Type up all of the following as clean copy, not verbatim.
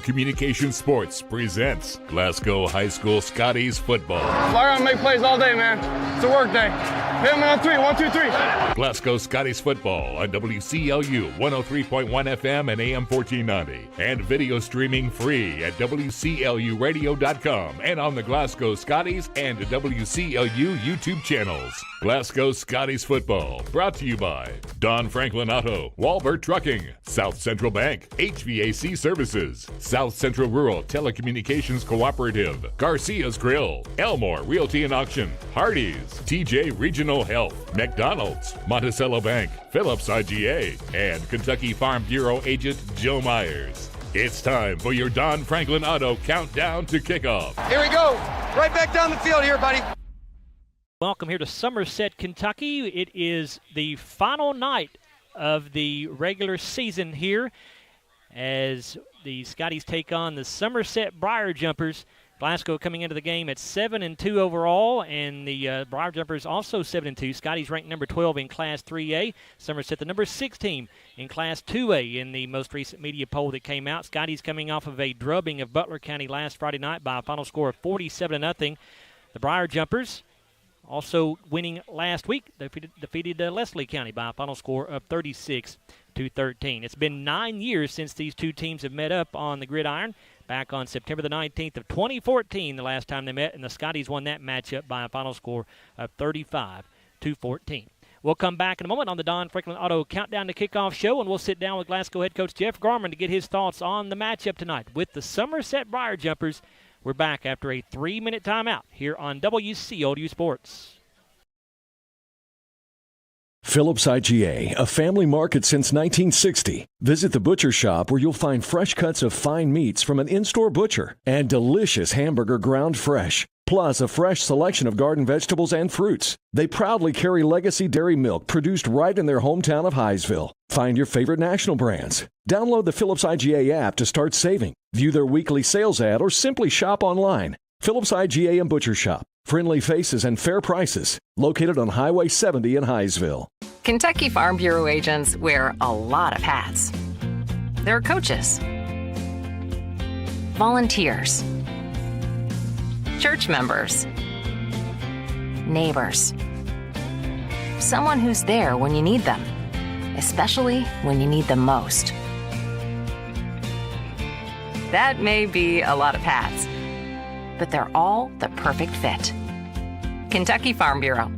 Telecommunications Sports presents Glasgow High School Scotties football. Fire on, make plays all day, man. It's a work day. Hit him on 3, 1, 2, 3. Glasgow Scotties football on WCLU 103.1 FM and AM 1490. And video streaming free at WCLUradio.com and on the Glasgow Scotties and WCLU YouTube channels. Glasgow Scotties football brought to you by Don Franklin Auto, Walbert Trucking, South Central Bank, HVAC Services, South Central Rural Telecommunications Cooperative, Garcia's Grill, Elmore Realty and Auction, Hardee's, TJ Regional Health, McDonald's, Monticello Bank, Phillips IGA, and Kentucky Farm Bureau agent Joe Myers. It's time for your Don Franklin Auto countdown to kickoff. Here we go. Right back down the field here, buddy. Welcome here to Somerset, Kentucky. It is the final night of the regular season here as the Scotties take on the Somerset Briar Jumpers. Glasgow coming into the game at 7-2 overall, and the Briar Jumpers also 7-2. Scotties ranked number 12 in Class 3A. Somerset the number 6 team in Class 2A in the most recent media poll that came out. Scotties coming off of a drubbing of Butler County last Friday night by a final score of 47-0. The Briar Jumpers also winning last week, defeated Leslie County by a final score of 36-13. It's been 9 years since these two teams have met up on the gridiron. Back on September the 19th of 2014, the last time they met, and the Scotties won that matchup by a final score of 35-14. We'll come back in a moment on the Don Franklin Auto Countdown to Kickoff show, and we'll sit down with Glasgow head coach Jeff Garman to get his thoughts on the matchup tonight with the Somerset Briar Jumpers. We're back after a 3-minute timeout here on WCLU Sports. Phillips IGA, a family market since 1960. Visit the butcher shop where you'll find fresh cuts of fine meats from an in-store butcher and delicious hamburger ground fresh, plus a fresh selection of garden vegetables and fruits. They proudly carry legacy dairy milk produced right in their hometown of Highsville. Find your favorite national brands. Download the Phillips IGA app to start saving. View their weekly sales ad or simply shop online. Phillips IGA and Butcher Shop. Friendly faces and fair prices. Located on Highway 70 in Highsville. Kentucky Farm Bureau agents wear a lot of hats. They're coaches, volunteers, church members, neighbors, someone who's there when you need them, especially when you need them most. That may be a lot of hats, but they're all the perfect fit. Kentucky Farm Bureau,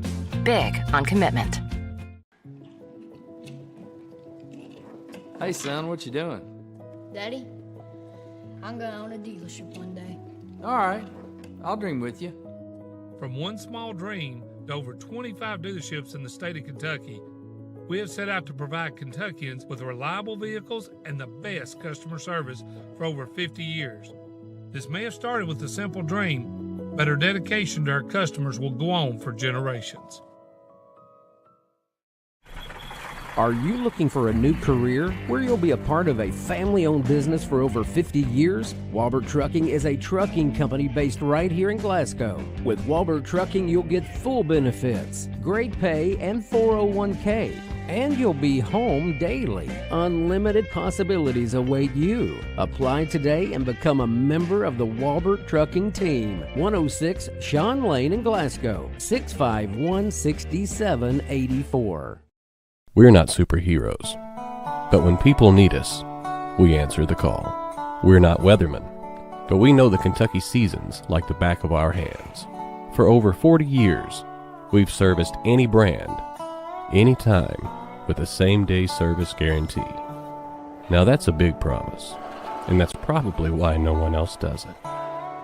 big on commitment. Hey, son, what you doing? Daddy, I'm going to own a dealership one day. All right, I'll dream with you. From one small dream to over 25 dealerships in the state of Kentucky, we have set out to provide Kentuckians with reliable vehicles and the best customer service for over 50 years. This may have started with a simple dream, but our dedication to our customers will go on for generations. Are you looking for a new career where you'll be a part of a family-owned business for over 50 years? Walbert Trucking is a trucking company based right here in Glasgow. With Walbert Trucking, you'll get full benefits, great pay, and 401k. And you'll be home daily. Unlimited possibilities await you. Apply today and become a member of the Walbert Trucking team. 106 Sean Lane in Glasgow, 651-6784. We're not superheroes, but when people need us, we answer the call. We're not weathermen, but we know the Kentucky seasons like the back of our hands. For over 40 years, we've serviced any brand, anytime, with the same-day service guarantee. Now that's a big promise, and that's probably why no one else does it.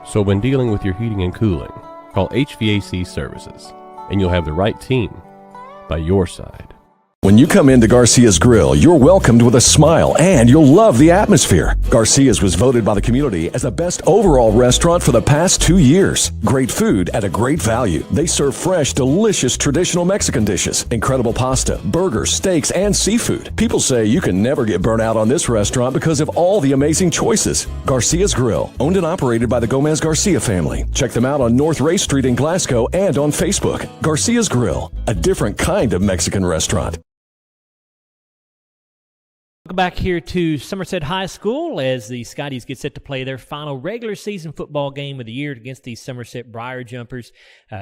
So when dealing with your heating and cooling, call HVAC Services, and you'll have the right team by your side. When you come into Garcia's Grill, you're welcomed with a smile and you'll love the atmosphere. Garcia's was voted by the community as the best overall restaurant for the past 2 years. Great food at a great value. They serve fresh, delicious traditional Mexican dishes, incredible pasta, burgers, steaks, and seafood. People say you can never get burnt out on this restaurant because of all the amazing choices. Garcia's Grill, owned and operated by the Gomez Garcia family. Check them out on North Ray Street in Glasgow and on Facebook. Garcia's Grill, a different kind of Mexican restaurant. Welcome back here to Somerset High School as the Scotties get set to play their final regular season football game of the year against the Somerset Briar Jumpers.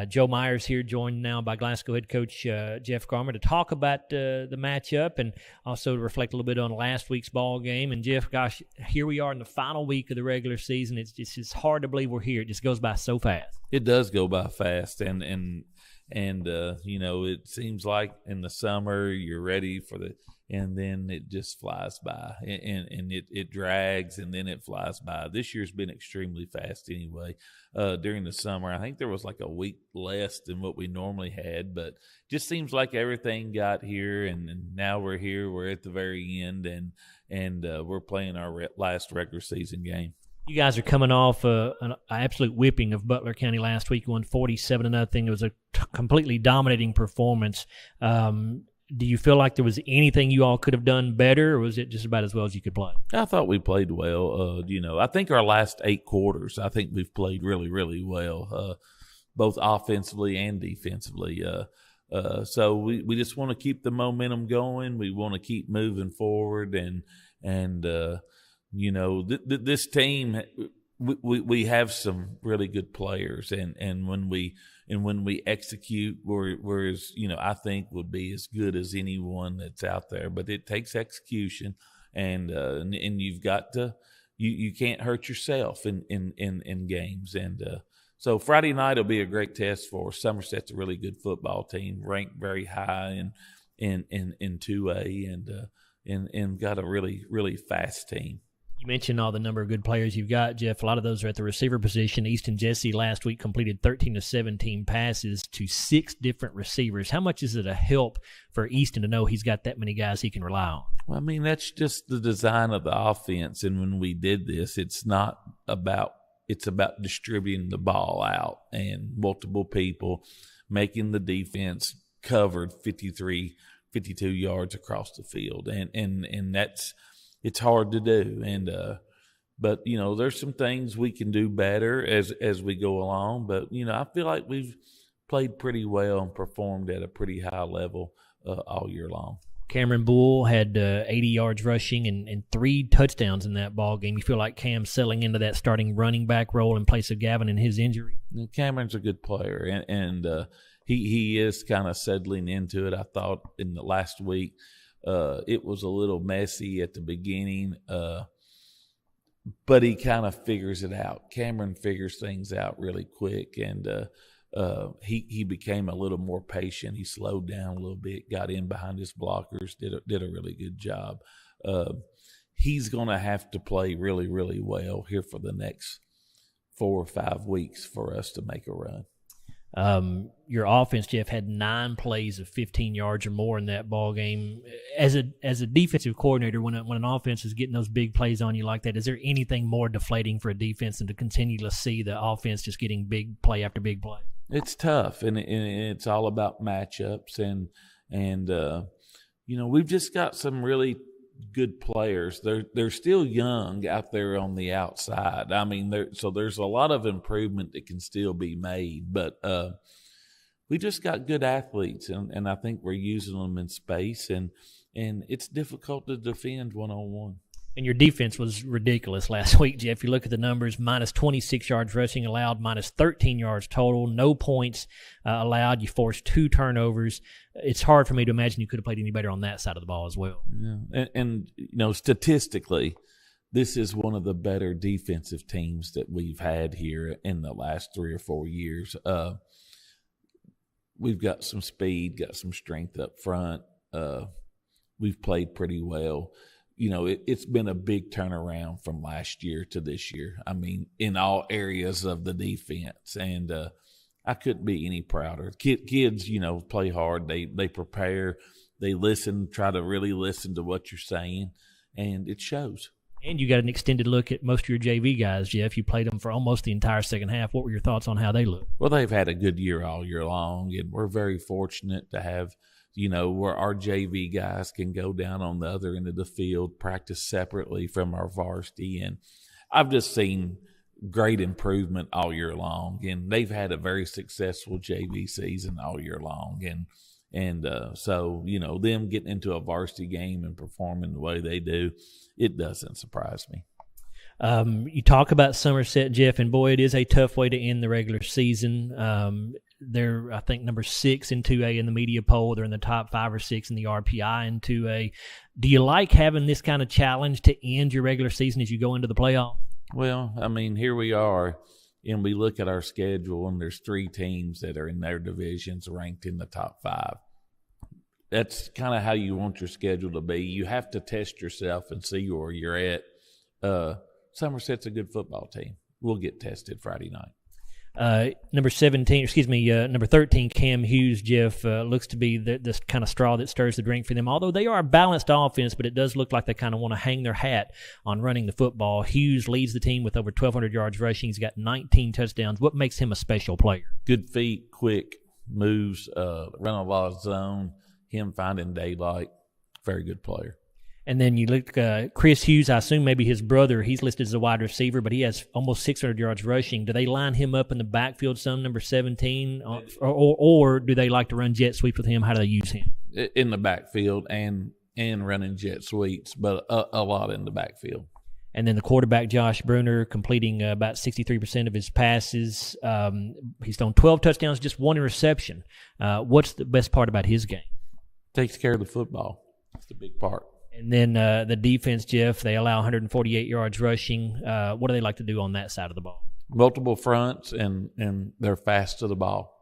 Joe Myers here, joined now by Glasgow head coach Jeff Garmer to talk about the matchup and also to reflect a little bit on last week's ball game. And Jeff, gosh, here we are in the final week of the regular season. It's just hard to believe we're here. It just goes by so fast. It does go by fast, and you know, it seems like in the summer you're ready for and then it just flies by, and it drags, and then it flies by. This year's been extremely fast anyway. During the summer, I think there was like a week less than what we normally had, but just seems like everything got here, and now we're here. We're at the very end, and we're playing our last regular season game. You guys are coming off an absolute whipping of Butler County last week. You won 47-0. It was a completely dominating performance. Do you feel like there was anything you all could have done better, or was it just about as well as you could play? I thought we played well. You know, I think our last 8 quarters, I think we've played really, really well, both offensively and defensively. So we just want to keep the momentum going. We want to keep moving forward, and you know, this team, we have some really good players, and when we execute, we're as, you know, I think would be as good as anyone that's out there. But it takes execution, and you've got to you can't hurt yourself in games. And so Friday night will be a great test for us. Somerset's a really good football team, ranked very high in 2A, and got a really, really fast team. You mentioned all the number of good players you've got, Jeff. A lot of those are at the receiver position. Easton Jesse last week completed 13 of 17 passes to 6 different receivers. How much is it a help for Easton to know he's got that many guys he can rely on? Well, I mean, that's just the design of the offense. And when we did this, it's about distributing the ball out and multiple people, making the defense covered 52 yards across the field. And that's, it's hard to do, but you know, there's some things we can do better as we go along. But you know, I feel like we've played pretty well and performed at a pretty high level all year long. Cameron Bull had 80 yards rushing and 3 touchdowns in that ball game. You feel like Cam's settling into that starting running back role in place of Gavin and his injury? Cameron's a good player, and he is kind of settling into it. I thought in the last week. It was a little messy at the beginning, but he kind of figures it out. Cameron figures things out really quick, and he became a little more patient. He slowed down a little bit, got in behind his blockers, did a really good job. He's going to have to play really, really well here for the next 4 or 5 weeks for us to make a run. Your offense, Jeff, had 9 plays of 15 yards or more in that ball game. As a defensive coordinator, when an offense is getting those big plays on you like that, is there anything more deflating for a defense than to continue to see the offense just getting big play after big play? It's tough, and it's all about matchups, and you know, we've just got some really good players. They're still young out there on the outside. I mean, so there's a lot of improvement that can still be made, but we just got good athletes, and I think we're using them in space, and it's difficult to defend one-on-one. And your defense was ridiculous last week, Jeff. You look at the numbers, minus 26 yards rushing allowed, minus 13 yards total, no points allowed. You forced 2 turnovers. It's hard for me to imagine you could have played any better on that side of the ball as well. Yeah. And you know, statistically, this is one of the better defensive teams that we've had here in the last 3 or 4 years. We've got some speed, got some strength up front. We've played pretty well. You know, it's been a big turnaround from last year to this year. I mean, in all areas of the defense, and I couldn't be any prouder. Kids, you know, play hard. They prepare. They listen, try to really listen to what you're saying, and it shows. And you got an extended look at most of your JV guys, Jeff. You played them for almost the entire second half. What were your thoughts on how they look? Well, they've had a good year all year long, and we're very fortunate to have, you know, where our JV guys can go down on the other end of the field, practice separately from our varsity. And I've just seen great improvement all year long. And they've had a very successful JV season all year long. And so, them getting into a varsity game and performing the way they do, it doesn't surprise me. You talk about Somerset, Jeff, and boy, it is a tough way to end the regular season. They're, I think, number 6 in 2A in the media poll. They're in the top 5 or 6 in the RPI in 2A. Do you like having this kind of challenge to end your regular season as you go into the playoff? Well, I mean, here we are, and we look at our schedule, and there's 3 teams that are in their divisions ranked in the top 5. That's kind of how you want your schedule to be. You have to test yourself and see where you're at. Somerset's a good football team. We'll get tested Friday night. Number 13, Cam Hughes, Jeff, looks to be this kind of straw that stirs the drink for them. Although they are a balanced offense, but it does look like they kind of want to hang their hat on running the football. Hughes leads the team with over 1,200 yards rushing. He's got 19 touchdowns. What makes him a special player? Good feet, quick moves, run a lot of zone, him finding daylight. Very good player. And then you look, Chris Hughes, I assume maybe his brother, he's listed as a wide receiver, but he has almost 600 yards rushing. Do they line him up in the backfield some, number 17, or do they like to run jet sweep with him? How do they use him? In the backfield and running jet sweeps, but a lot in the backfield. And then the quarterback, Josh Bruner, completing about 63% of his passes. He's thrown 12 touchdowns, just 1 interception. What's the best part about his game? Takes care of the football. That's the big part. And then the defense, Jeff, they allow 148 yards rushing. What do they like to do on that side of the ball? Multiple fronts, and they're fast to the ball.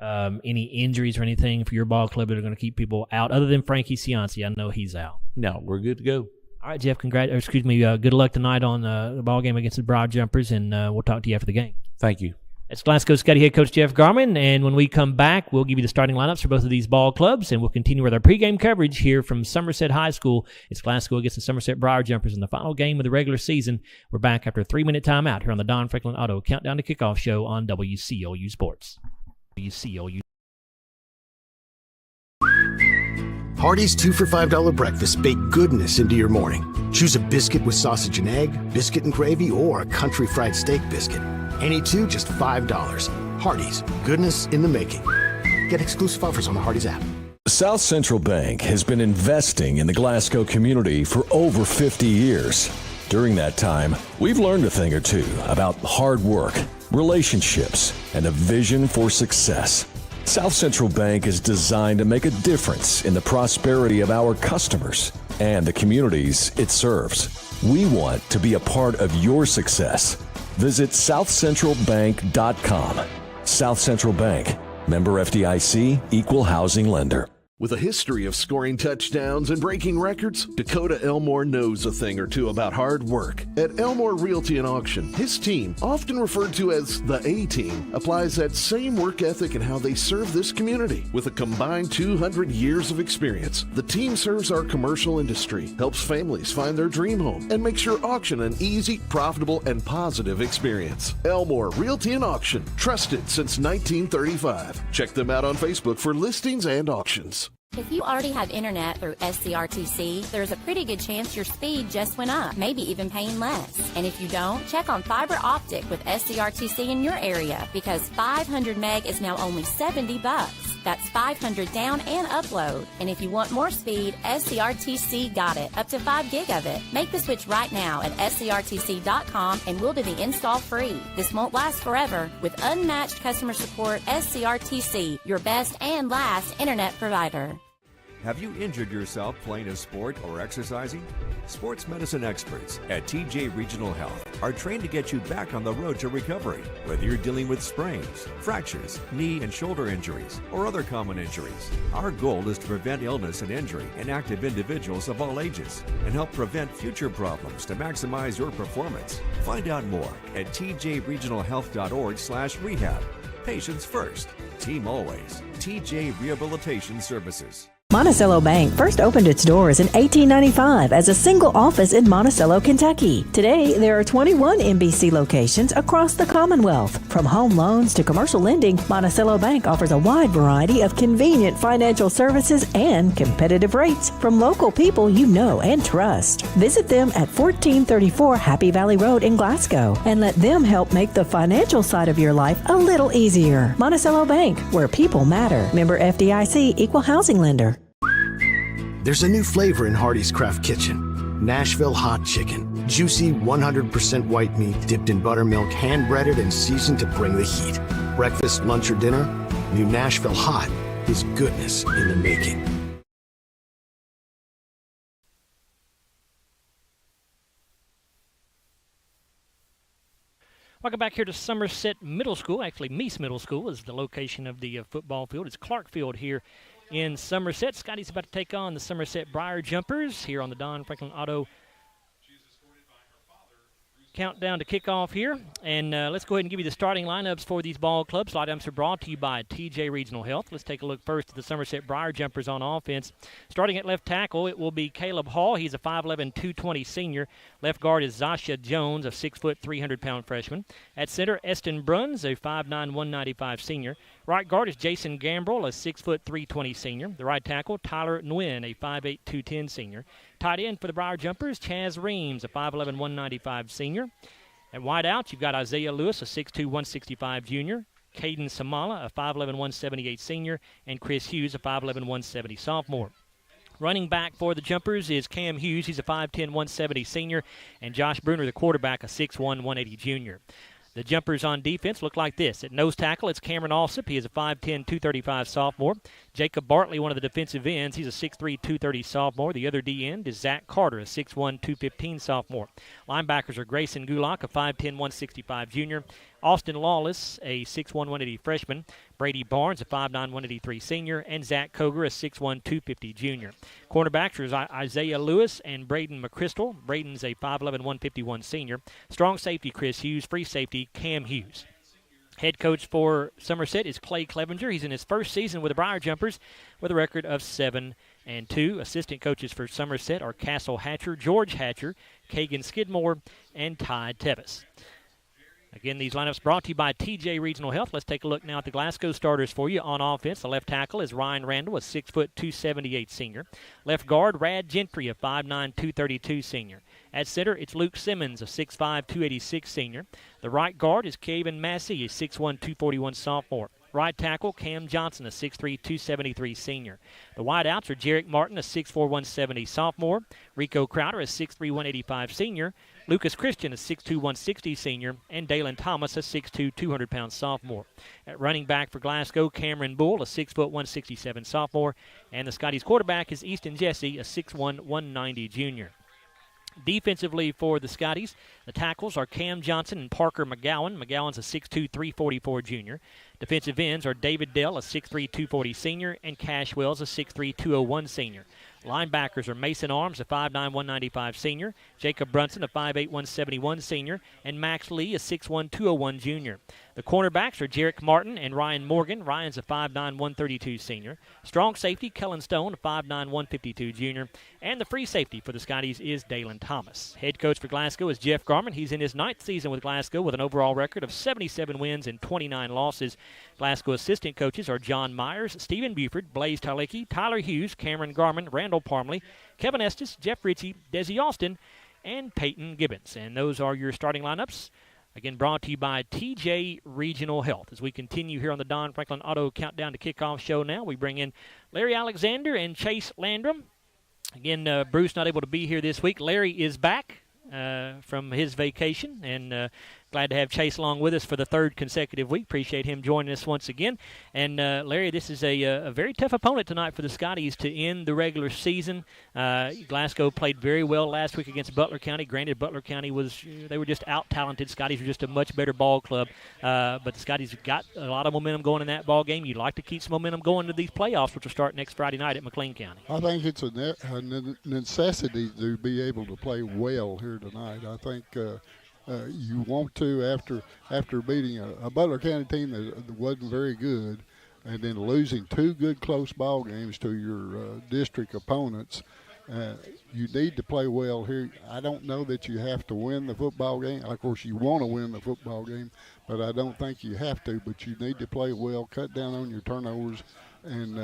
Any injuries or anything for your ball club that are going to keep people out, other than Frankie Cianci? I know he's out. No, we're good to go. All right, Jeff, good luck tonight on the ball game against the Briar Jumpers, and we'll talk to you after the game. Thank you. It's Glasgow Scottie head coach Jeff Garman, and when we come back, we'll give you the starting lineups for both of these ball clubs, and we'll continue with our pregame coverage here from Somerset High School. It's Glasgow against the Somerset Briar Jumpers in the final game of the regular season. We're back after a 3-minute timeout here on the Don Franklin Auto Countdown to Kickoff show on WCLU Sports. WCLU. Hardee's 2 for $5 breakfast bake goodness into your morning. Choose a biscuit with sausage and egg, biscuit and gravy, or a country fried steak biscuit. Any 2, just $5. Hardee's, goodness in the making. Get exclusive offers on the Hardee's app. South Central Bank has been investing in the Glasgow community for over 50 years. During that time, we've learned a thing or two about hard work, relationships, and a vision for success. South Central Bank is designed to make a difference in the prosperity of our customers and the communities it serves. We want to be a part of your success. Visit southcentralbank.com. South Central Bank, member FDIC, equal housing lender. With a history of scoring touchdowns and breaking records, Dakota Elmore knows a thing or two about hard work. At Elmore Realty and Auction, his team, often referred to as the A-Team, applies that same work ethic in how they serve this community. With a combined 200 years of experience, the team serves our commercial industry, helps families find their dream home, and makes your auction an easy, profitable, and positive experience. Elmore Realty and Auction, trusted since 1935. Check them out on Facebook for listings and auctions. If you already have internet through SCRTC, there's a pretty good chance your speed just went up, maybe even paying less. And if you don't, check on fiber optic with SCRTC in your area, because 500 meg is now only $70. That's 500 down and upload. And if you want more speed, SCRTC got it, up to 5 gig of it. Make the switch right now at SCRTC.com and we'll do the install free. This won't last forever. With unmatched customer support, SCRTC, your best and last internet provider. Have you injured yourself playing a sport or exercising? Sports medicine experts at TJ Regional Health are trained to get you back on the road to recovery. Whether you're dealing with sprains, fractures, knee and shoulder injuries, or other common injuries, our goal is to prevent illness and injury in active individuals of all ages and help prevent future problems to maximize your performance. Find out more at tjregionalhealth.org/rehab. Patients first, team always. TJ Rehabilitation Services. Monticello Bank first opened its doors in 1895 as a single office in Monticello, Kentucky. Today, there are 21 MBC locations across the Commonwealth. From home loans to commercial lending, Monticello Bank offers a wide variety of convenient financial services and competitive rates from local people you know and trust. Visit them at 1434 Happy Valley Road in Glasgow and let them help make the financial side of your life a little easier. Monticello Bank, where people matter. Member FDIC, Equal Housing Lender. There's a new flavor in Hardee's Craft Kitchen. Nashville Hot Chicken. Juicy, 100% white meat dipped in buttermilk, hand-breaded and seasoned to bring the heat. Breakfast, lunch, or dinner? New Nashville Hot is goodness in the making. Welcome back here to Somerset Middle School. Actually, Meese Middle School is the location of the football field. It's Clark Field here in Somerset. Scotty's about to take on the Somerset Briar Jumpers here on the Don Franklin Auto countdown to kickoff here. And let's go ahead and give you the starting lineups for these ball clubs. Lineups are brought to you by TJ Regional Health. Let's take a look first at the Somerset Briar Jumpers on offense. Starting at left tackle, it will be Caleb Hall. He's a 5'11", 220 senior. Left guard is Zasha Jones, a 6', 300-pound freshman. At center, Eston Bruns, a 5'9", 195 senior. Right guard is Jason Gambrell, a 6', 320 senior. The right tackle, Tyler Nguyen, a 5'8", 210 senior. Tight end for the Briar Jumpers, Chaz Reams, a 5'11", 195 senior. At wide out, you've got Isaiah Lewis, a 6'2", 165 junior. Caden Samala, a 5'11", 178 senior. And Chris Hughes, a 5'11", 170 sophomore. Running back for the Jumpers is Cam Hughes. He's a 5'10", 170 senior. And Josh Bruner, the quarterback, a 6'1", 180 junior. The Jumpers on defense look like this. At nose tackle, it's Cameron Alsop. He is a 5'10", 235 sophomore. Jacob Bartley, one of the defensive ends. He's a 6'3", 230 sophomore. The other D end is Zach Carter, a 6'1", 215 sophomore. Linebackers are Grayson Gulak, a 5'10", 165 junior. Austin Lawless, a 6'1", 180 freshman. Brady Barnes, a 5'9", 183 senior. And Zach Koger, a 6'1", 250 junior. Cornerbacks are Isaiah Lewis and Braden McChrystal. Braden's a 5'11", 151 senior. Strong safety, Chris Hughes. Free safety, Cam Hughes. Head coach for Somerset is Clay Clevenger. He's in his first season with the Briar Jumpers with a record of 7-2. Assistant coaches for Somerset are Castle Hatcher, George Hatcher, Kagan Skidmore, and Ty Tevis. Again, these lineups brought to you by TJ Regional Health. Let's take a look now at the Glasgow starters for you. On offense, the left tackle is Ryan Randall, a 6', 278 senior. Left guard, Rad Gentry, a 5'9", 232 senior. At center, it's Luke Simmons, a 6'5", 286 senior. The right guard is Caven Massey, a 6'1", 241 sophomore. Right tackle, Cam Johnson, a 6'3", 273 senior. The wideouts are Jarek Martin, a 6'4", 170 sophomore. Rico Crowder, a 6'3", 185 senior. Lucas Christian, a 6'2", 160 senior. And Dalen Thomas, a 6'2", 200-pound sophomore. At running back for Glasgow, Cameron Bull, a 6', 167 sophomore. And the Scotties quarterback is Easton Jesse, a 6'1", 190 junior. Defensively for the Scotties, the tackles are Cam Johnson and Parker McGowan. McGowan's a 6'2", 344 junior. Defensive ends are David Dell, a 6'3", 240 senior, and Cash Wells, a 6'3", 201 senior. Linebackers are Mason Arms, a 5'9", 195 senior, Jacob Brunson, a 5'8", 171 senior, and Max Lee, a 6'1", 201 junior. The cornerbacks are Jarek Martin and Ryan Morgan. Ryan's a 5'9", 132 senior. Strong safety, Kellen Stone, a 5'9", 152 junior. And the free safety for the Scotties is Dalen Thomas. Head coach for Glasgow is Jeff Garman. He's in his 9th season with Glasgow with an overall record of 77 wins and 29 losses. Glasgow assistant coaches are John Myers, Stephen Buford, Blaze Talicki, Tyler Hughes, Cameron Garman, Randall Parmley, Kevin Estes, Jeff Ritchie, Desi Austin, and Peyton Gibbons. And those are your starting lineups. Again, brought to you by TJ Regional Health. As we continue here on the Don Franklin Auto Countdown to Kickoff show now, we bring in Larry Alexander and Chase Landrum. Again, Bruce not able to be here this week. Larry is back from his vacation, and glad to have Chase along with us for the 3rd consecutive week. Appreciate him joining us once again. And, Larry, this is a very tough opponent tonight for the Scotties to end the regular season. Glasgow played very well last week against Butler County. Granted, Butler County they were just out-talented. Scotties were just a much better ball club. But the Scotties got a lot of momentum going in that ball game. You'd like to keep some momentum going to these playoffs, which will start next Friday night at McLean County. I think it's a necessity to be able to play well here tonight. I think you want to, after beating a Butler County team that wasn't very good, and then losing 2 good close ball games to your district opponents. You need to play well here. I don't know that you have to win the football game. Of course, you want to win the football game, but I don't think you have to. But you need to play well, cut down on your turnovers, and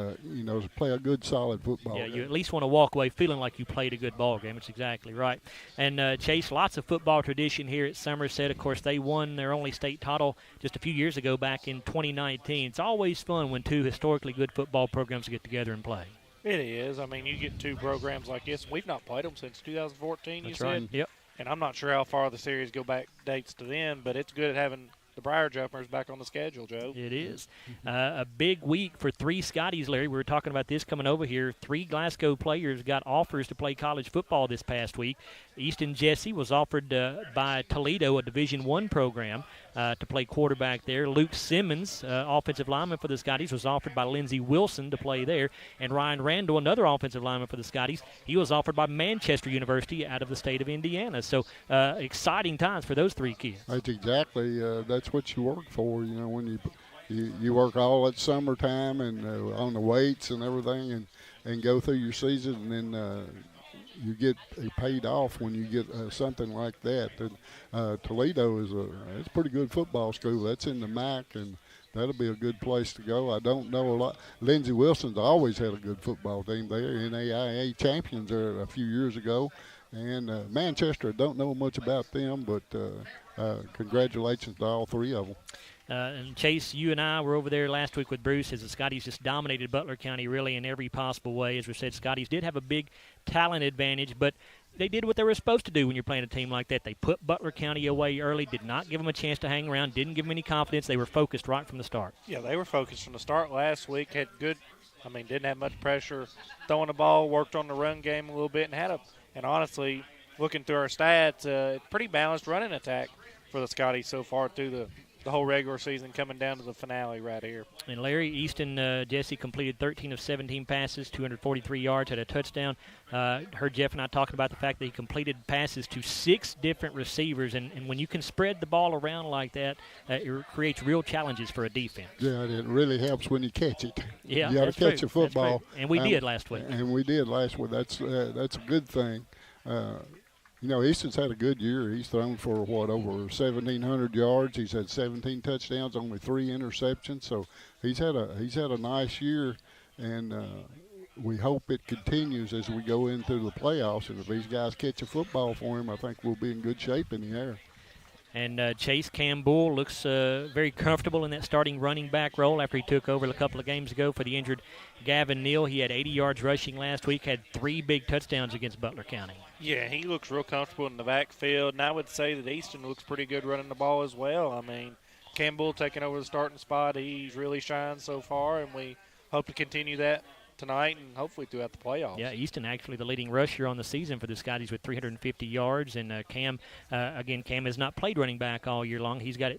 play a good, solid football game. You at least want to walk away feeling like you played a good ball game. That's exactly right. And Chase, lots of football tradition here at Somerset. Of course, they won their only state title just a few years ago, back in 2019. It's always fun when 2 historically good football programs get together and play. It is. I mean, you get 2 programs like this. We've not played them since 2014, That's you said? right. Yep. And I'm not sure how far the series go back dates to then, but it's good having the Briar Jumpers back on the schedule, Joe. It is. A big week for 3 Scotties, Larry. We were talking about this coming over here. 3 Glasgow players got offers to play college football this past week. Easton Jesse was offered by Toledo, a Division I program, to play quarterback there. Luke Simmons, offensive lineman for the Scotties, was offered by Lindsey Wilson to play there. And Ryan Randall, another offensive lineman for the Scotties, he was offered by Manchester University out of the state of Indiana. So exciting times for those 3 kids. That's exactly that's what you work for. When you work all that summertime and on the weights and everything, and go through your season, and then you get paid off when you get something like that. And Toledo it's a pretty good football school. That's in the MAC, and that'll be a good place to go. I don't know a lot. Lindsey Wilson's always had a good football team. They were NAIA champions there a few years ago. And Manchester, I don't know much about them, but congratulations to all 3 of them. And Chase, you and I were over there last week with Bruce as the Scotties just dominated Butler County really in every possible way. As we said, Scotties did have a big talent advantage, but they did what they were supposed to do when you're playing a team like that. They put Butler County away early, did not give them a chance to hang around, didn't give them any confidence. They were focused right from the start. Yeah, they were focused from the start last week, had good, didn't have much pressure throwing the ball, worked on the run game a little bit, and honestly, looking through our stats, pretty balanced running attack for the Scotties so far through the whole regular season, coming down to the finale right here. And Larry, Easton Jesse completed 13 of 17 passes, 243 yards, had a touchdown. Heard Jeff and I talking about the fact that he completed passes to 6 different receivers, and when you can spread the ball around like that, it creates real challenges for a defense. Yeah, it really helps when you catch it. Yeah, you got to catch a football. And we did last week. And we did last week. That's a good thing. Easton's had a good year. He's thrown for, over 1,700 yards. He's had 17 touchdowns, only 3 interceptions. So he's had a nice year, and we hope it continues as we go into the playoffs. And if these guys catch a football for him, I think we'll be in good shape in the air. And Chase Campbell looks very comfortable in that starting running back role after he took over a couple of games ago for the injured Gavin Neal. He had 80 yards rushing last week, had 3 big touchdowns against Butler County. Yeah, he looks real comfortable in the backfield, and I would say that Easton looks pretty good running the ball as well. Campbell taking over the starting spot, he's really shined so far, and we hope to continue that tonight and hopefully throughout the playoffs. Yeah, Easton actually the leading rusher on the season for the Scotties with 350 yards, and Cam has not played running back all year long. He's got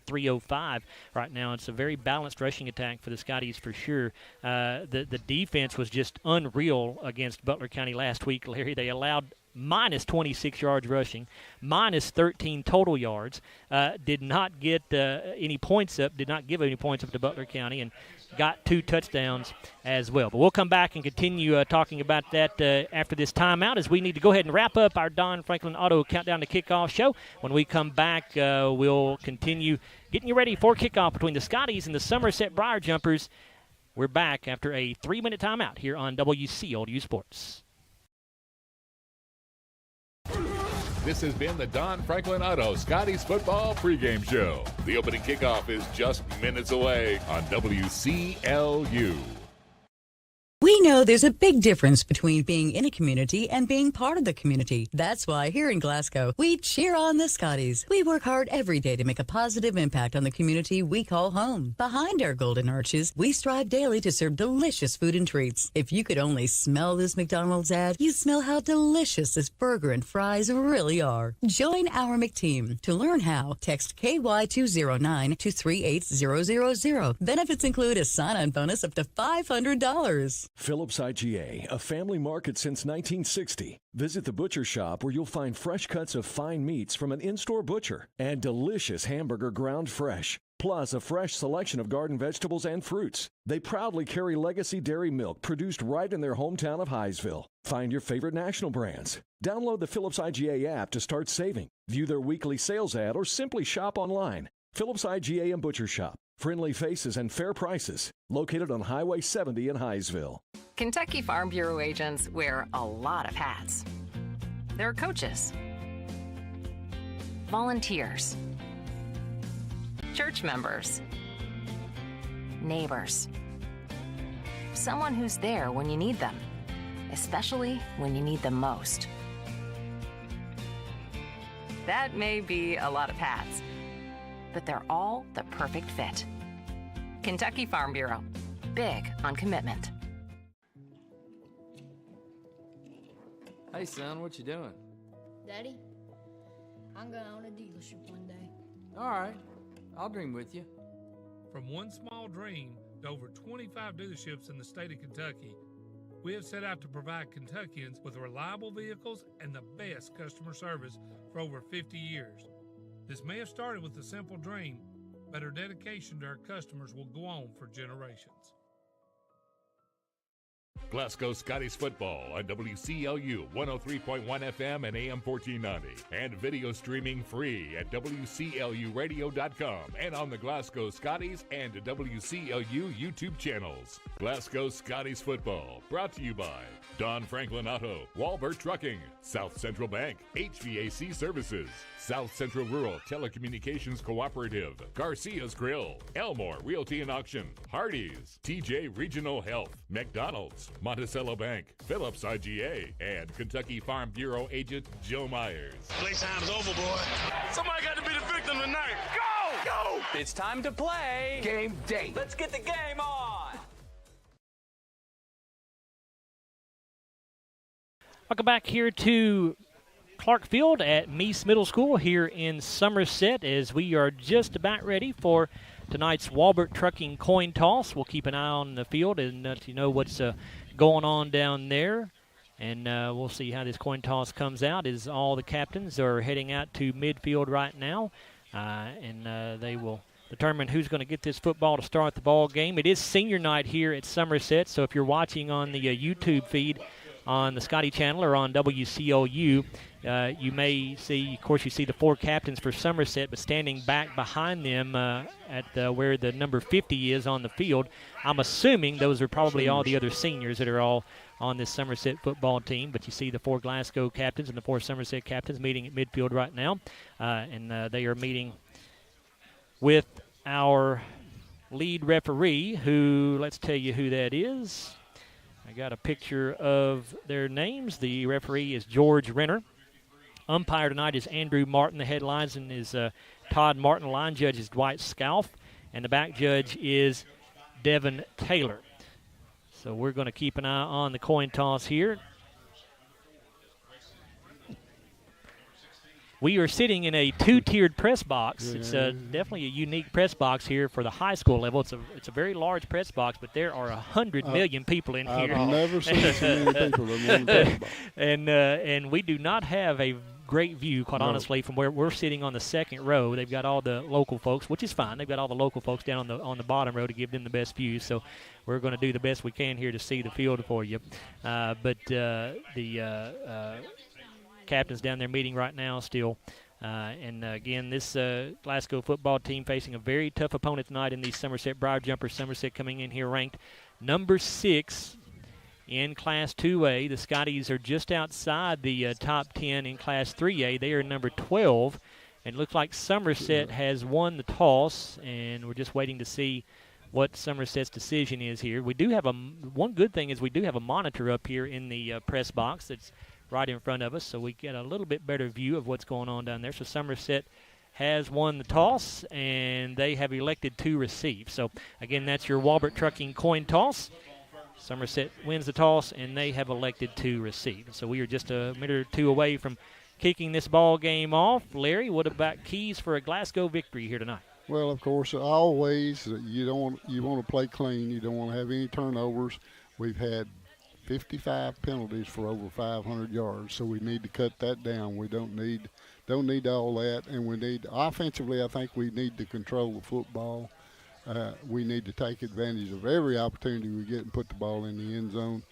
305 right now. It's a very balanced rushing attack for the Scotties for sure. The defense was just unreal against Butler County last week, Larry. They allowed minus 26 yards rushing, minus 13 total yards, did not get any points up, did not give any points up to Butler County, and got 2 touchdowns as well. But we'll come back and continue talking about that after this timeout, as we need to go ahead and wrap up our Don Franklin Auto Countdown to Kickoff show. When we come back, we'll continue getting you ready for kickoff between the Scotties and the Somerset Briar Jumpers. We're back after a 3-minute timeout here on WCLU Sports. This has been the Don Franklin Auto Scotties Football Pregame Show. The opening kickoff is just minutes away on WCLU. We know there's a big difference between being in a community and being part of the community. That's why here in Glasgow, we cheer on the Scotties. We work hard every day to make a positive impact on the community we call home. Behind our golden arches, we strive daily to serve delicious food and treats. If you could only smell this McDonald's ad, you'd smell how delicious this burger and fries really are. Join our McTeam. To learn how, text KY209 to 38000. Benefits include a sign-on bonus up to $500. Phillips IGA, a family market since 1960. Visit the butcher shop where you'll find fresh cuts of fine meats from an in-store butcher and delicious hamburger ground fresh. plus a fresh selection of garden vegetables and fruits. They proudly carry legacy dairy milk produced right in their hometown of Highsville. Find your favorite national brands. Download the Phillips IGA app to start saving. View their weekly sales ad or simply shop online. Phillips IGA and Butcher Shop. Friendly faces and fair prices. Located on Highway 70 in Highsville. Kentucky Farm Bureau agents wear a lot of hats. They're coaches, volunteers, church members, neighbors, someone who's there when you need them, especially when you need them most. That may be a lot of hats, but they're all the perfect fit. Kentucky Farm Bureau, big on commitment. Hey, son, what you doing? Daddy, I'm gonna own a dealership one day. All right, I'll dream with you. From one small dream to over 25 dealerships in the state of Kentucky, we have set out to provide Kentuckians with reliable vehicles and the best customer service for over 50 years. This may have started with a simple dream, but our dedication to our customers will go on for generations. Glasgow Scotties football on WCLU 103.1 FM and AM 1490. And video streaming free at WCLUradio.com and on the Glasgow Scotties and WCLU YouTube channels. Glasgow Scotties football brought to you by Don Franklin Auto, Walbert Trucking, South Central Bank, HVAC Services, South Central Rural Telecommunications Cooperative, Garcia's Grill, Elmore Realty and Auction, Hardee's, TJ Regional Health, McDonald's, Monticello Bank, Phillips IGA, and Kentucky Farm Bureau agent Joe Myers. Playtime's over, boy. Somebody got to be the victim tonight. Go! Go! It's time to play. Game day. Let's get the game on. Welcome back here to Clark Field at Meese Middle School here in Somerset as we are just about ready for tonight's Walbert Trucking coin toss. We'll keep an eye on the field and let you know what's going on down there. And we'll see how this coin toss comes out as all the captains are heading out to midfield right now. And they will determine who's going to get this football to start the ball game. It is senior night here at Somerset, so if you're watching on the YouTube feed on the Scottie channel or on WCLU, you may see, of course, you see the four captains for Somerset, but standing back behind them at where the number 50 is on the field, I'm assuming those are probably all the other seniors that are all on this Somerset football team. But you see the four Glasgow captains and the four Somerset captains meeting at midfield right now, and they are meeting with our lead referee, who, let's tell you who that is. I got a picture of their names. The referee is George Renner. Umpire tonight is Andrew Martin. The head linesman is Todd Martin. Line judge is Dwight Scalf. And the back judge is Devin Taylor. So we're going to keep an eye on the coin toss here. We are sitting in a two-tiered press box. It's definitely a unique press box here for the high school level. It's a very large press box, but there are 100 million people in here. I've never seen so many people in one press box. And we do not have a great view, quite honestly, from where we're sitting on the second row. They've got all the local folks, which is fine. They've got all the local folks down on the bottom row to give them the best view. So we're going to do the best we can here to see the field for you. But the captains down there meeting right now still. And again, this Glasgow football team facing a very tough opponent tonight in these Somerset Briar Jumpers. Somerset coming in here ranked number 6 in Class 2A. The Scotties are just outside the top 10 in Class 3A. They are number 12. And it looks like Somerset has won the toss, and we're just waiting to see what Somerset's decision is here. We do have one good thing is we do have a monitor up here in the press box that's right in front of us, so we get a little bit better view of what's going on down there. So Somerset has won the toss, and they have elected to receive. So, again, that's your Walbert Trucking coin toss. Somerset wins the toss, and they have elected to receive. So we are just a minute or two away from kicking this ball game off. Larry, what about keys for a Glasgow victory here tonight? Well, of course, always you want to play clean. You don't want to have any turnovers. We've had 55 penalties for over 500 yards, so we need to cut that down. We don't need all that, and we need offensively. I think we need to control the football. We need to take advantage of every opportunity we get and put the ball in the end zone.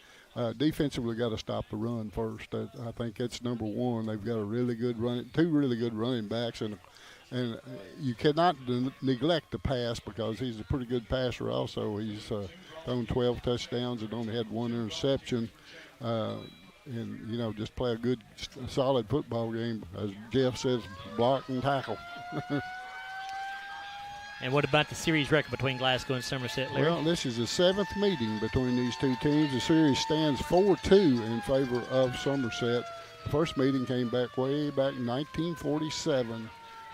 Defensively, got to stop the run first. I think that's number one. They've got two really good running backs, and you cannot neglect the pass because he's a pretty good passer also. He's thrown 12 touchdowns and only had one interception. And, just play a good, solid football game. As Jeff says, block and tackle. And what about the series record between Glasgow and Somerset, Larry? Well, this is the 7th meeting between these two teams. The series stands 4-2 in favor of Somerset. The first meeting came way back in 1947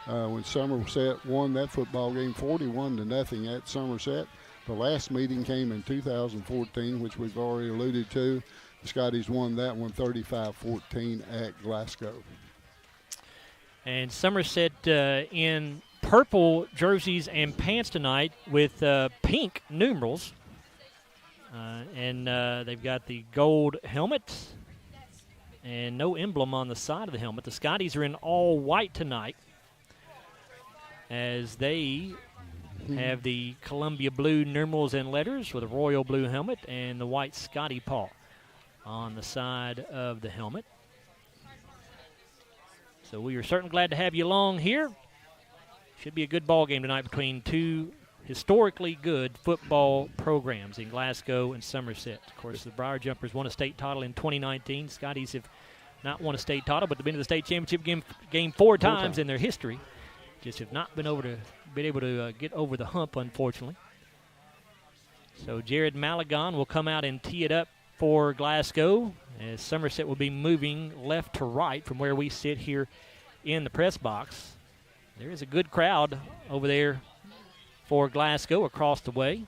when Somerset won that football game 41-0 at Somerset. The last meeting came in 2014, which we've already alluded to. The Scotties won that one 35-14 at Glasgow. And Somerset in purple jerseys and pants tonight with pink numerals. And they've got the gold helmet and no emblem on the side of the helmet. The Scotties are in all white tonight as they have the Columbia blue numerals and letters with a royal blue helmet and the white Scottie paw on the side of the helmet. So we are certainly glad to have you along here. Should be a good ball game tonight between two historically good football programs in Glasgow and Somerset. Of course, the Briar Jumpers won a state title in 2019. Scotties have not won a state title, but they've been to the state championship game four times in their history. Just have not been able to get over the hump, unfortunately. So Jared Malagon will come out and tee it up for Glasgow, as Somerset will be moving left to right from where we sit here in the press box. There is a good crowd over there for Glasgow across the way.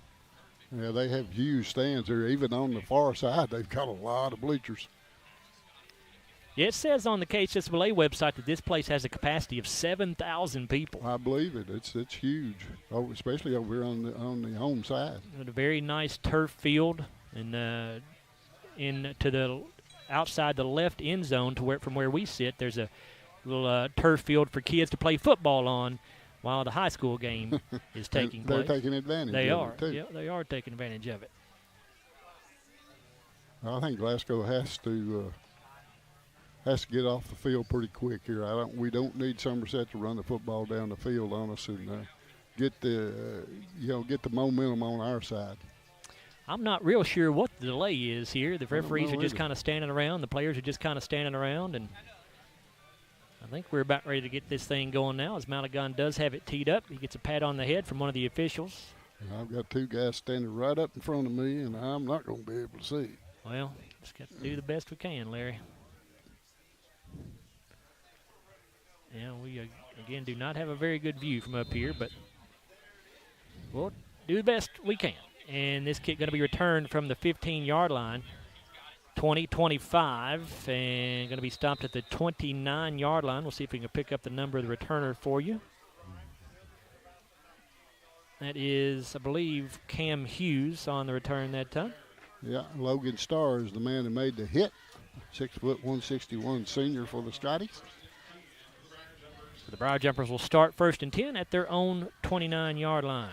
Yeah, they have huge stands there. Even on the far side, they've got a lot of bleachers. Yeah, it says on the KHSLA website that this place has a capacity of 7,000 people. I believe it. It's huge, especially over here on the home side. A very nice turf field, and to the outside the left end zone from where we sit, there's a little turf field for kids to play football on while the high school game is taking place. They're taking advantage of it, too. Yeah, they are taking advantage of it. I think Glasgow has to get off the field pretty quick here. We don't need Somerset to run the football down the field on us and get the momentum on our side. I'm not real sure what the delay is here. The referees are just kind of standing around. The players are just kind of standing around, and I think we're about ready to get this thing going now as Malagon does have it teed up. He gets a pat on the head from one of the officials. I've got two guys standing right up in front of me, and I'm not going to be able to see. Well, just got to do the best we can, Larry. Yeah, we, again, do not have a very good view from up here, but we'll do the best we can. And this kick going to be returned from the 15-yard line, 20-25, and going to be stopped at the 29-yard line. We'll see if we can pick up the number of the returner for you. That is, I believe, Cam Hughes on the return that time. Yeah, Logan Starr is the man who made the hit. 6', 161 senior for the Scotties. So the Briar Jumpers will start 1st and 10 at their own 29-yard line.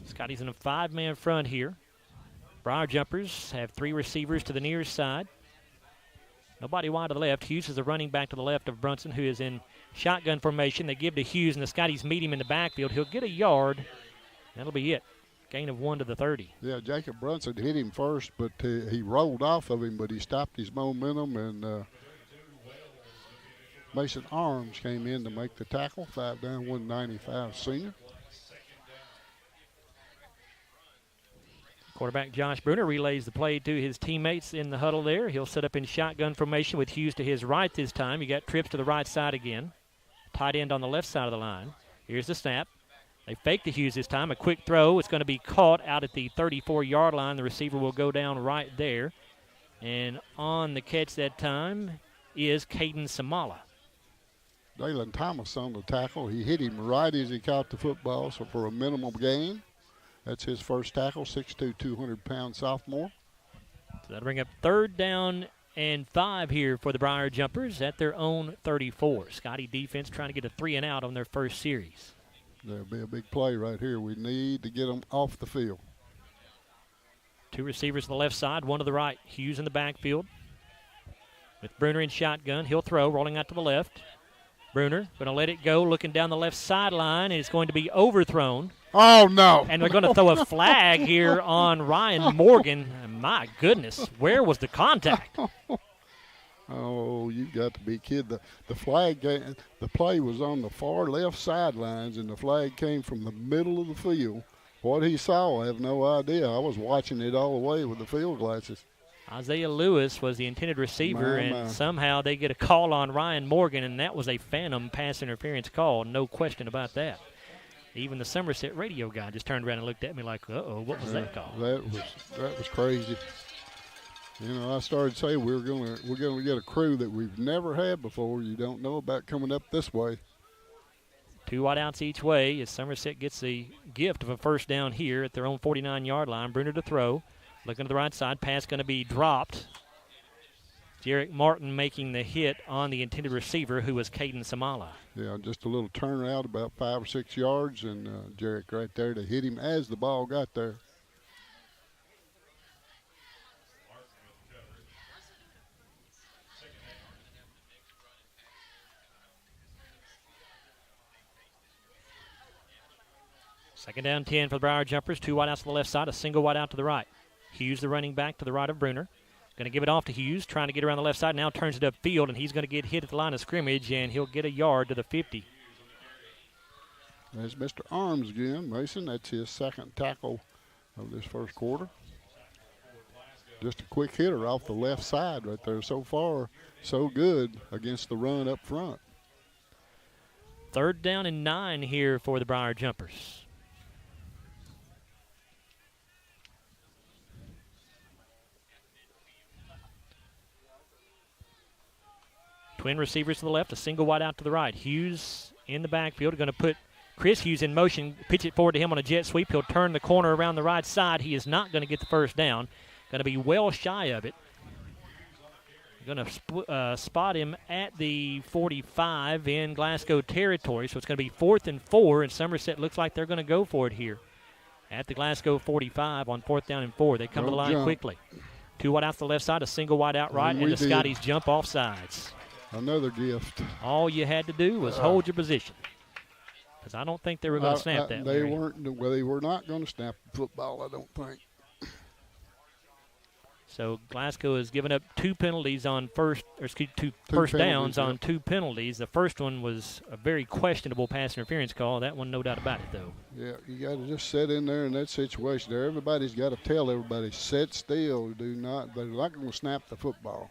Scotties in a 5-man front here. Briar Jumpers have 3 receivers to the near side. Nobody wide to the left. Hughes is the running back to the left of Brunson, who is in shotgun formation. They give to Hughes, and the Scotties meet him in the backfield. He'll get a yard. That'll be it. Gain of 1 to the 30. Yeah, Jacob Brunson hit him first, but he rolled off of him, but he stopped his momentum, and Mason Arms came in to make the tackle. 5 down, 195 senior. Quarterback Josh Bruner relays the play to his teammates in the huddle there. He'll set up in shotgun formation with Hughes to his right this time. You got trips to the right side again. Tight end on the left side of the line. Here's the snap. They fake to Hughes this time. A quick throw. It's going to be caught out at the 34-yard line. The receiver will go down right there. And on the catch that time is Caden Samala. Dalen Thomas on the tackle. He hit him right as he caught the football, so for a minimum gain. That's his first tackle, 6'2", 200-pound sophomore. So that'll bring up 3rd down and 5 here for the Briar Jumpers at their own 34. Scottie defense trying to get a 3 and out on their first series. There'll be a big play right here. We need to get them off the field. 2 receivers to the left side, 1 to the right. Hughes in the backfield with Bruner in shotgun. He'll throw, rolling out to the left. Bruner going to let it go, looking down the left sideline, and it's going to be overthrown. Oh, no. And they're going to throw a flag here on Ryan Morgan. My goodness, where was the contact? Oh, you got to be kidding. The play was on the far left sidelines, and the flag came from the middle of the field. What he saw, I have no idea. I was watching it all the way with the field glasses. Isaiah Lewis was the intended receiver, and somehow they get a call on Ryan Morgan, and that was a phantom pass interference call, no question about that. Even the Somerset radio guy just turned around and looked at me like, uh-oh, what was that call? That was crazy. You know, I started saying we're gonna get a crew that we've never had before. You don't know about coming up this way. 2 wideouts each way as Somerset gets the gift of a first down here at their own 49-yard line. Bruner to throw. Looking to the right side. Pass going to be dropped. Jarek Martin making the hit on the intended receiver, who was Caden Samala. Yeah, just a little turnaround, about 5 or 6 yards, and Jarek right there to hit him as the ball got there. Second down 10 for the Briar Jumpers. 2 wideouts to the left side, a single wideout to the right. Hughes, the running back, to the right of Bruner. Going to give it off to Hughes, trying to get around the left side. Now turns it upfield, and he's going to get hit at the line of scrimmage, and he'll get a yard to the 50. There's Mr. Arms again, Mason. That's his second tackle of this first quarter. Just a quick hitter off the left side right there. So far, so good against the run up front. 3rd down and 9 here for the Briar Jumpers. Twin receivers to the left, a single wide out to the right. Hughes in the backfield, going to put Chris Hughes in motion, pitch it forward to him on a jet sweep. He'll turn the corner around the right side. He is not going to get the first down. Going to be well shy of it. Going to spot him at the 45 in Glasgow territory, so it's going to be 4th and 4, and Somerset looks like they're going to go for it here at the Glasgow 45 on 4th down and 4. They come to the line quickly. 2 wide out to the left side, a single wide out right, and the Scotties jump off sides. Another gift. All you had to do was hold your position, because I don't think they were going to snap that. They weren't. Well, they were not going to snap the football, I don't think. So Glasgow has given up 2 penalties on first downs on 2 penalties. The first one was a very questionable pass interference call. That one, no doubt about it, though. Yeah, you got to just sit in there in that situation there. Everybody's got to tell everybody, sit still. They're not going to snap the football.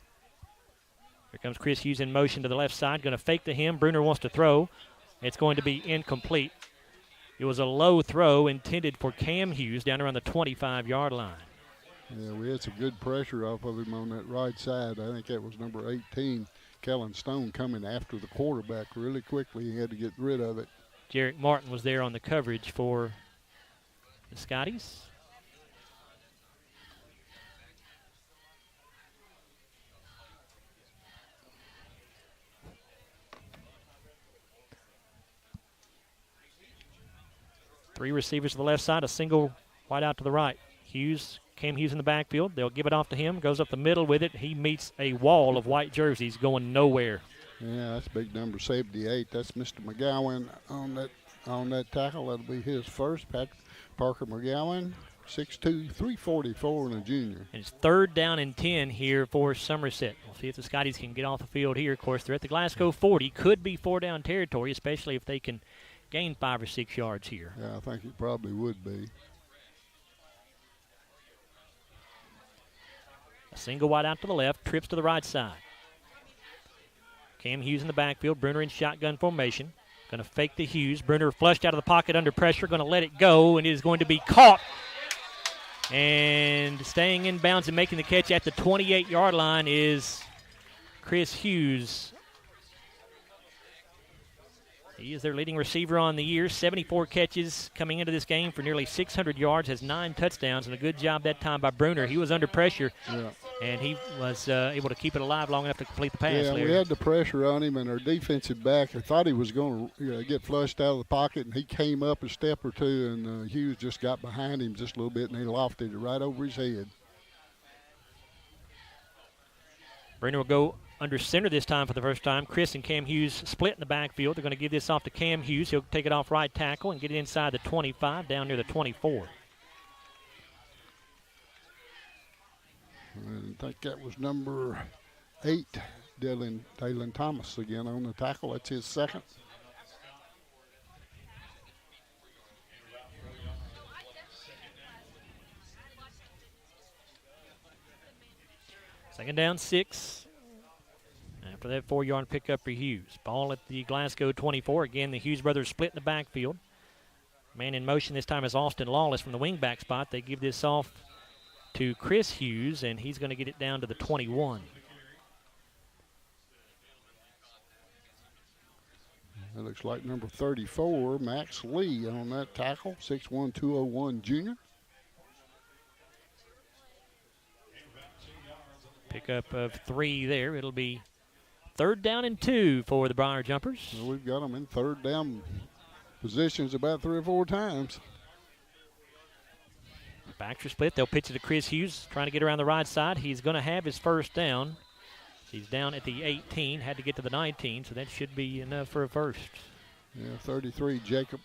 Here comes Chris Hughes in motion to the left side. Going to fake to him. Bruner wants to throw. It's going to be incomplete. It was a low throw intended for Cam Hughes down around the 25-yard line. Yeah, we had some good pressure off of him on that right side. I think that was number 18, Kellen Stone, coming after the quarterback really quickly. He had to get rid of it. Jarek Martin was there on the coverage for the Scotties. Three receivers to the left side, a single wide out to the right. Cam Hughes in the backfield. They'll give it off to him. Goes up the middle with it. He meets a wall of white jerseys going nowhere. Yeah, that's big number 78. That's Mr. McGowan on that tackle. That'll be his first. Parker McGowan, 6'2", 344, and a junior. And it's 3rd down and 10 here for Somerset. We'll see if the Scotties can get off the field here. Of course, they're at the Glasgow 40. Could be 4-down territory, especially if they can gain 5 or 6 yards here. Yeah, I think it probably would be. A single wide out to the left, trips to the right side. Cam Hughes in the backfield, Bruner in shotgun formation. Going to fake the Hughes. Bruner flushed out of the pocket under pressure, going to let it go, and it is going to be caught. And staying in bounds and making the catch at the 28-yard line is Chris Hughes. He is their leading receiver on the year. 74 catches coming into this game for nearly 600 yards, has 9 touchdowns, and a good job that time by Bruner. He was under pressure, and he was able to keep it alive long enough to complete the pass. Yeah, we had the pressure on him, and our defensive back, I thought he was going to get flushed out of the pocket, and he came up a step or two, and Hughes just got behind him just a little bit, and he lofted it right over his head. Bruner will go under center this time for the first time. Chris and Cam Hughes split in the backfield. They're going to give this off to Cam Hughes. He'll take it off right tackle and get it inside the 25, down near the 24. I think that was number 8, Dalen Thomas again on the tackle. That's his second. Second down, 6. After that 4-yard pickup for Hughes. Ball at the Glasgow 24. Again, the Hughes brothers split in the backfield. Man in motion this time is Austin Lawless from the wingback spot. They give this off to Chris Hughes, and he's going to get it down to the 21. That looks like number 34, Max Lee on that tackle, 6'1", 201 junior. Pickup of 3 there. It'll be 3rd down and 2 for the Briar Jumpers. Well, we've got them in 3rd down positions about 3 or 4 times. Backs are split. They'll pitch it to Chris Hughes, trying to get around the right side. He's going to have his first down. He's down at the 18, had to get to the 19, so that should be enough for a first. Yeah, 33, Jacob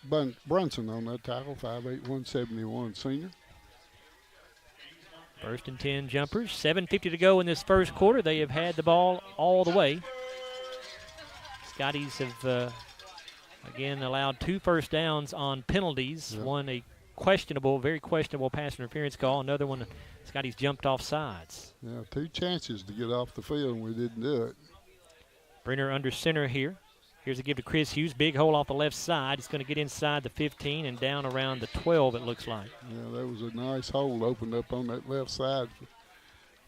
Brunson on that tackle, 5'8", 171 senior. 1st and 10 Jumpers. 7:50 to go in this first quarter. They have had the ball all the way. Scotties have, again, allowed 2 first downs on penalties. Yeah. One a questionable, very questionable pass interference call. Another one, Scotties jumped off sides. Yeah, 2 chances to get off the field, and we didn't do it. Brenner under center here. Here's a give to Chris Hughes. Big hole off the left side. He's going to get inside the 15 and down around the 12, it looks like. Yeah, that was a nice hole opened up on that left side.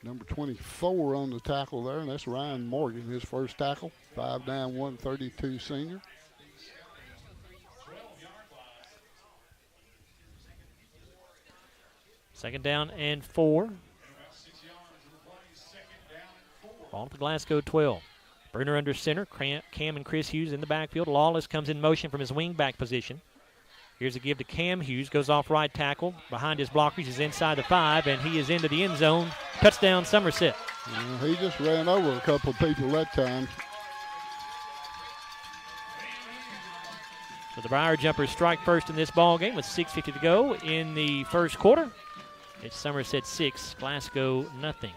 Number 24 on the tackle there, and that's Ryan Morgan, his first tackle. 5'9", 132 senior. Second down and 4. Ball at the Glasgow 12. Bruner under center. Cam and Chris Hughes in the backfield. Lawless comes in motion from his wing-back position. Here's a give to Cam Hughes. Goes off right tackle. Behind his blockers, he's inside the 5, and he is into the end zone. Touchdown, Somerset. He just ran over a couple of people that time. So the Briar Jumpers strike first in this ball game with 6:50 to go in the first quarter. It's Somerset 6, Glasgow nothing.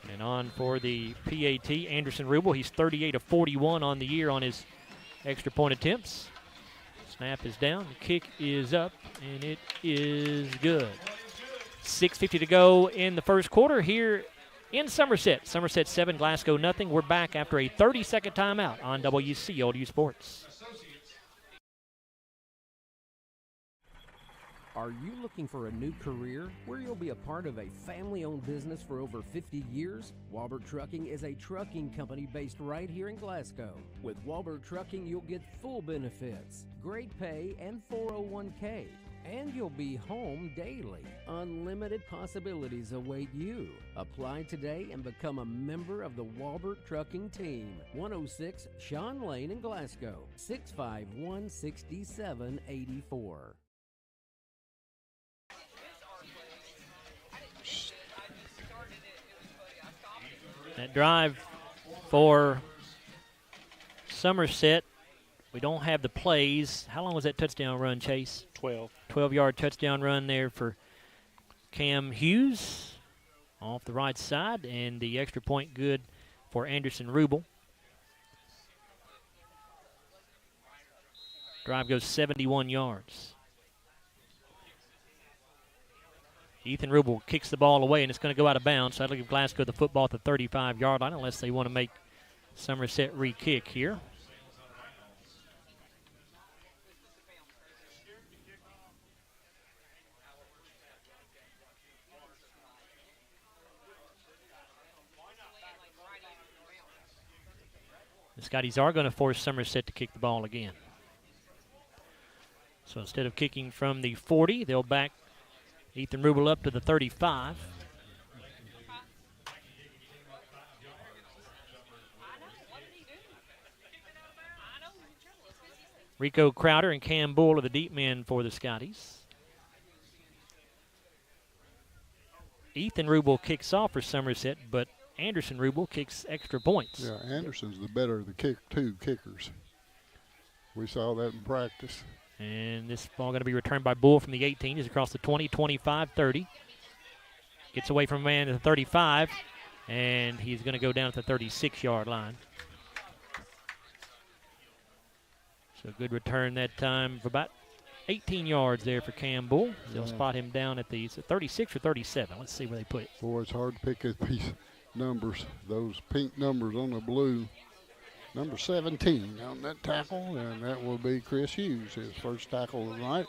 And on for the PAT, Anderson Rubel. He's 38 of 41 on the year on his extra point attempts. Snap is down, the kick is up, and it is good. 6:50 to go in the first quarter here in Somerset. Somerset 7, Glasgow nothing. We're back after a 30-second timeout on WCLU Sports. Are you looking for a new career where you'll be a part of a family-owned business for over 50 years? Walbert Trucking is a trucking company based right here in Glasgow. With Walbert Trucking, you'll get full benefits, great pay, and 401k. And you'll be home daily. Unlimited possibilities await you. Apply today and become a member of the Walbert Trucking team. 106 Sean Lane in Glasgow, 651-6784. That drive for Somerset, we don't have the plays. How long was that touchdown run, Chase? 12. 12-yard touchdown run there for Cam Hughes off the right side, and the extra point good for Anderson Rubel. Drive goes 71 yards. Ethan Rubel kicks the ball away, and it's going to go out of bounds. So that'll give Glasgow the football at the 35-yard line unless they want to make Somerset re-kick here. The Scotties are going to force Somerset to kick the ball again. So instead of kicking from the 40, they'll back Ethan Rubel up to the 35. Rico Crowder and Cam Bull are the deep men for the Scotties. Ethan Rubel kicks off for Somerset, but Anderson Rubel kicks extra points. Yeah, Anderson's the better of the two kickers. We saw that in practice. And this ball going to be returned by Bull from the 18. He's across the 20, 25, 30. Gets away from a man at the 35, and he's going to go down at the 36-yard line. So good return that time for about 18 yards there for Cam Bull. They'll spot him down at the 36 or 37. Let's see where they put it. Boy, it's hard to pick up these numbers, those pink numbers on the blue. Number 17 on that tackle, and that will be Chris Hughes, his first tackle of the night.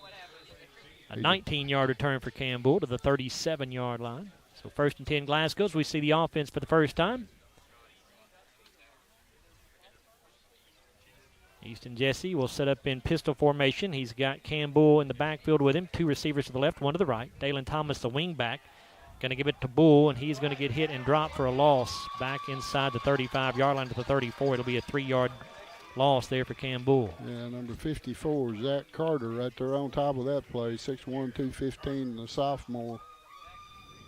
A 19-yard return for Cam Bull to the 37-yard line. So 1st and 10 Glasgow. We see the offense for the first time. Easton Jesse will set up in pistol formation. He's got Cam Bull in the backfield with him. 2 receivers to the left, 1 to the right. Dalen Thomas, the wing back, going to give it to Bull, and he's going to get hit and drop for a loss back inside the 35-yard line to the 34. It'll be a 3-yard loss there for Cam Bull. Yeah, number 54, Zach Carter, right there on top of that play. 6'1", 215, the sophomore.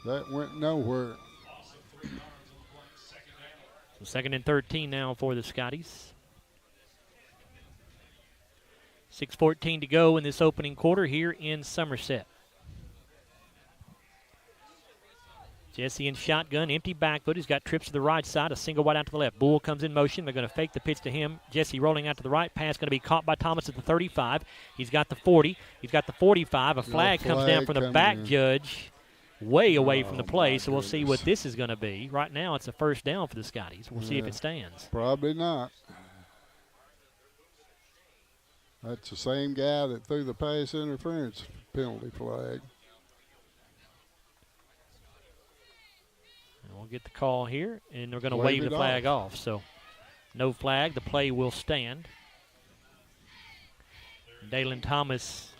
That went nowhere. So 2nd and 13 now for the Scotties. 6:14 to go in this opening quarter here in Somerset. Jesse in shotgun, empty backfoot. He's got trips to the right side, a single wide out to the left. Bull comes in motion. They're going to fake the pitch to him. Jesse rolling out to the right. Pass going to be caught by Thomas at the 35. He's got the 40. He's got the 45. A flag comes down from the back judge way away from the play, so we'll see what this is going to be. Right now it's a first down for the Scotties. We'll see if it stands. Probably not. That's the same guy that threw the pass interference penalty flag. And we'll get the call here, and they're going to wave the flag off. So no flag. The play will stand. Dalen Thomas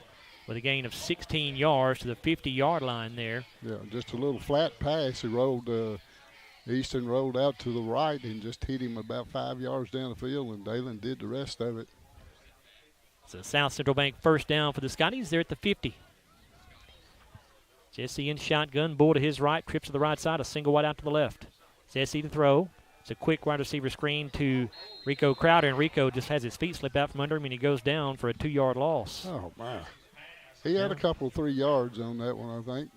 with a gain of 16 yards to the 50-yard line there. Yeah, just a little flat pass. He rolled, Easton rolled out to the right and just hit him about 5 yards down the field, and Dalen did the rest of it. It's a South Central Bank first down for the Scotties. They're at the 50. Jesse in shotgun. Bull to his right. Trips to the right side. A single wide out to the left. Jesse to throw. It's a quick wide receiver screen to Rico Crowder, and Rico just has his feet slip out from under him, and he goes down for a 2-yard loss. Oh, my. He had a couple of 3 yards on that one, I think.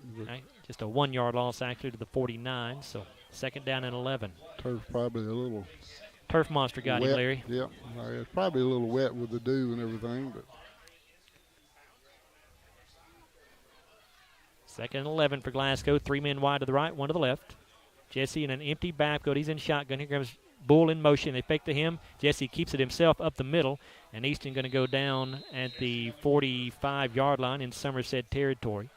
Just a 1-yard loss, actually, to the 49. So 2nd down and 11. Turf probably a little turf monster got wet. Him, Larry. Yeah, it's probably a little wet with the dew and everything. But 2nd and 11 for Glasgow. 3 men wide to the right, 1 to the left. Jesse in an empty backfield. He's in shotgun. Here comes Bull in motion. They fake to him. Jesse keeps it himself up the middle, and Easton going to go down at the 45-yard line in Somerset territory.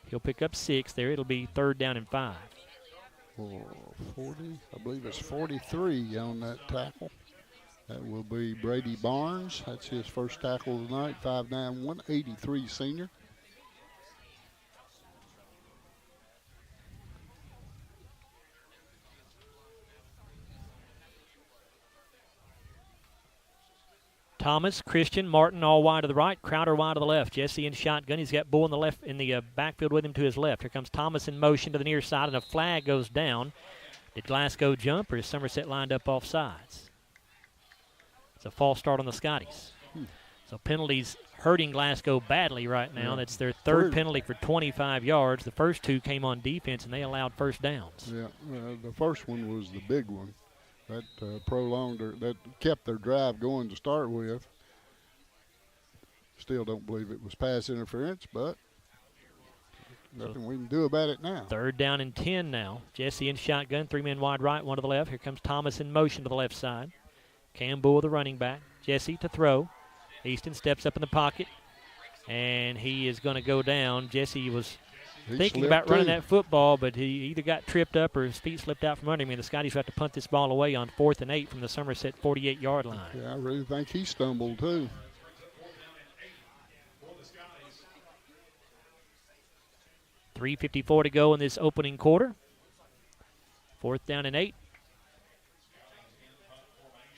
He'll pick up 6 there. It'll be 3rd down and 5. 40, I believe it's 43 on that tackle. That will be Brady Barnes. That's his first tackle of the night, 5'9", 183 senior. Thomas, Christian, Martin all wide to the right, Crowder wide to the left. Jesse in shotgun. He's got Bull in the left in the backfield with him to his left. Here comes Thomas in motion to the near side, and a flag goes down. Did Glasgow jump, or is Somerset lined up off sides? It's a false start on the Scotties. So penalties hurting Glasgow badly right now. That's their 3rd penalty for 25 yards. The first 2 came on defense, and they allowed first downs. Yeah, the first one was the big one. That prolonged that kept their drive going to start with. Still don't believe it was pass interference, but nothing we can do about it now. 3rd down and 10 now. Jesse in shotgun, 3 men wide right, 1 to the left. Here comes Thomas in motion to the left side. Cam Bull, the running back. Jesse to throw. Easton steps up in the pocket, and he is going to go down. Jesse was thinking about running that football, but he either got tripped up or his feet slipped out from under him, and the Scotties have to punt this ball away on 4th and 8 from the Somerset 48-yard line. Yeah, I really think he stumbled too. $3:54 to go in this opening quarter. 4th down and 8.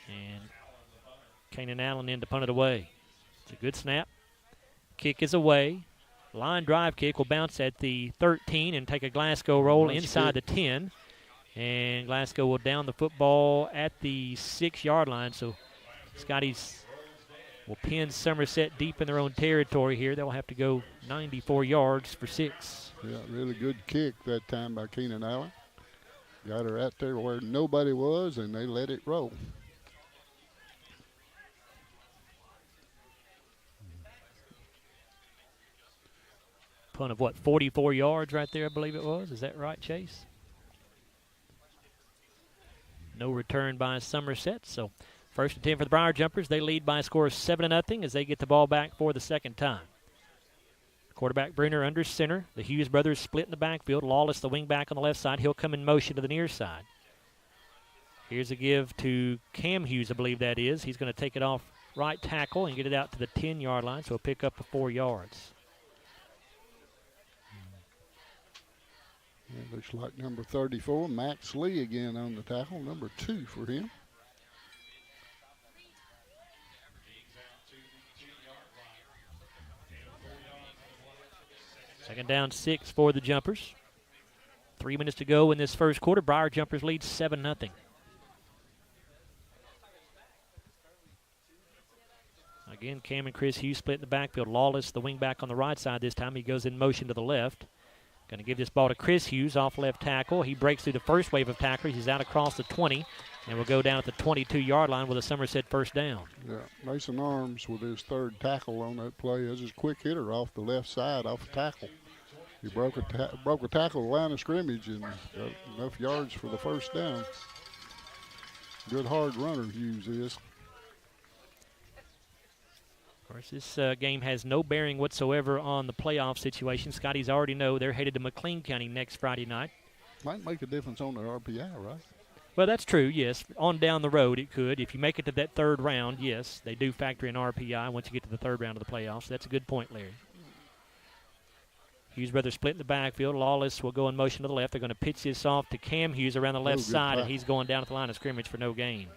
And Kanan Allen in to punt it away. It's a good snap. Kick is away. Line drive kick will bounce at the 13 and take a Glasgow roll inside the 10. And Glasgow will down the football at the 6-yard line. So Scotties will pin Somerset deep in their own territory here. They'll have to go 94 yards for 6. Yeah, really good kick that time by Keenan Allen. Got her out there where nobody was, and they let it roll. Punt of 44 yards right there, I believe it was. Is that right, Chase? No return by Somerset. So 1st and 10 for the Briar Jumpers. They lead by a score of 7-0 as they get the ball back for the second time. Quarterback Brunner under center. The Hughes brothers split in the backfield. Lawless, the wing back on the left side. He'll come in motion to the near side. Here's a give to Cam Hughes, I believe that is. He's going to take it off right tackle and get it out to the 10-yard line, so he'll pick up 4 yards. Yeah, looks like number 34, Max Lee again on the tackle, number 2 for him. Second down 6 for the Jumpers. 3 minutes to go in this first quarter. Briar Jumpers lead 7-0. Again, Cam and Chris Hughes split in the backfield. Lawless, the wing back on the right side this time. He goes in motion to the left. Going to give this ball to Chris Hughes off left tackle. He breaks through the first wave of tacklers. He's out across the 20 and will go down at the 22-yard line with a Somerset first down. Yeah, Mason Arms with his 3rd tackle on that play. That's his quick hitter off the left side, off the tackle. He broke a tackle the line of scrimmage and got enough yards for the first down. Good hard runner, Hughes is. Of course, this game has no bearing whatsoever on the playoff situation. Scotties already know they're headed to McLean County next Friday night. Might make a difference on their RPI, right? Well, that's true, yes. On down the road, it could. If you make it to that 3rd round, yes, they do factor in RPI once you get to the 3rd round of the playoffs. That's a good point, Larry. Hughes brothers split in the backfield. Lawless will go in motion to the left. They're going to pitch this off to Cam Hughes around the left side, and he's going down at the line of scrimmage for no gain.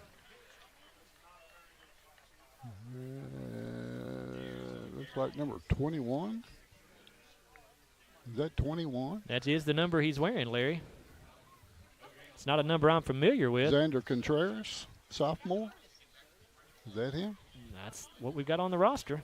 Looks like number 21. Is that 21? That is the number he's wearing, Larry. It's not a number I'm familiar with. Xander Contreras, sophomore. Is that him? That's what we've got on the roster.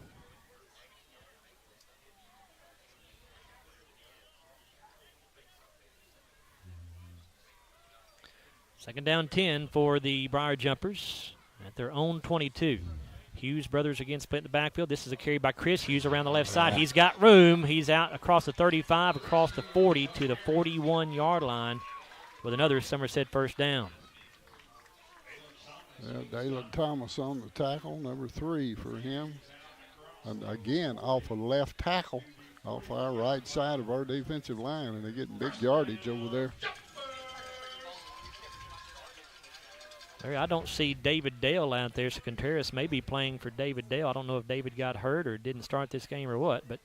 Second down 10 for the Briar Jumpers at their own 22. Hughes brothers again split in the backfield. This is a carry by Chris Hughes around the left side. He's got room. He's out across the 35, across the 40 to the 41-yard line with another Somerset first down. Dalen Thomas on the tackle, number 3 for him. And again, off a left tackle, off our right side of our defensive line, and they're getting big yardage over there. I don't see David Dale out there, so Contreras may be playing for David Dale. I don't know if David got hurt or didn't start this game or what, but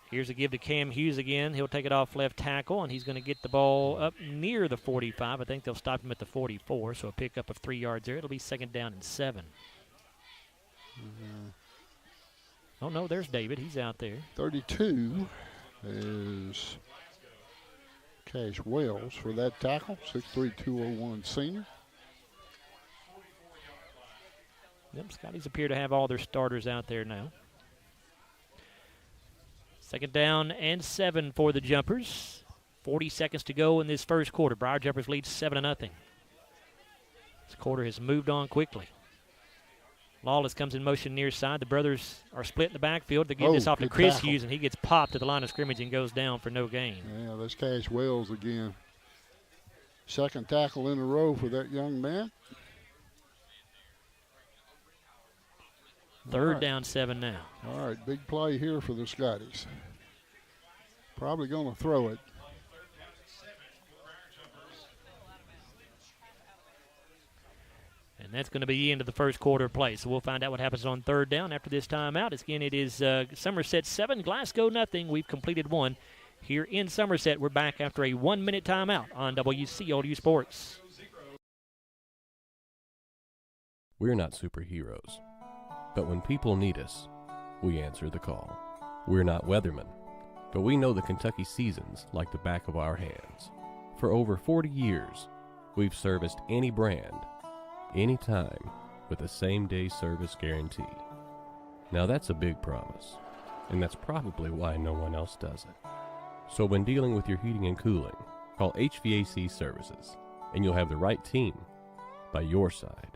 here's a give to Cam Hughes again. He'll take it off left tackle, and he's going to get the ball up near the 45. I think they'll stop him at the 44, so a pickup of 3 yards there. It'll be second down and 7. Oh, no, there's David. He's out there. 32 is Cash Wells for that tackle, 6'3", 201 senior. Yep, Scotties appear to have all their starters out there now. Second down and 7 for the Jumpers. 40 seconds to go in this first quarter. Briar Jumpers lead 7-0. This quarter has moved on quickly. Lawless comes in motion near side. The brothers are split in the backfield. They give this off to Chris Hughes, and he gets popped to the line of scrimmage and goes down for no gain. Yeah, that's Cash Wells again. Second tackle in a row for that young man. Third down 7 now. All right, big play here for the Scotties. Probably going to throw it. And that's going to be the end of the first quarter of play. So we'll find out what happens on third down after this timeout. Again, it is Somerset 7, Glasgow nothing. We've completed one here in Somerset. We're back after a 1-minute timeout on WCLU Sports. We're not superheroes, but when people need us, we answer the call. We're not weathermen, but we know the Kentucky seasons like the back of our hands. For over 40 years, we've serviced any brand, anytime, with the same-day service guarantee. Now that's a big promise, and that's probably why no one else does it. So when dealing with your heating and cooling, call HVAC Services, and you'll have the right team by your side.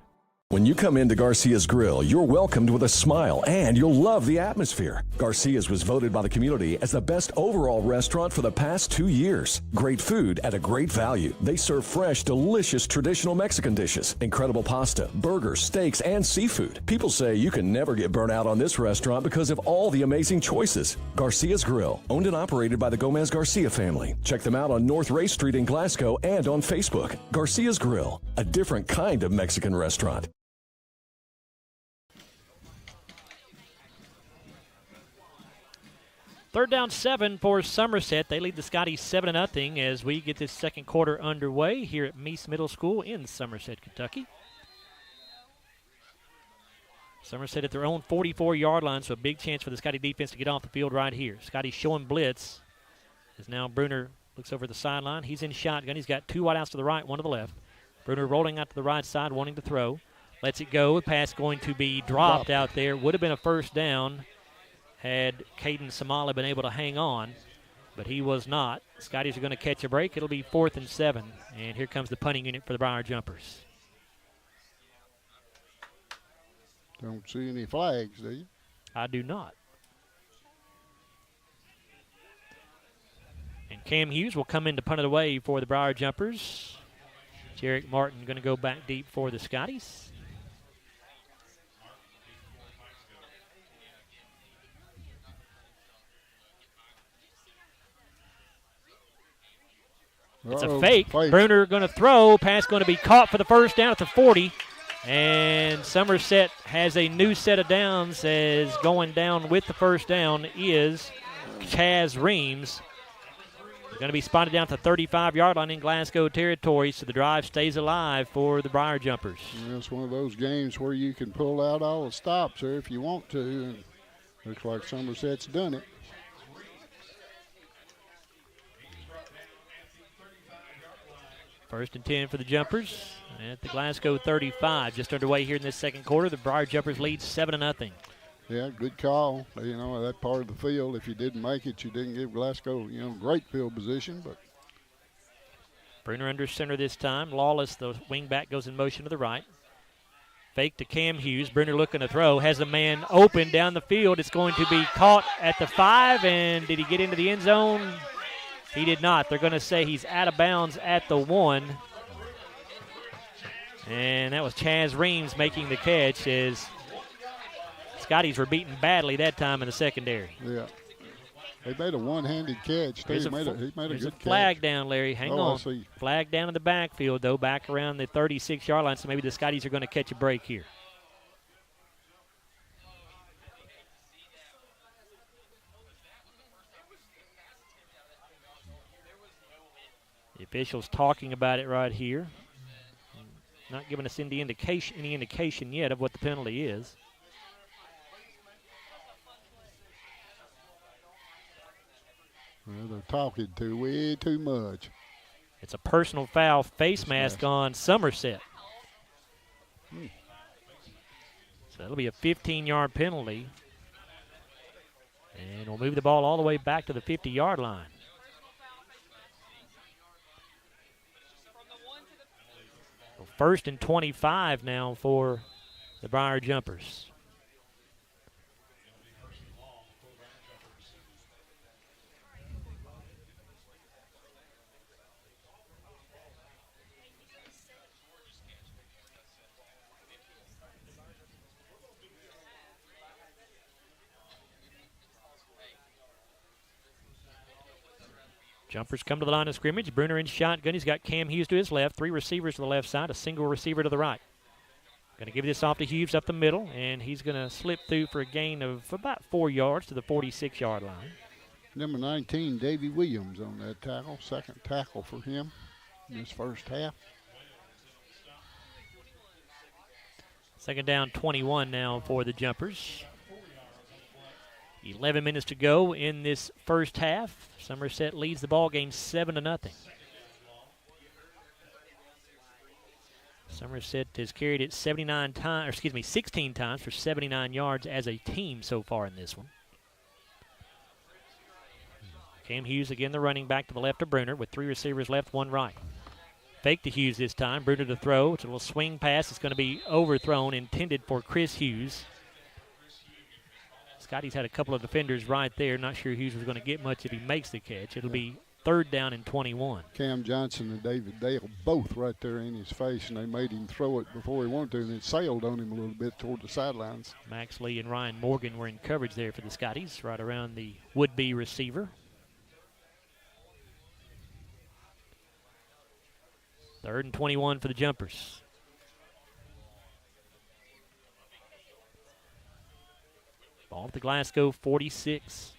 When you come into Garcia's Grill, you're welcomed with a smile and you'll love the atmosphere. Garcia's was voted by the community as the best overall restaurant for the past 2 years. Great food at a great value. They serve fresh, delicious traditional Mexican dishes, incredible pasta, burgers, steaks, and seafood. People say you can never get burnt out on this restaurant because of all the amazing choices. Garcia's Grill, owned and operated by the Gomez Garcia family. Check them out on North Ray Street in Glasgow and on Facebook. Garcia's Grill, a different kind of Mexican restaurant. Third down 7 for Somerset. They lead the Scotties 7-0 as we get this second quarter underway here at Meese Middle School in Somerset, Kentucky. Somerset at their own 44-yard line, so a big chance for the Scottie defense to get off the field right here. Scottie showing blitz as now Bruner looks over the sideline. He's in shotgun. He's got 2 wideouts to the right, 1 to the left. Bruner rolling out to the right side, wanting to throw. Lets it go. Pass going to be dropped out there. Would have been a first down had Caden Somali been able to hang on, but he was not. Scotties are going to catch a break. It'll be 4th and 7, and here comes the punting unit for the Briar Jumpers. Don't see any flags, do you? I do not. And Cam Hughes will come in to punt it away for the Briar Jumpers. Jarek Martin going to go back deep for the Scotties. It's a fake. Bruner going to throw. Pass going to be caught for the first down at the 40. And Somerset has a new set of downs as going down with the first down is Chaz Reams. Going to be spotted down at the 35-yard line in Glasgow territory, so the drive stays alive for the Briar Jumpers. Yeah, it's one of those games where you can pull out all the stops there if you want to, and looks like Somerset's done it. First and 10 for the Jumpers at the Glasgow 35. Just underway here in this second quarter. The Briar Jumpers lead 7-0. Yeah, good call. You know, that part of the field, if you didn't make it, you didn't give Glasgow, great field position. But Bruner under center this time. Lawless, the wingback, goes in motion to the right. Fake to Cam Hughes. Bruner looking to throw. Has a man open down the field. It's going to be caught at the 5. And did he get into the end zone? He did not. They're going to say he's out of bounds at the 1. And that was Chaz Reams making the catch as Scotties were beaten badly that time in the secondary. Yeah. They made a one-handed catch. He made a good catch. Flag down, Larry. Hang on. I see. Flag down in the backfield, though, back around the 36-yard line, so maybe the Scotties are going to catch a break here. The officials talking about it right here. Not giving us any indication yet of what the penalty is. Well, they're talking way too much. It's a personal foul, face mask on Somerset. So that'll be a 15-yard penalty. And we'll move the ball all the way back to the 50-yard line. So 1st and 25 now for the Briar Jumpers. Jumpers come to the line of scrimmage. Bruner in shotgun. He's got Cam Hughes to his left, 3 receivers to the left side, a single receiver to the right. Going to give this off to Hughes up the middle, and he's going to slip through for a gain of about 4 yards to the 46-yard line. Number 19, Davey Williams on that tackle. Second tackle for him in this first half. Second down, 21 now for the Jumpers. 11 minutes to go in this first half. Somerset leads the ball game 7-0. Somerset has carried it 16 times for 79 yards as a team so far in this one. Cam Hughes again, the running back to the left of Bruner with 3 receivers left, 1 right. Fake to Hughes this time. Bruner to throw. It's a little swing pass. It's going to be overthrown, intended for Chris Hughes. Scotty's had a couple of defenders right there. Not sure Hughes was going to get much if he makes the catch. It'll be 3rd down and 21. Cam Johnson and David Dale both right there in his face, and they made him throw it before he wanted to, and it sailed on him a little bit toward the sidelines. Max Lee and Ryan Morgan were in coverage there for the Scotties, right around the would-be receiver. 3rd and 21 for the Jumpers. Ball at the Glasgow 46.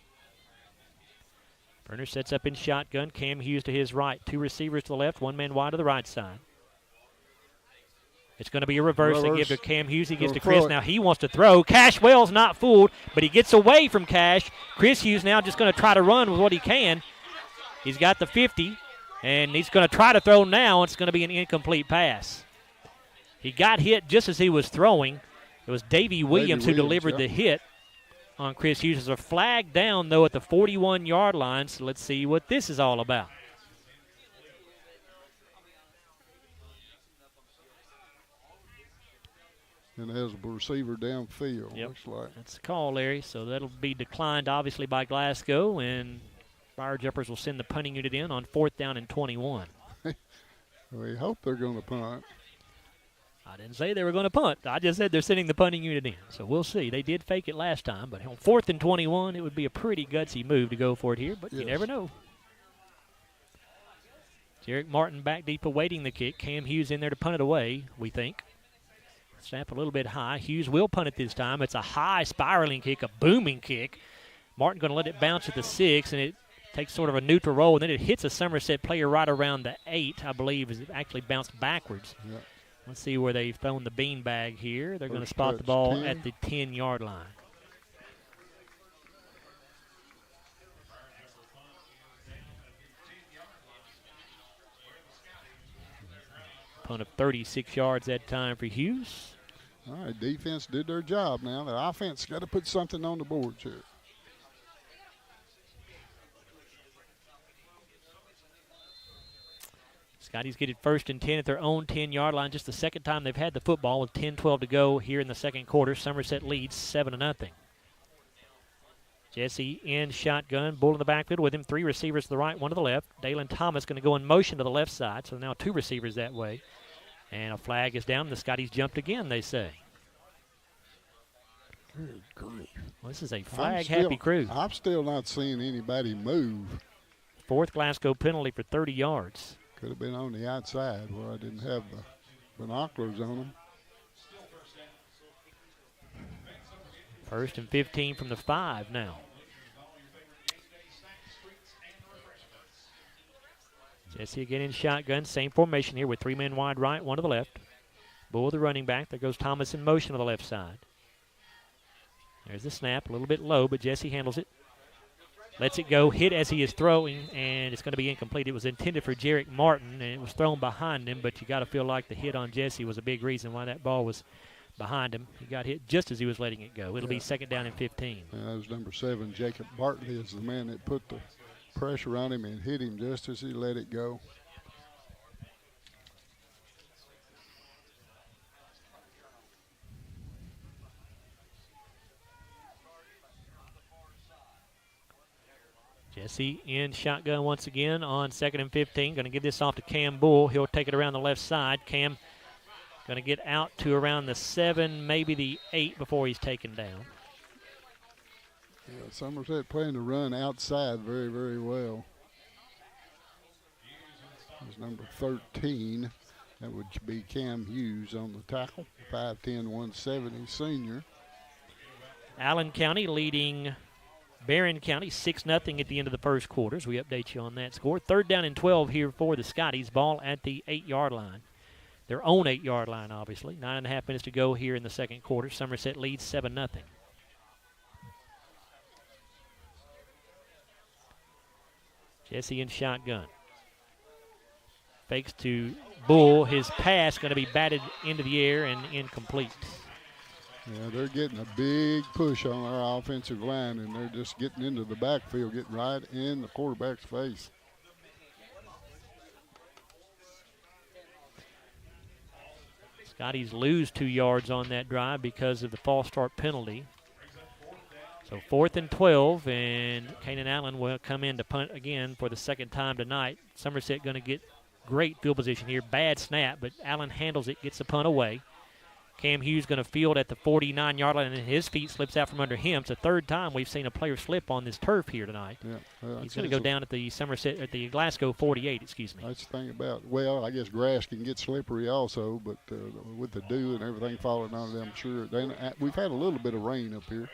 Bruner sets up in shotgun. Cam Hughes to his right. 2 receivers to the left, 1 man wide to the right side. It's going to be a reverse. They give to Cam Hughes. He gives to Chris. Now he wants to throw. Cashwell's not fooled, but he gets away from Cash. Chris Hughes now just going to try to run with what he can. He's got the 50, and he's going to try to throw now. It's going to be an incomplete pass. He got hit just as he was throwing. It was Davey Williams who delivered the hit on Chris Hughes. There's a flag down, though, at the 41-yard line, so let's see what this is all about. And there's a receiver downfield, looks like. That's a call, Larry, so that'll be declined, obviously, by Glasgow, and Briar Jumpers will send the punting unit in on 4th down and 21. We hope they're going to punt. I didn't say they were going to punt. I just said they're sending the punting unit in. So we'll see. They did fake it last time, but on 4th and 21, it would be a pretty gutsy move to go for it here, but you never know. Jarek Martin back deep awaiting the kick. Cam Hughes in there to punt it away, we think. Snap a little bit high. Hughes will punt it this time. It's a high spiraling kick, a booming kick. Martin going to let it bounce at the 6, and it takes sort of a neutral roll, and then it hits a Somerset player right around the 8, I believe, as it actually bounced backwards. Yep. Let's see where they've thrown the beanbag here. They're going to spot the ball at the 10-yard line. Punt of 36 yards that time for Hughes. All right, defense did their job now. The offense got to put something on the board here. Scotties get it 1st and 10 at their own 10-yard line. Just the second time they've had the football with 10-12 to go here in the second quarter. Somerset leads 7-0. Jesse in shotgun. Bull in the backfield with him. 3 receivers to the right, 1 to the left. Dalen Thomas going to go in motion to the left side. So now 2 receivers that way. And a flag is down. The Scotties jumped again, they say. Good grief. Well, this is a flag-happy crew. I'm still not seeing anybody move. 4th Glasgow penalty for 30 yards. Could have been on the outside where I didn't have the binoculars on them. 1st and 15 from the 5 now. Jesse again in shotgun. Same formation here with 3 men wide right, 1 to the left. Bull the running back. There goes Thomas in motion to the left side. There's the snap. A little bit low, but Jesse handles it. Lets it go, hit as he is throwing, and it's going to be incomplete. It was intended for Jarek Martin, and it was thrown behind him, but you got to feel like the hit on Jesse was a big reason why that ball was behind him. He got hit just as he was letting it go. It'll be 2nd down and 15. Yeah, that was number 7. Jacob Bartley is the man that put the pressure on him and hit him just as he let it go. Jesse in shotgun once again on 2nd and 15. Going to give this off to Cam Bull. He'll take it around the left side. Cam going to get out to around the 7, maybe the 8 before he's taken down. Yeah, Somerset playing to run outside very, very well. is number 13. That would be Cam Hughes on the tackle, 5'10", 170 senior. Allen County leading Barron County 6-0 at the end of the first quarters. We update you on that score. 3rd down and 12 here for the Scotties. Ball at the 8-yard line. Their own 8-yard line, obviously. 9.5 minutes to go here in the second quarter. Somerset leads 7-0. Jesse in shotgun. Fakes to Bull. His pass going to be batted into the air and incomplete. Yeah, they're getting a big push on our offensive line, and they're just getting into the backfield, getting right in the quarterback's face. Scotties lose 2 yards on that drive because of the false start penalty. So 4th and 12, and Kanan Allen will come in to punt again for the second time tonight. Somerset going to get great field position here. Bad snap, but Allen handles it, gets the punt away. Cam Hughes going to field at the 49-yard line, and his feet slips out from under him. It's the 3rd time we've seen a player slip on this turf here tonight. Yeah, he's going to go down at the Glasgow 48, excuse me. That's the thing about, well, I guess grass can get slippery also, but with the dew and everything falling on it, I'm sure. We've had a little bit of rain up here.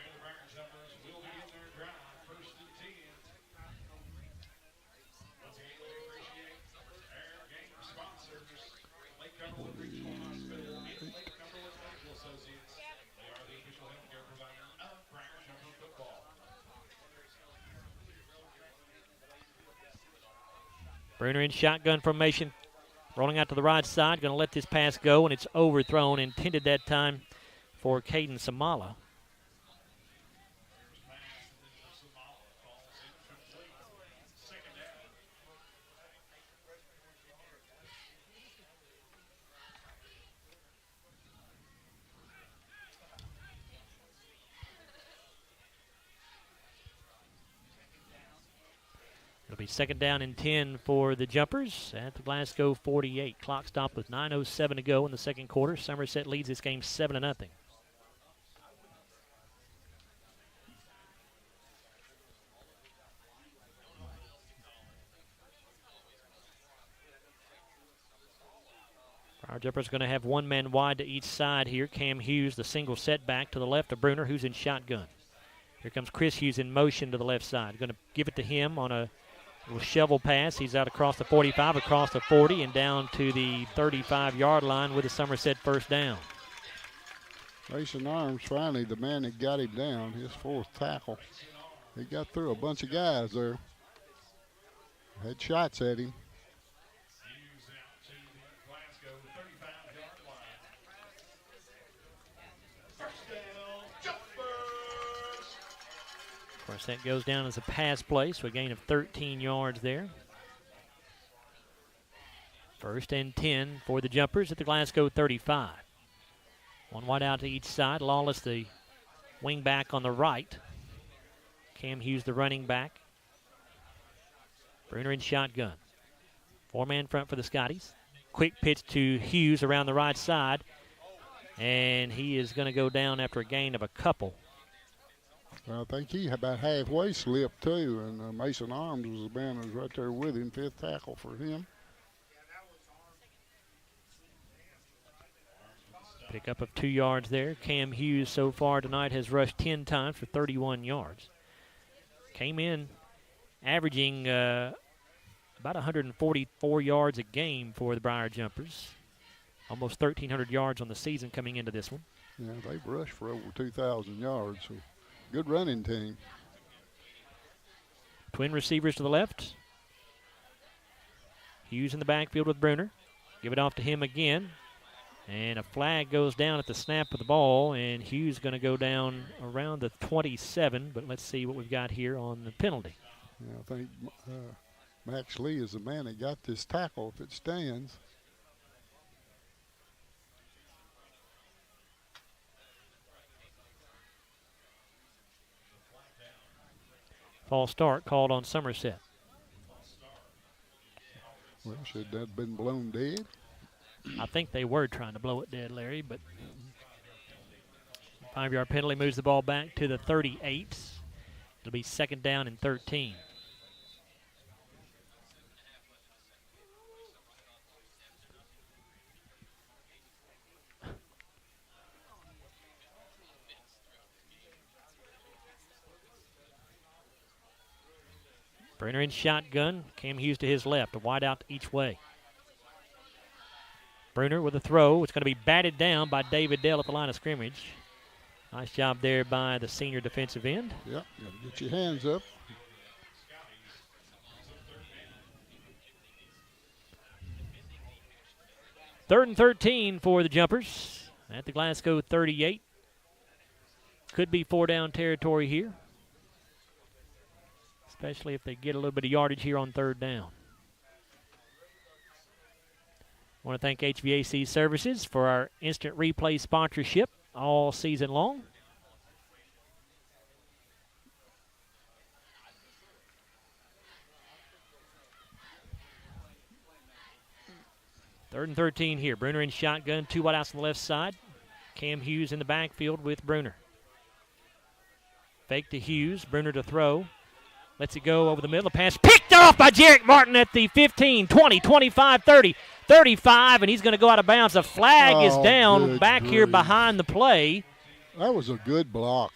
Bruner in shotgun formation, rolling out to the right side, going to let this pass go, and it's overthrown, intended that time for Caden Samala. It'll be 2nd down and 10 for the Jumpers at the Glasgow 48. Clock stopped with 9:07 to go in the second quarter. Somerset leads this game 7-0. Our Jumpers going to have 1 man wide to each side here. Cam Hughes, the single setback to the left of Bruner, who's in shotgun. Here comes Chris Hughes in motion to the left side. Going to give it to him on a little shovel pass. He's out across the 45, across the 40, and down to the 35-yard line with a Somerset 1st down. Mason Arms finally the man that got him down, his 4th tackle. He got through a bunch of guys there. Had shots at him. Of course, that goes down as a pass play, so a gain of 13 yards there. 1st and 10 for the Jumpers at the Glasgow 35. 1 wide out to each side. Lawless, the wing back on the right. Cam Hughes, the running back. Bruner in shotgun. 4-man front for the Scotties. Quick pitch to Hughes around the right side, and he is going to go down after a gain of a couple. I think he about halfway slipped too, and Mason Arms was the man who was right there with him, 5th tackle for him. Pickup of 2 yards there. Cam Hughes so far tonight has rushed 10 times for 31 yards. Came in averaging about 144 yards a game for the Briar Jumpers. Almost 1,300 yards on the season coming into this one. Yeah, they've rushed for over 2,000 yards, so good running team. Twin receivers to the left. Hughes in the backfield with Bruner. Give it off to him again. And a flag goes down at the snap of the ball, and Hughes going to go down around the 27, but let's see what we've got here on the penalty. Yeah, I think Max Lee is the man that got this tackle if it stands. False start called on Somerset. Well, should that have been blown dead? I think they were trying to blow it dead, Larry, but 5-yard penalty moves the ball back to the 38. It'll be 2nd down and 13. Bruner in shotgun. Cam Hughes to his left. A wide out each way. Bruner with a throw. It's going to be batted down by David Dell at the line of scrimmage. Nice job there by the senior defensive end. Yep, got to get your hands up. Third and 13 for the Jumpers at the Glasgow 38. Could be 4-down territory here, especially if they get a little bit of yardage here on third down. I want to thank HVAC Services for our instant replay sponsorship all season long. Third and 13 here. Bruner in shotgun, 2 wide outs on the left side. Cam Hughes in the backfield with Bruner. Fake to Hughes, Bruner to throw. Lets it go over the middle. The pass picked off by Jarek Martin at the 15, 20, 25, 30, 35, and he's going to go out of bounds. The flag is down back here behind the play. That was a good block.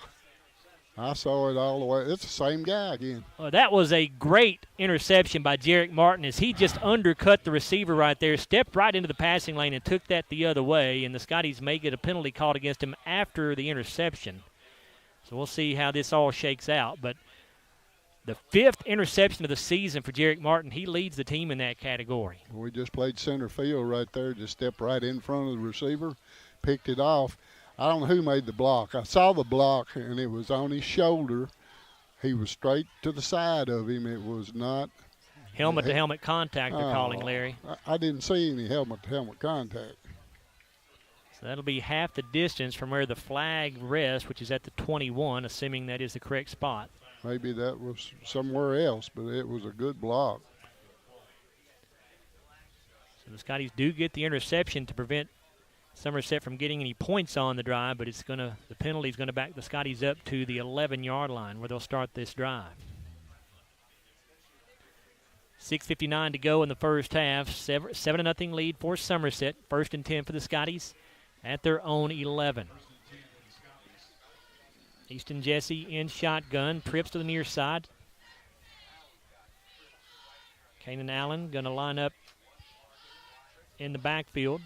I saw it all the way. It's the same guy again. That was a great interception by Jarek Martin as he just undercut the receiver right there, stepped right into the passing lane and took that the other way, and the Scotties may get a penalty called against him after the interception. So we'll see how this all shakes out. But the 5th interception of the season for Jarek Martin, he leads the team in that category. We just played center field right there, just stepped right in front of the receiver, picked it off. I don't know who made the block. I saw the block, and it was on his shoulder. He was straight to the side of him. It was not helmet-to-helmet contact, they're calling, Larry. I didn't see any helmet-to-helmet contact. So that'll be half the distance from where the flag rests, which is at the 21, assuming that is the correct spot. Maybe that was somewhere else, but it was a good block. So the Scotties do get the interception to prevent Somerset from getting any points on the drive, but the penalty is going to back the Scotties up to the 11-yard line where they'll start this drive. 6:59 to go in the first half. 7-0 lead for Somerset. 1st and 10 for the Scotties at their own 11. Easton Jesse in shotgun, trips to the near side. Kanan Allen going to line up in the backfield.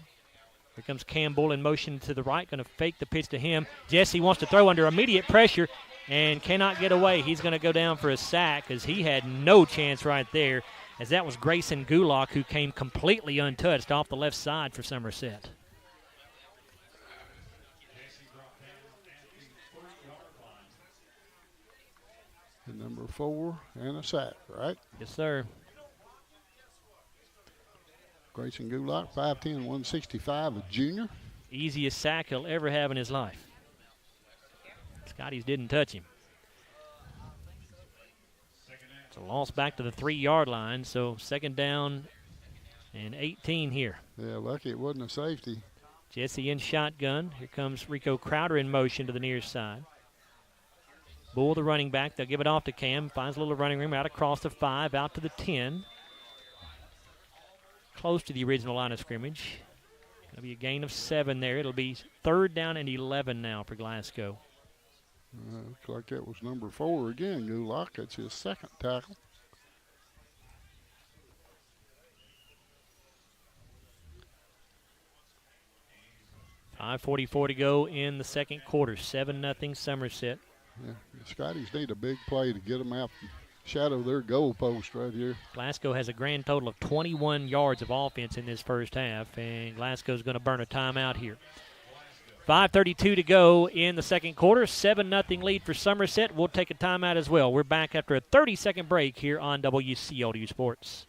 Here comes Campbell in motion to the right, going to fake the pitch to him. Jesse wants to throw under immediate pressure and cannot get away. He's going to go down for a sack as he had no chance right there, as that was Grayson Gulak who came completely untouched off the left side for Somerset. And number 4 and a sack, right? Yes, sir. Grayson Gulak, 5'10", 165, a junior. Easiest sack he'll ever have in his life. Scotties didn't touch him. It's a loss back to the 3-yard line, so 2nd down and 18 here. Yeah, lucky it wasn't a safety. Jesse in shotgun. Here comes Rico Crowder in motion to the near side. Bull, the running back. They'll give it off to Cam. Finds a little running room out across the 5, out to the 10. Close to the original line of scrimmage. Going to be a gain of 7 there. It'll be 3rd down and 11 now for Glasgow. Looks like that was number 4 again, Gulak. That's his 2nd tackle. .5:44 to go in the 2nd quarter. 7-0 Somerset. Yeah, the Scotties need a big play to get them out and shadow their goal post right here. Glasgow has a grand total of 21 yards of offense in this first half, and Glasgow's going to burn a timeout here. 5:32 to go in the 2nd quarter. 7-0 lead for Somerset. We'll take a timeout as well. We're back after a 30-second break here on WCLU Sports.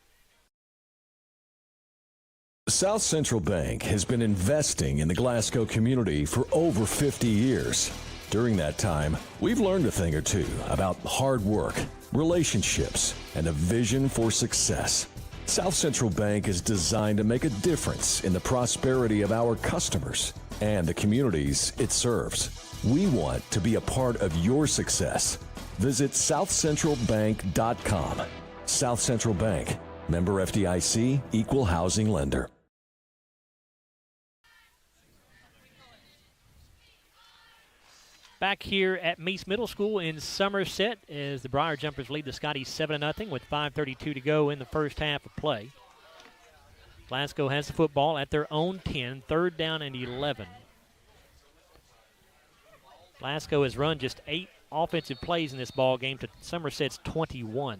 South Central Bank has been investing in the Glasgow community for over 50 years. During that time, we've learned a thing or two about hard work, relationships, and a vision for success. South Central Bank is designed to make a difference in the prosperity of our customers and the communities it serves. We want to be a part of your success. Visit southcentralbank.com. South Central Bank, member FDIC, equal housing lender. Back here at Meese Middle School in Somerset as the Briar Jumpers lead the Scotties 7-0 with 5:32 to go in the first half of play. Glasgow has the football at their own 10, 3rd down and 11. Glasgow has run just 8 offensive plays in this ball game to Somerset's 21.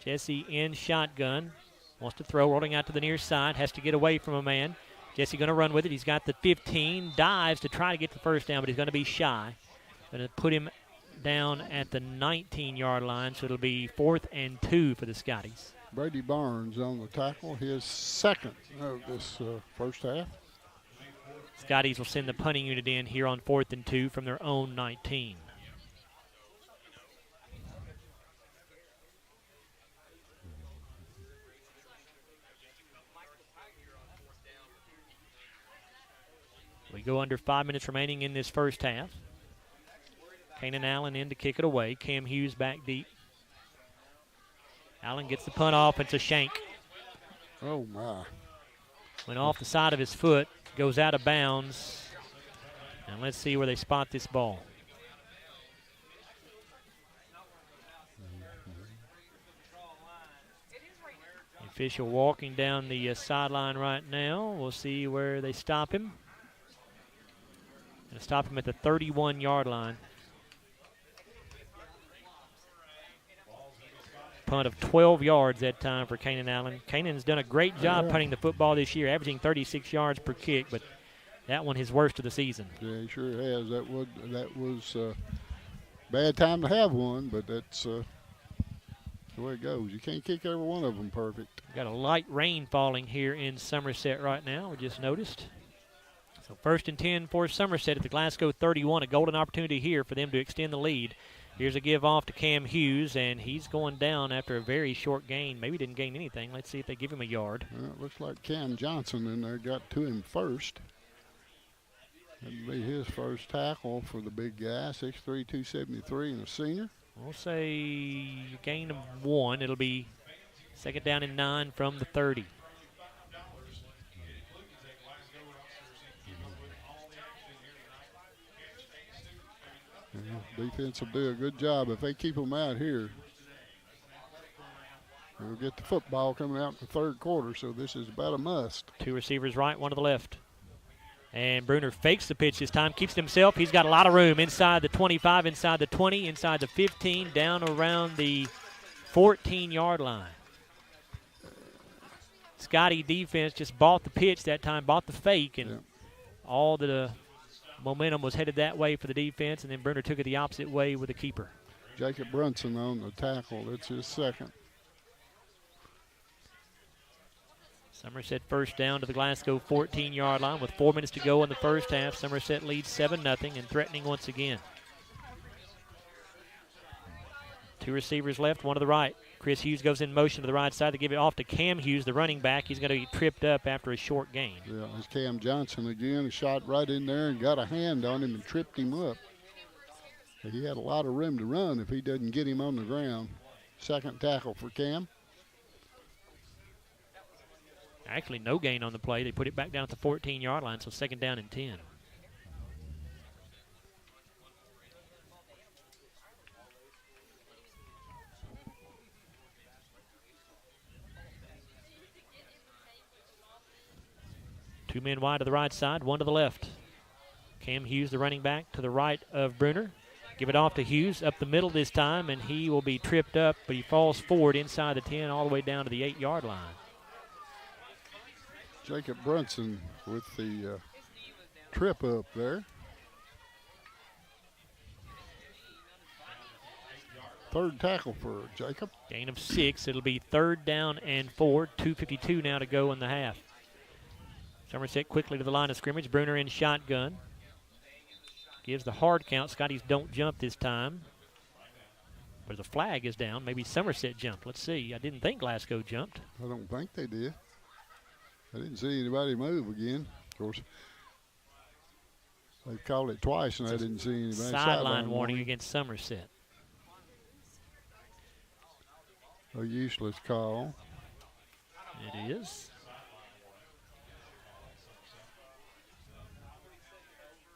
Jesse in shotgun, wants to throw, rolling out to the near side, has to get away from a man. Jesse going to run with it. He's got the 15, dives to try to get the first down, but he's going to be shy. Going to put him down at the 19-yard line, so it'll be 4th and 2 for the Scotties. Brady Barnes on the tackle, his second of this first half. Scotties will send the punting unit in here on 4th and 2 from their own 19. We go under 5 minutes remaining in this first half. Kanan Allen in to kick it away. Cam Hughes back deep. Allen gets the punt off. It's a shank. Oh, my. Went off the side of his foot. Goes out of bounds. And let's see where they spot this ball. The official walking down the sideline right now. We'll see where they stop him. Going to stop him at the 31-yard line. Punt of 12 yards that time for Kanan Allen. Kanan's done a great job punting the football this year, averaging 36 yards per kick, but that one his worst of the season. Yeah, he sure has. That was bad time to have one, but that's the way it goes. You can't kick every one of them perfect. Got a light rain falling here in Somerset right now, we just noticed. So 1st and 10 for Somerset at the Glasgow 31. A golden opportunity here for them to extend the lead. Here's a give off to Cam Hughes, and he's going down after a very short gain. Maybe didn't gain anything. Let's see if they give him a yard. Well, it looks like Cam Johnson in there got to him first. That'd be his first tackle for the big guy, 6'3", 273, and a senior. We'll say gain of 1. It'll be 2nd down and 9 from the 30. Defense will do a good job if they keep them out here. We'll get the football coming out in the 3rd quarter, so this is about a must. 2 receivers right, 1 to the left. And Bruner fakes the pitch this time, keeps it himself. He's got a lot of room inside the 25, inside the 20, inside the 15, down around the 14-yard line. Scottie defense just bought the pitch that time, bought the fake, and all the momentum was headed that way for the defense, and then Bruner took it the opposite way with the keeper. Jacob Brunson on the tackle. That's his second. Somerset first down to the Glasgow 14-yard line with 4 minutes to go in the first half. Somerset leads 7-0 and threatening once again. 2 receivers left, 1 to the right. Chris Hughes goes in motion to the right side to give it off to Cam Hughes, the running back. He's going to get tripped up after a short gain. Yeah, it's Cam Johnson again. He shot right in there and got a hand on him and tripped him up. He had a lot of room to run if he doesn't get him on the ground. Second tackle for Cam. Actually, no gain on the play. They put it back down at the 14-yard line, so 2nd down and 10. Two men wide to the right side, 1 to the left. Cam Hughes, the running back, to the right of Bruner. Give it off to Hughes up the middle this time, and he will be tripped up, but he falls forward inside the 10 all the way down to the 8-yard line. Jacob Brunson with the trip up there. 3rd tackle for Jacob. Gain of 6. It'll be 3rd down and 4. 2:52 now to go in the half. Somerset quickly to the line of scrimmage. Bruner in shotgun. Gives the hard count. Scotties don't jump this time. But the flag is down. Maybe Somerset jumped. Let's see. I didn't think Glasgow jumped. I don't think they did. I didn't see anybody move again. Of course, they called it twice, and I didn't see anybody. Sideline warning against Somerset. A useless call. It is.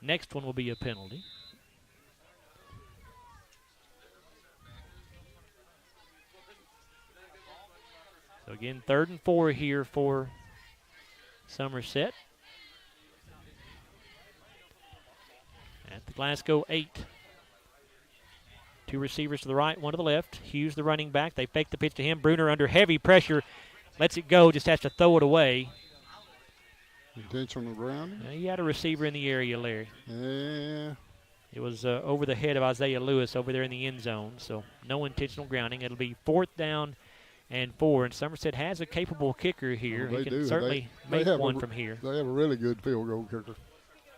next one will be a penalty. So again, 3rd and 4 here for Somerset. At the Glasgow 8. 2 receivers to the right, 1 to the left. Hughes, the running back. They fake the pitch to him. Bruner under heavy pressure. Lets it go, just has to throw it away. Intentional grounding? He had a receiver in the area, Larry. Yeah. It was over the head of Isaiah Lewis over there in the end zone, so no intentional grounding. It'll be 4th down and 4, and Somerset has a capable kicker here. Well, he can certainly make one from here. They have a really good field goal kicker.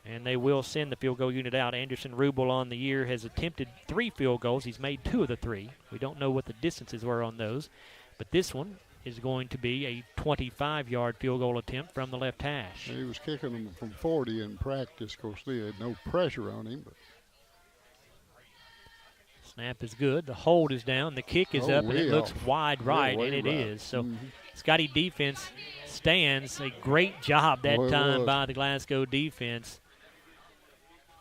And they will send the field goal unit out. Anderson Rubel on the year has attempted 3 field goals. He's made 2 of the 3. We don't know what the distances were on those, but this one is going to be a 25-yard field goal attempt from the left hash. He was kicking them from 40 in practice. Of course, they had no pressure on him. But snap is good. The hold is down. The kick is up, and it looks wide right, and it is. So Scotty defense stands. A great job that time by the Glasgow defense.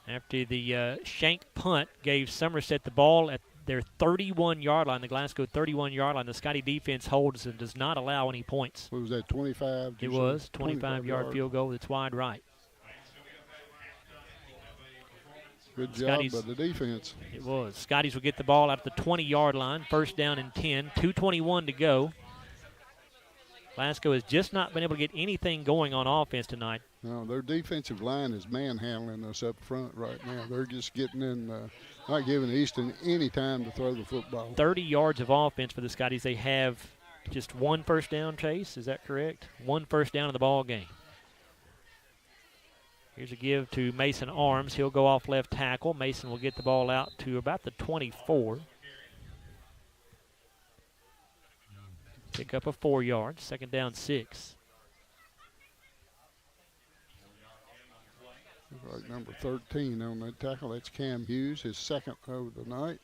After the shank punt gave Somerset the ball at their 31-yard line, the Glasgow 31-yard line. The Scotty defense holds and does not allow any points. What was that, 25? It was 25-yard field goal. It's wide right. Good job by the defense. It was. Scotties will get the ball out at the 20-yard line. 1st down and 10. 2:21 to go. Glasgow has just not been able to get anything going on offense tonight. No, their defensive line is manhandling us up front right now. They're just getting in, not giving Easton any time to throw the football. 30 yards of offense for the Scotties. They have just 1 first down, Chase. Is that correct? 1 first down in the ball game. Here's a give to Mason Arms. He'll go off left tackle. Mason will get the ball out to about the 24. Pick up a 4 yards. 2nd down, 6. Like number 13 on that tackle. That's Cam Hughes, his 2nd of the night.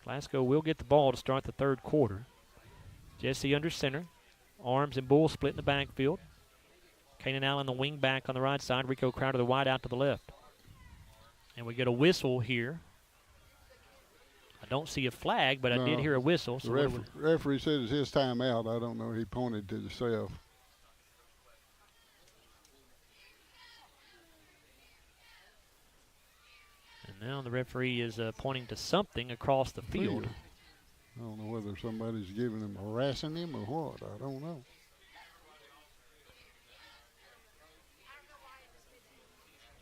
Glasgow will get the ball to start the 3rd quarter. Jesse under center. Arms and Bull split in the backfield. Kanan Allen, the wing back on the right side. Rico Crowder, the wide out to the left. And we get a whistle here. I don't see a flag, but I did hear a whistle. So the referee said it's his timeout. I don't know. He pointed to himself. And now the referee is pointing to something across the field. I don't know whether somebody's giving him, harassing him or what. I don't know.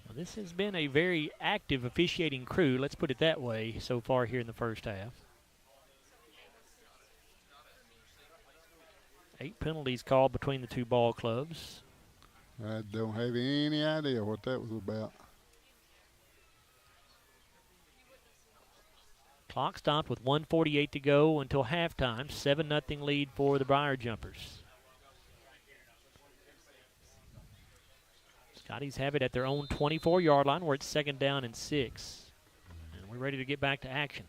Well, this has been a very active officiating crew, let's put it that way, so far here in the first half. 8 penalties called between the 2 ball clubs. I don't have any idea what that was about. Clock stopped with 1:48 to go until halftime. 7-0 lead for the Briar Jumpers. Scotties have it at their own 24-yard line where it's 2nd down and 6. And we're ready to get back to action.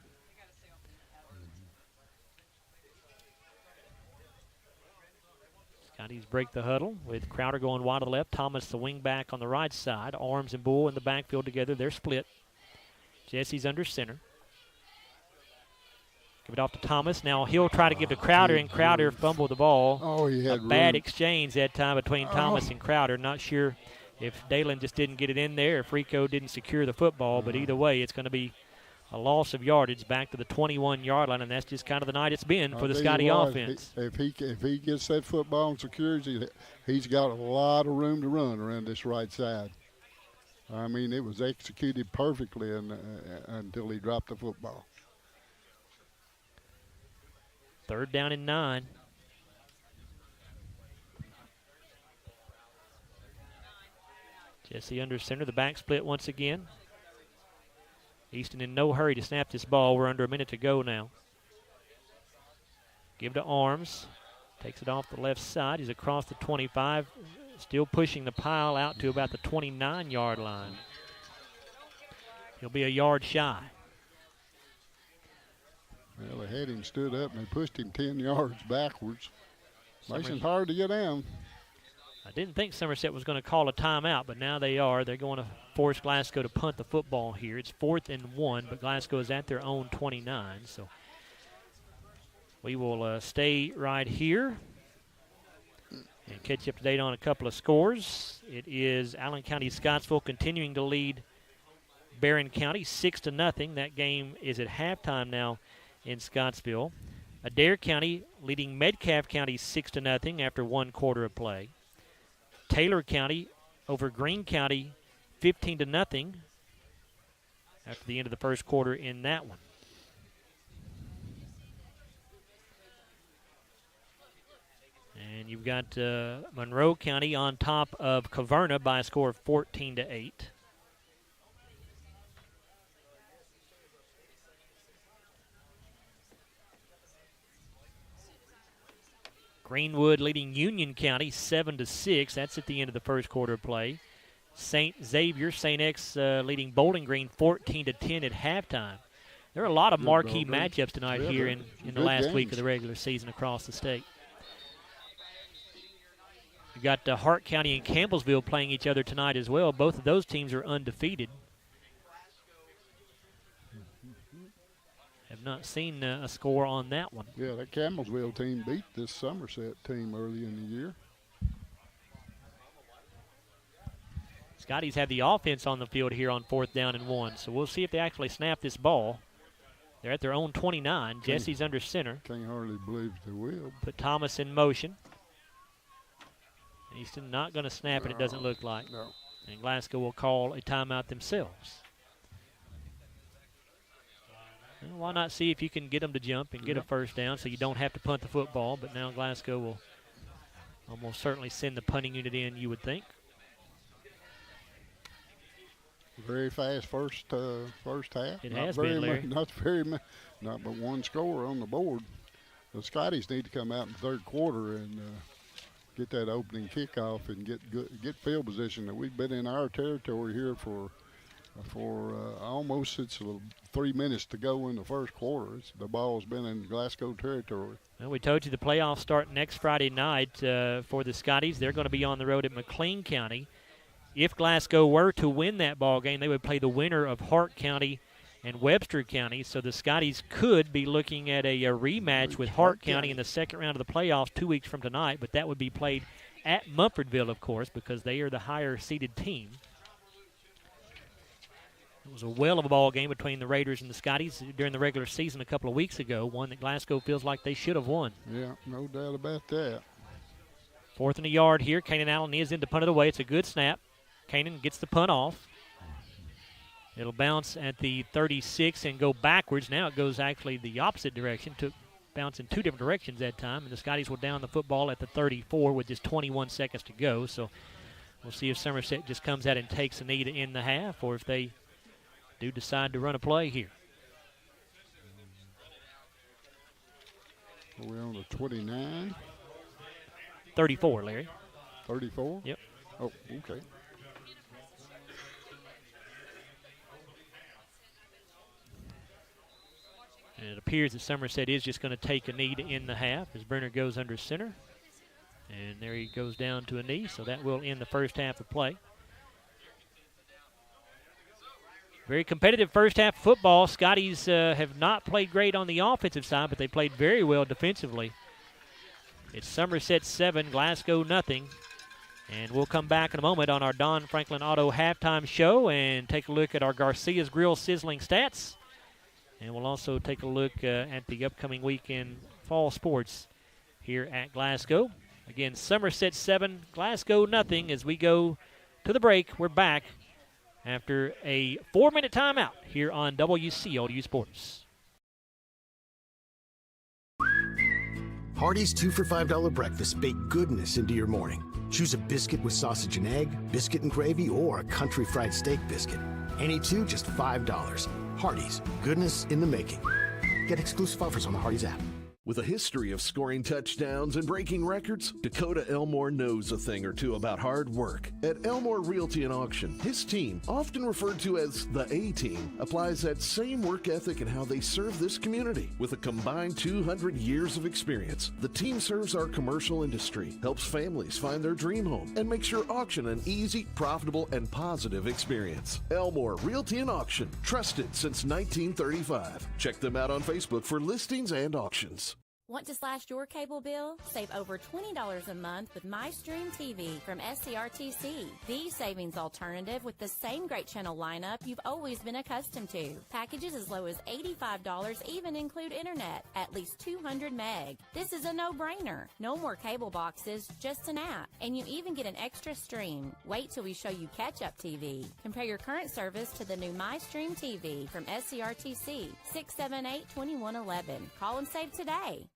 Scotties break the huddle with Crowder going wide to the left. Thomas, the wing back on the right side. Arms and Bull in the backfield together. They're split. Jesse's under center. Give it off to Thomas. Now he'll try to give to Crowder, and Crowder fumbled the ball. Oh, he had a bad exchange that time between Thomas and Crowder. Not sure if Dalen just didn't get it in there, if Rico didn't secure the football, but either way, it's going to be a loss of yardage back to the 21-yard line, and that's just kind of the night it's been for the Scotty offense. If he gets that football and secures it, he's got a lot of room to run around this right side. I mean, it was executed perfectly until he dropped the football. 3rd down and 9. Jesse under center, the back split once again. Easton in no hurry to snap this ball. We're under a minute to go now. Give to Arms. Takes it off the left side. He's across the 25. Still pushing the pile out to about the 29-yard line. He'll be a yard shy. Well, they had him stood up and they pushed him 10 yards backwards. Mason's hard to get down. I didn't think Somerset was going to call a timeout, but now they are. They're going to force Glasgow to punt the football here. It's 4th and 1, but Glasgow is at their own 29. So we will stay right here and catch you up to date on a couple of scores. It is Allen County Scottsville continuing to lead Barron County 6-0. That game is at halftime now in Scottsville. Adair County leading Metcalfe County 6-0 after 1 quarter of play. Taylor County over Greene County 15-0 after the end of the first quarter in that one. And you've got Monroe County on top of Caverna by a score of 14-8. Greenwood leading Union County 7-6. That's at the end of the first quarter of play. St. X leading Bowling Green 14-10 at halftime. There are a lot of marquee matchups tonight here in the last week of the regular season across the state. We've got Hart County and Campbellsville playing each other tonight as well. Both of those teams are undefeated. Have not seen a score on that one. Yeah, that Campbellsville team beat this Somerset team early in the year. Scotties have the offense on the field here on 4th down and 1, so we'll see if they actually snap this ball. They're at their own 29. Jesse's under center. Can't hardly believe they will. Put Thomas in motion. He's not going to snap it, it doesn't look like. No. And Glasgow will call a timeout themselves. Well, why not see if you can get them to jump and get a first down so you don't have to punt the football, but now Glasgow will almost certainly send the punting unit in, you would think. Very fast first half. It has been, Larry. Not but one score on the board. The Scotties need to come out in the third quarter and get that opening kickoff and get field position. That we've been in our territory here for almost 3 minutes to go in the first quarter. The ball's been in Glasgow territory. Well, we told you the playoffs start next Friday night for the Scotties. They're going to be on the road at McLean County. If Glasgow were to win that ball game, they would play the winner of Hart County and Webster County. So the Scotties could be looking at a rematch with Hart County in the second round of the playoffs 2 weeks from tonight, but that would be played at Mumfordville, of course, because they are the higher-seeded team. It was a whale of a ball game between the Raiders and the Scotties during the regular season a couple of weeks ago, one that Glasgow feels like they should have won. Yeah, no doubt about that. 4th and a yard here. Kanan Allen is in to punt it away. It's a good snap. Kanan gets the punt off. It'll bounce at the 36 and go backwards. Now it goes actually the opposite direction. Bounce in 2 different directions that time, and the Scotties will down the football at the 34 with just 21 seconds to go. So we'll see if Somerset just comes out and takes a knee to end the half, or if they do decide to run a play here. Are we on the 29? 34, Larry. 34? Yep. Oh, okay. And it appears that Somerset is just going to take a knee to end the half as Brenner goes under center. And there he goes down to a knee, so that will end the first half of play. Very competitive first half of football. Scotties have not played great on the offensive side, but they played very well defensively. It's Somerset 7, Glasgow nothing. And we'll come back in a moment on our Don Franklin Auto halftime show and take a look at our Garcia's Grill sizzling stats. And we'll also take a look at the upcoming weekend fall sports here at Glasgow. Again, Somerset 7, Glasgow nothing. As we go to the break, we're back after a 4-minute timeout here on WCLU Sports. Hardee's 2 for $5 breakfast bake goodness into your morning. Choose a biscuit with sausage and egg, biscuit and gravy, or a country fried steak biscuit. Any two, just $5. Hardee's, goodness in the making. Get exclusive offers on the Hardee's app. With a history of scoring touchdowns and breaking records, Dakota Elmore knows a thing or two about hard work. At Elmore Realty and Auction, his team, often referred to as the A-Team, applies that same work ethic in how they serve this community. With a combined 200 years of experience, the team serves our commercial industry, helps families find their dream home, and makes your auction an easy, profitable, and positive experience. Elmore Realty and Auction, trusted since 1935. Check them out on Facebook for listings and auctions. Want to slash your cable bill? Save over $20 a month with MyStream TV from SCRTC. The savings alternative with the same great channel lineup you've always been accustomed to. Packages as low as $85 even include internet, at least 200 meg. This is a no-brainer. No more cable boxes, just an app. And you even get an extra stream. Wait till we show you catch-up TV. Compare your current service to the new MyStream TV from SCRTC. 678-2111. Call and save today.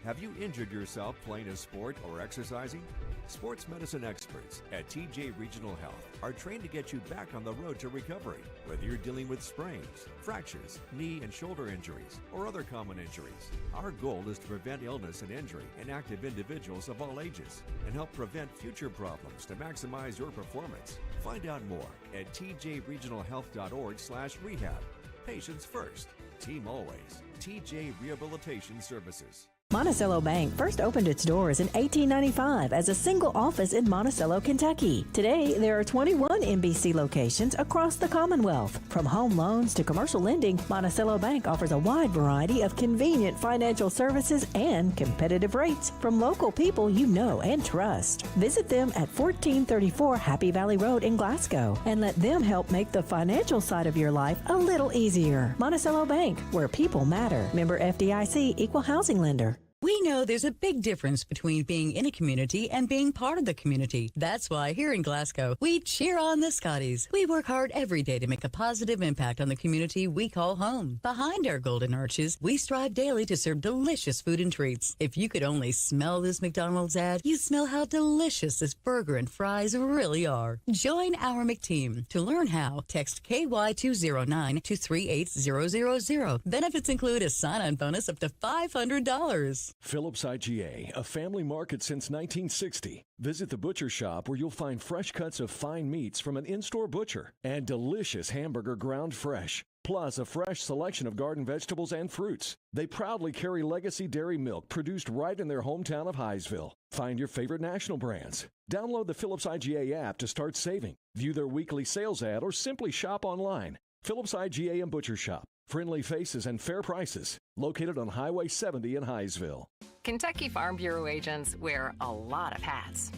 Have you injured yourself playing a sport or exercising? Sports medicine experts at TJ Regional Health are trained to get you back on the road to recovery. Whether you're dealing with sprains, fractures, knee and shoulder injuries, or other common injuries, our goal is to prevent illness and injury in active individuals of all ages and help prevent future problems to maximize your performance. Find out more at tjregionalhealth.org/rehab. Patients first, team always. TJ Rehabilitation Services. Monticello Bank first opened its doors in 1895 as a single office in Monticello, Kentucky. Today, there are 21 MBC locations across the Commonwealth. From home loans to commercial lending, Monticello Bank offers a wide variety of convenient financial services and competitive rates from local people you know and trust. Visit them at 1434 Happy Valley Road in Glasgow and let them help make the financial side of your life a little easier. Monticello Bank, where people matter. Member FDIC, Equal Housing Lender. We know there's a big difference between being in a community and being part of the community. That's why here in Glasgow, we cheer on the Scotties. We work hard every day to make a positive impact on the community we call home. Behind our golden arches, we strive daily to serve delicious food and treats. If you could only smell this McDonald's ad, you'd smell how delicious this burger and fries really are. Join our McTeam. To learn how, text KY209 to 38000. Benefits include a sign-on bonus up to $500. Phillips IGA, a family market since 1960. Visit the butcher shop where you'll find fresh cuts of fine meats from an in-store butcher and delicious hamburger ground fresh, plus a fresh selection of garden vegetables and fruits. They proudly carry legacy dairy milk produced right in their hometown of Highsville. Find your favorite national brands. Download the Phillips IGA app to start saving. View their weekly sales ad or simply shop online. Phillips IGA and Butcher Shop. Friendly faces and fair prices. Located on Highway 70 in Highsville. Kentucky Farm Bureau agents wear a lot of hats.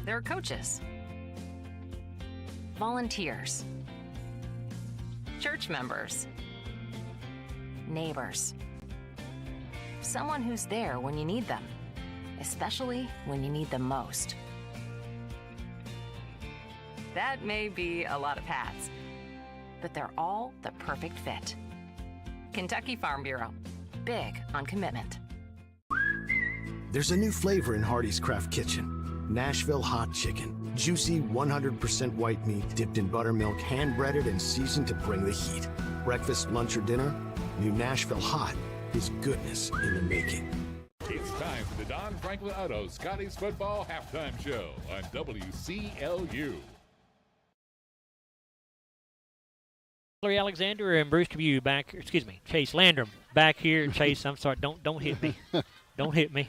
They're coaches, volunteers, church members, neighbors, someone who's there when you need them, especially when you need them most. That may be a lot of hats, but they're all the perfect fit. Kentucky Farm Bureau, big on commitment. There's a new flavor in Hardee's Craft Kitchen. Nashville Hot Chicken. Juicy, 100% white meat dipped in buttermilk, hand-breaded and seasoned to bring the heat. Breakfast, lunch, or dinner, new Nashville Hot is goodness in the making. It's time for the Don Franklin Auto Scotties Football Halftime Show on WCLU. Larry Alexander and Bruce Cabu back, Chase Landrum back here. Chase, I'm sorry, don't hit me. Don't hit me.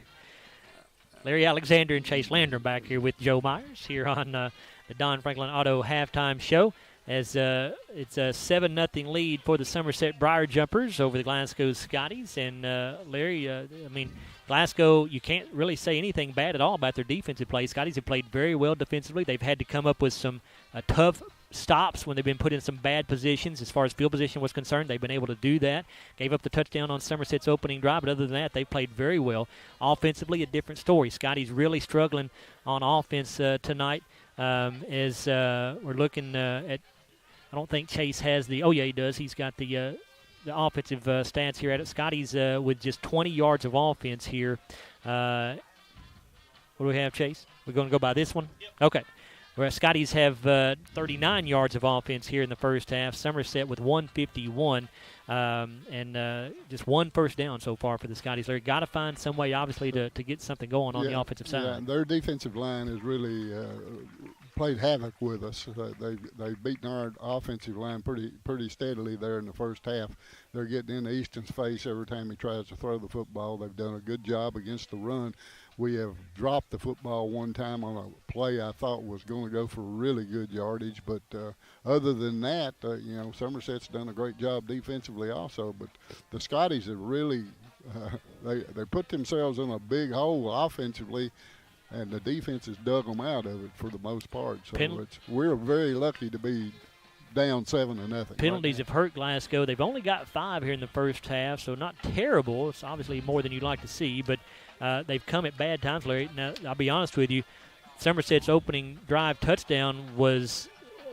Larry Alexander and Chase Landrum back here with Joe Myers here on the Don Franklin Auto Halftime Show as it's a 7-0 lead for the Somerset Briar Jumpers over the Glasgow Scotties. And, Larry, Glasgow, you can't really say anything bad at all about their defensive play. Scotties have played very well defensively. They've had to come up with some tough stops when they've been put in some bad positions as far as field position was concerned. They've been able to do that. Gave up the touchdown on Somerset's opening drive, but other than that, they've played very well. Offensively, a different story. Scotty's really struggling on offense tonight as we're looking at – I don't think Chase has the – oh, yeah, he does. He's got the offensive stats here at it. Scotty's with just 20 yards of offense here. What do we have, Chase? We're going to go by this one? Yep. Okay. Where Scotties have 39 yards of offense here in the first half. Somerset with 151. And just one first down so far for the Scotties. They've got to find some way, obviously, to get something going on the offensive side. Yeah, their defensive line has really played havoc with us. They've beaten our offensive line pretty steadily there in the first half. They're getting into Easton's face every time he tries to throw the football. They've done a good job against the run. We have dropped the football one time on a play I thought was going to go for really good yardage. But other than that, Somerset's done a great job defensively also. But the Scotties have really they put themselves in a big hole offensively, and the defense has dug them out of it for the most part. So we're very lucky to be down 7-0. Penalties have hurt Glasgow. They've only got 5 here in the first half, so not terrible. It's obviously more than you'd like to see, but they've come at bad times, Larry. Now, I'll be honest with you, Somerset's opening drive touchdown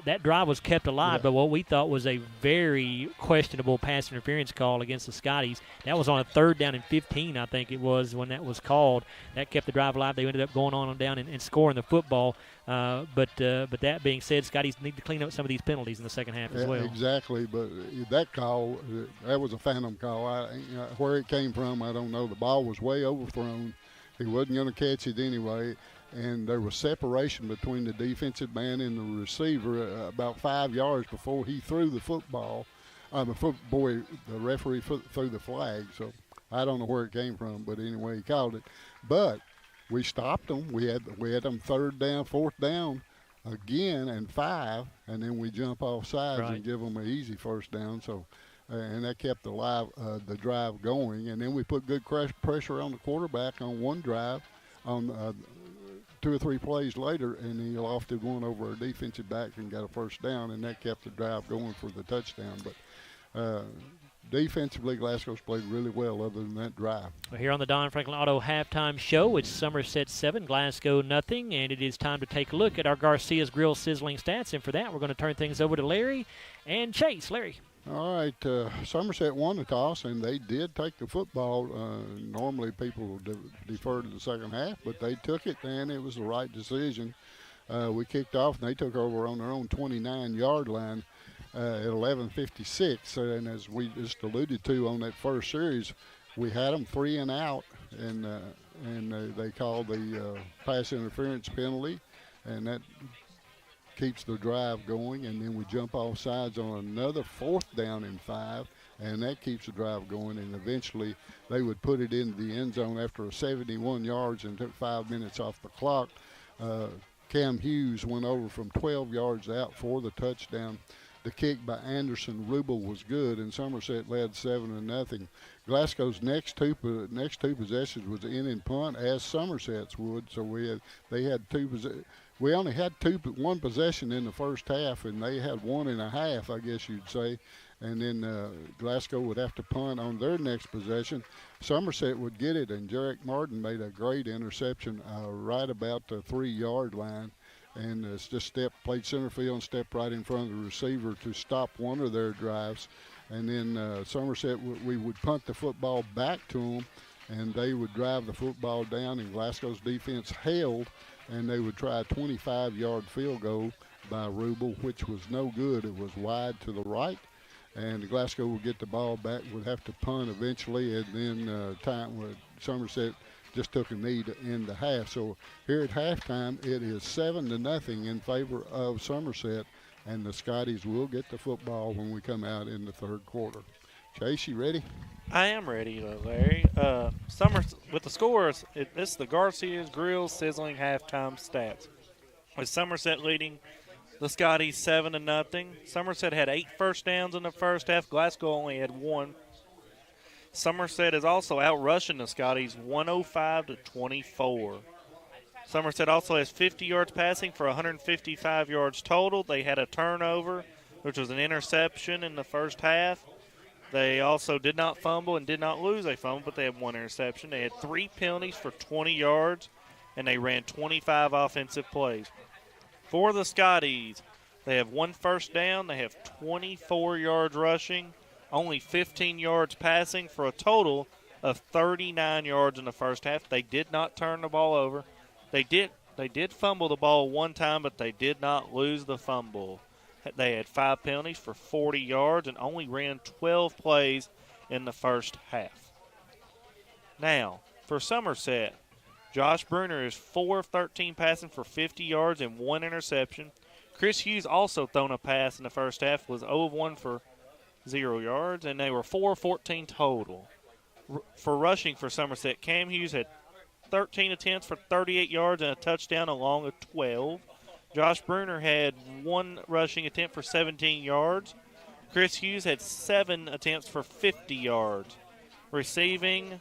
that drive was kept alive, but what we thought was a very questionable pass interference call against the Scotties. That was on a 3rd down and 15, I think it was, when that was called. That kept the drive alive. They ended up going on down and scoring the football. But that being said, Scotties need to clean up some of these penalties in the second half as well. Exactly, but that call, that was a phantom call. Where it came from, I don't know. The ball was way overthrown. He wasn't going to catch it anyway. And there was separation between the defensive man and the receiver about 5 yards before he threw the football. The referee threw the flag, so I don't know where it came from, but anyway, he called it. But we stopped them. We had them 3rd down, 4th down again, and 5, and then we jump off sides and give them an easy first down. So, and that kept the drive going. And then we put good pressure on the quarterback on one drive on 2 or 3 plays later, and he lofted one over our defensive back and got a first down, and that kept the drive going for the touchdown. But defensively, Glasgow's played really well other than that drive. Well, here on the Don Franklin Auto Halftime Show, it's Somerset 7, Glasgow nothing, and it is time to take a look at our Garcia's Grill sizzling stats. And for that, we're going to turn things over to Larry and Chase. Larry. All right, Somerset won the toss, and they did take the football. Normally people defer to the second half, but they took it, and it was the right decision. We kicked off, and they took over on their own 29-yard line at 11:56. And as we just alluded to on that first series, we had them 3 and out, and they called the pass interference penalty, and that keeps the drive going, and then we jump off sides on another 4th down and 5, and that keeps the drive going, and eventually they would put it into the end zone after 71 yards and took 5 minutes off the clock. Cam Hughes went over from 12 yards out for the touchdown. The kick by Anderson Rubel was good, and Somerset led 7-0. Glasgow's next two possessions was in and punt, as Somerset's would. So they had we only had one possession in the first half, and they had 1.5, I guess you'd say. And then Glasgow would have to punt on their next possession. Somerset would get it, and Jarek Martin made a great interception right about the 3-yard line. And played center field and stepped right in front of the receiver to stop one of their drives. And then Somerset, we would punt the football back to them, and they would drive the football down, and Glasgow's defense held, and they would try a 25-yard field goal by Rubel, which was no good. It was wide to the right, and Glasgow would get the ball back, would have to punt eventually, and then Somerset just took a knee to end the half. So here at halftime, it is 7-0 in favor of Somerset, and the Scotties will get the football when we come out in the third quarter. Chase, you ready? I am ready, Larry. With the scores, it's the Garcia's Grill Sizzling Halftime Stats. With Somerset leading the Scotties 7-0. Somerset had 8 first downs in the first half. Glasgow only had 1. Somerset is also out-rushing the Scotties 105-24. Somerset also has 50 yards passing for 155 yards total. They had a turnover, which was an interception in the first half. They also did not fumble and did not lose a fumble, but they had 1 interception. They had 3 penalties for 20 yards, and they ran 25 offensive plays. For the Scotties, they have 1 first down. They have 24 yards rushing, only 15 yards passing for a total of 39 yards in the first half. They did not turn the ball over. They They did fumble the ball one time, but they did not lose the fumble. They had 5 penalties for 40 yards and only ran 12 plays in the first half. Now, for Somerset, Josh Bruner is 4 of 13 passing for 50 yards and 1 interception. Chris Hughes also thrown a pass in the first half, was 0 of 1 for 0 yards, and they were 4 of 14 total. For rushing for Somerset, Cam Hughes had 13 attempts for 38 yards and a touchdown along with 12. Josh Bruner had 1 rushing attempt for 17 yards. Chris Hughes had 7 attempts for 50 yards. Receiving,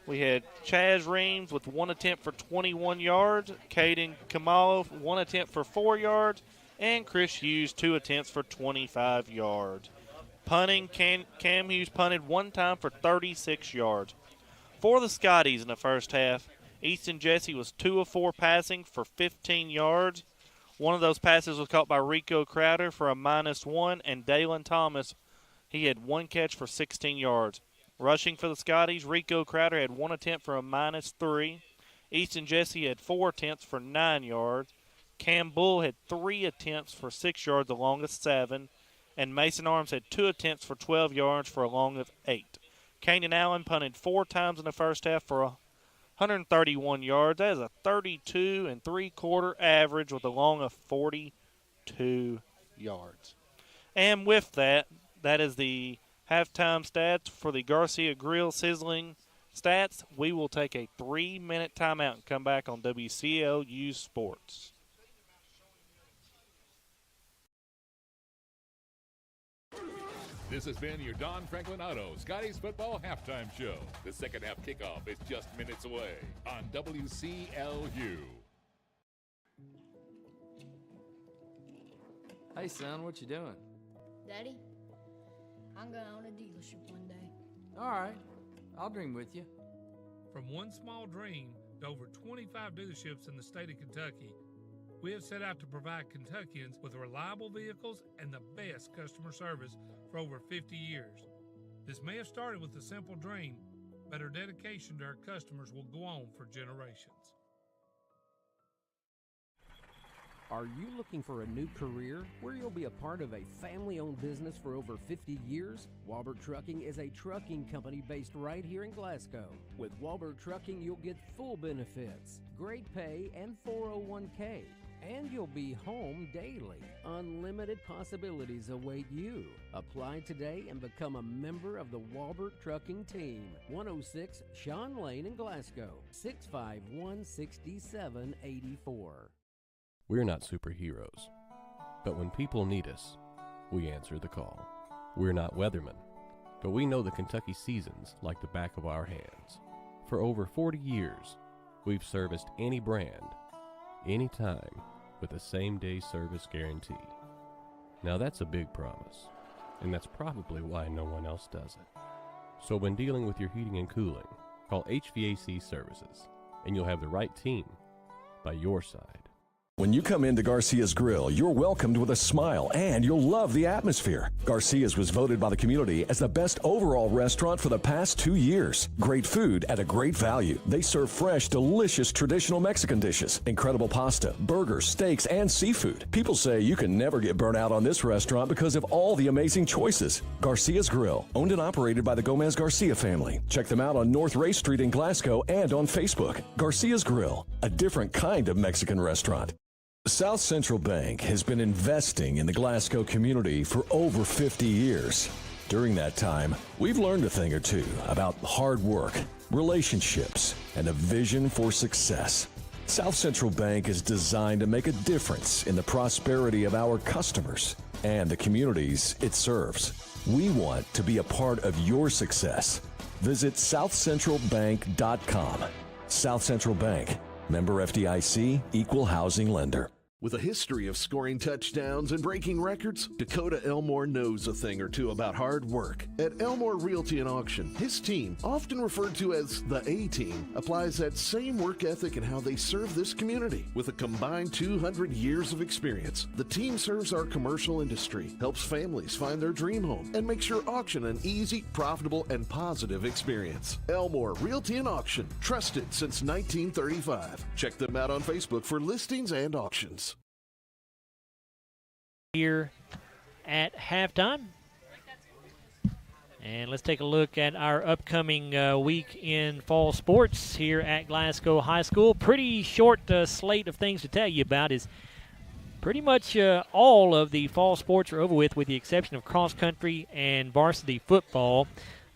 we had Chaz Reams with 1 attempt for 21 yards, Caden Kamalo 1 attempt for 4 yards, and Chris Hughes 2 attempts for 25 yards. Punting, Cam Hughes punted 1 time for 36 yards. For the Scotties in the first half, Easton Jesse was 2 of 4 passing for 15 yards. One of those passes was caught by Rico Crowder for a -1, and Dalen Thomas, he had 1 catch for 16 yards. Rushing for the Scotties, Rico Crowder had 1 attempt for a -3. Easton Jesse had 4 attempts for 9 yards. Cam Bull had 3 attempts for 6 yards along with 7. And Mason Arms had 2 attempts for 12 yards for a long of 8. Kanan Allen punted 4 times in the first half for 131 yards. That is a 32 3/4 average with a long of 42 yards. And with that, that is the halftime stats for the Garcia Grill Sizzling stats. We will take a 3-minute timeout and come back on WCLU Sports. This has been your Don Franklin Auto Scotties Football Halftime Show. The second half kickoff is just minutes away on WCLU. Hey, son, what you doing? Daddy, I'm going to own a dealership one day. All right, I'll dream with you. From one small dream to over 25 dealerships in the state of Kentucky, we have set out to provide Kentuckians with reliable vehicles and the best customer service for over 50 years. This may have started with a simple dream, but our dedication to our customers will go on for generations. Are you looking for a new career where you'll be a part of a family-owned business for over 50 years? Walbert Trucking is a trucking company based right here in Glasgow. With Walbert Trucking, you'll get full benefits, great pay, and 401k. And you'll be home daily. Unlimited possibilities await you. Apply today and become a member of the Walbert Trucking team. 106 Sean Lane in Glasgow, 651-6784. We're not superheroes, but when people need us, we answer the call. We're not weathermen, but we know the Kentucky seasons like the back of our hands. For over 40 years, we've serviced any brand, anytime, with the same-day service guarantee. Now that's a big promise, and that's probably why no one else does it. So when dealing with your heating and cooling, call HVAC Services, and you'll have the right team by your side. When you come into Garcia's Grill, you're welcomed with a smile and you'll love the atmosphere. Garcia's was voted by the community as the best overall restaurant for the past 2 years. Great food at a great value. They serve fresh, delicious traditional Mexican dishes, incredible pasta, burgers, steaks, and seafood. People say you can never get burnt out on this restaurant because of all the amazing choices. Garcia's Grill, owned and operated by the Gomez Garcia family. Check them out on North Ray Street in Glasgow and on Facebook. Garcia's Grill, a different kind of Mexican restaurant. South Central Bank has been investing in the Glasgow community for over 50 years. During that time, we've learned a thing or two about hard work, relationships, and a vision for success. South Central Bank is designed to make a difference in the prosperity of our customers and the communities it serves. We want to be a part of your success. Visit southcentralbank.com. South Central Bank, member FDIC, equal housing lender. With a history of scoring touchdowns and breaking records, Dakota Elmore knows a thing or two about hard work. At Elmore Realty and Auction, his team, often referred to as the A-Team, applies that same work ethic in how they serve this community. With a combined 200 years of experience, the team serves our commercial industry, helps families find their dream home, and makes your auction an easy, profitable, and positive experience. Elmore Realty and Auction, trusted since 1935. Check them out on Facebook for listings and auctions. Here at halftime. And let's take a look at our upcoming week in fall sports here at Glasgow High School. Pretty short slate of things to tell you about. Is pretty much all of the fall sports are over with the exception of cross country and varsity football.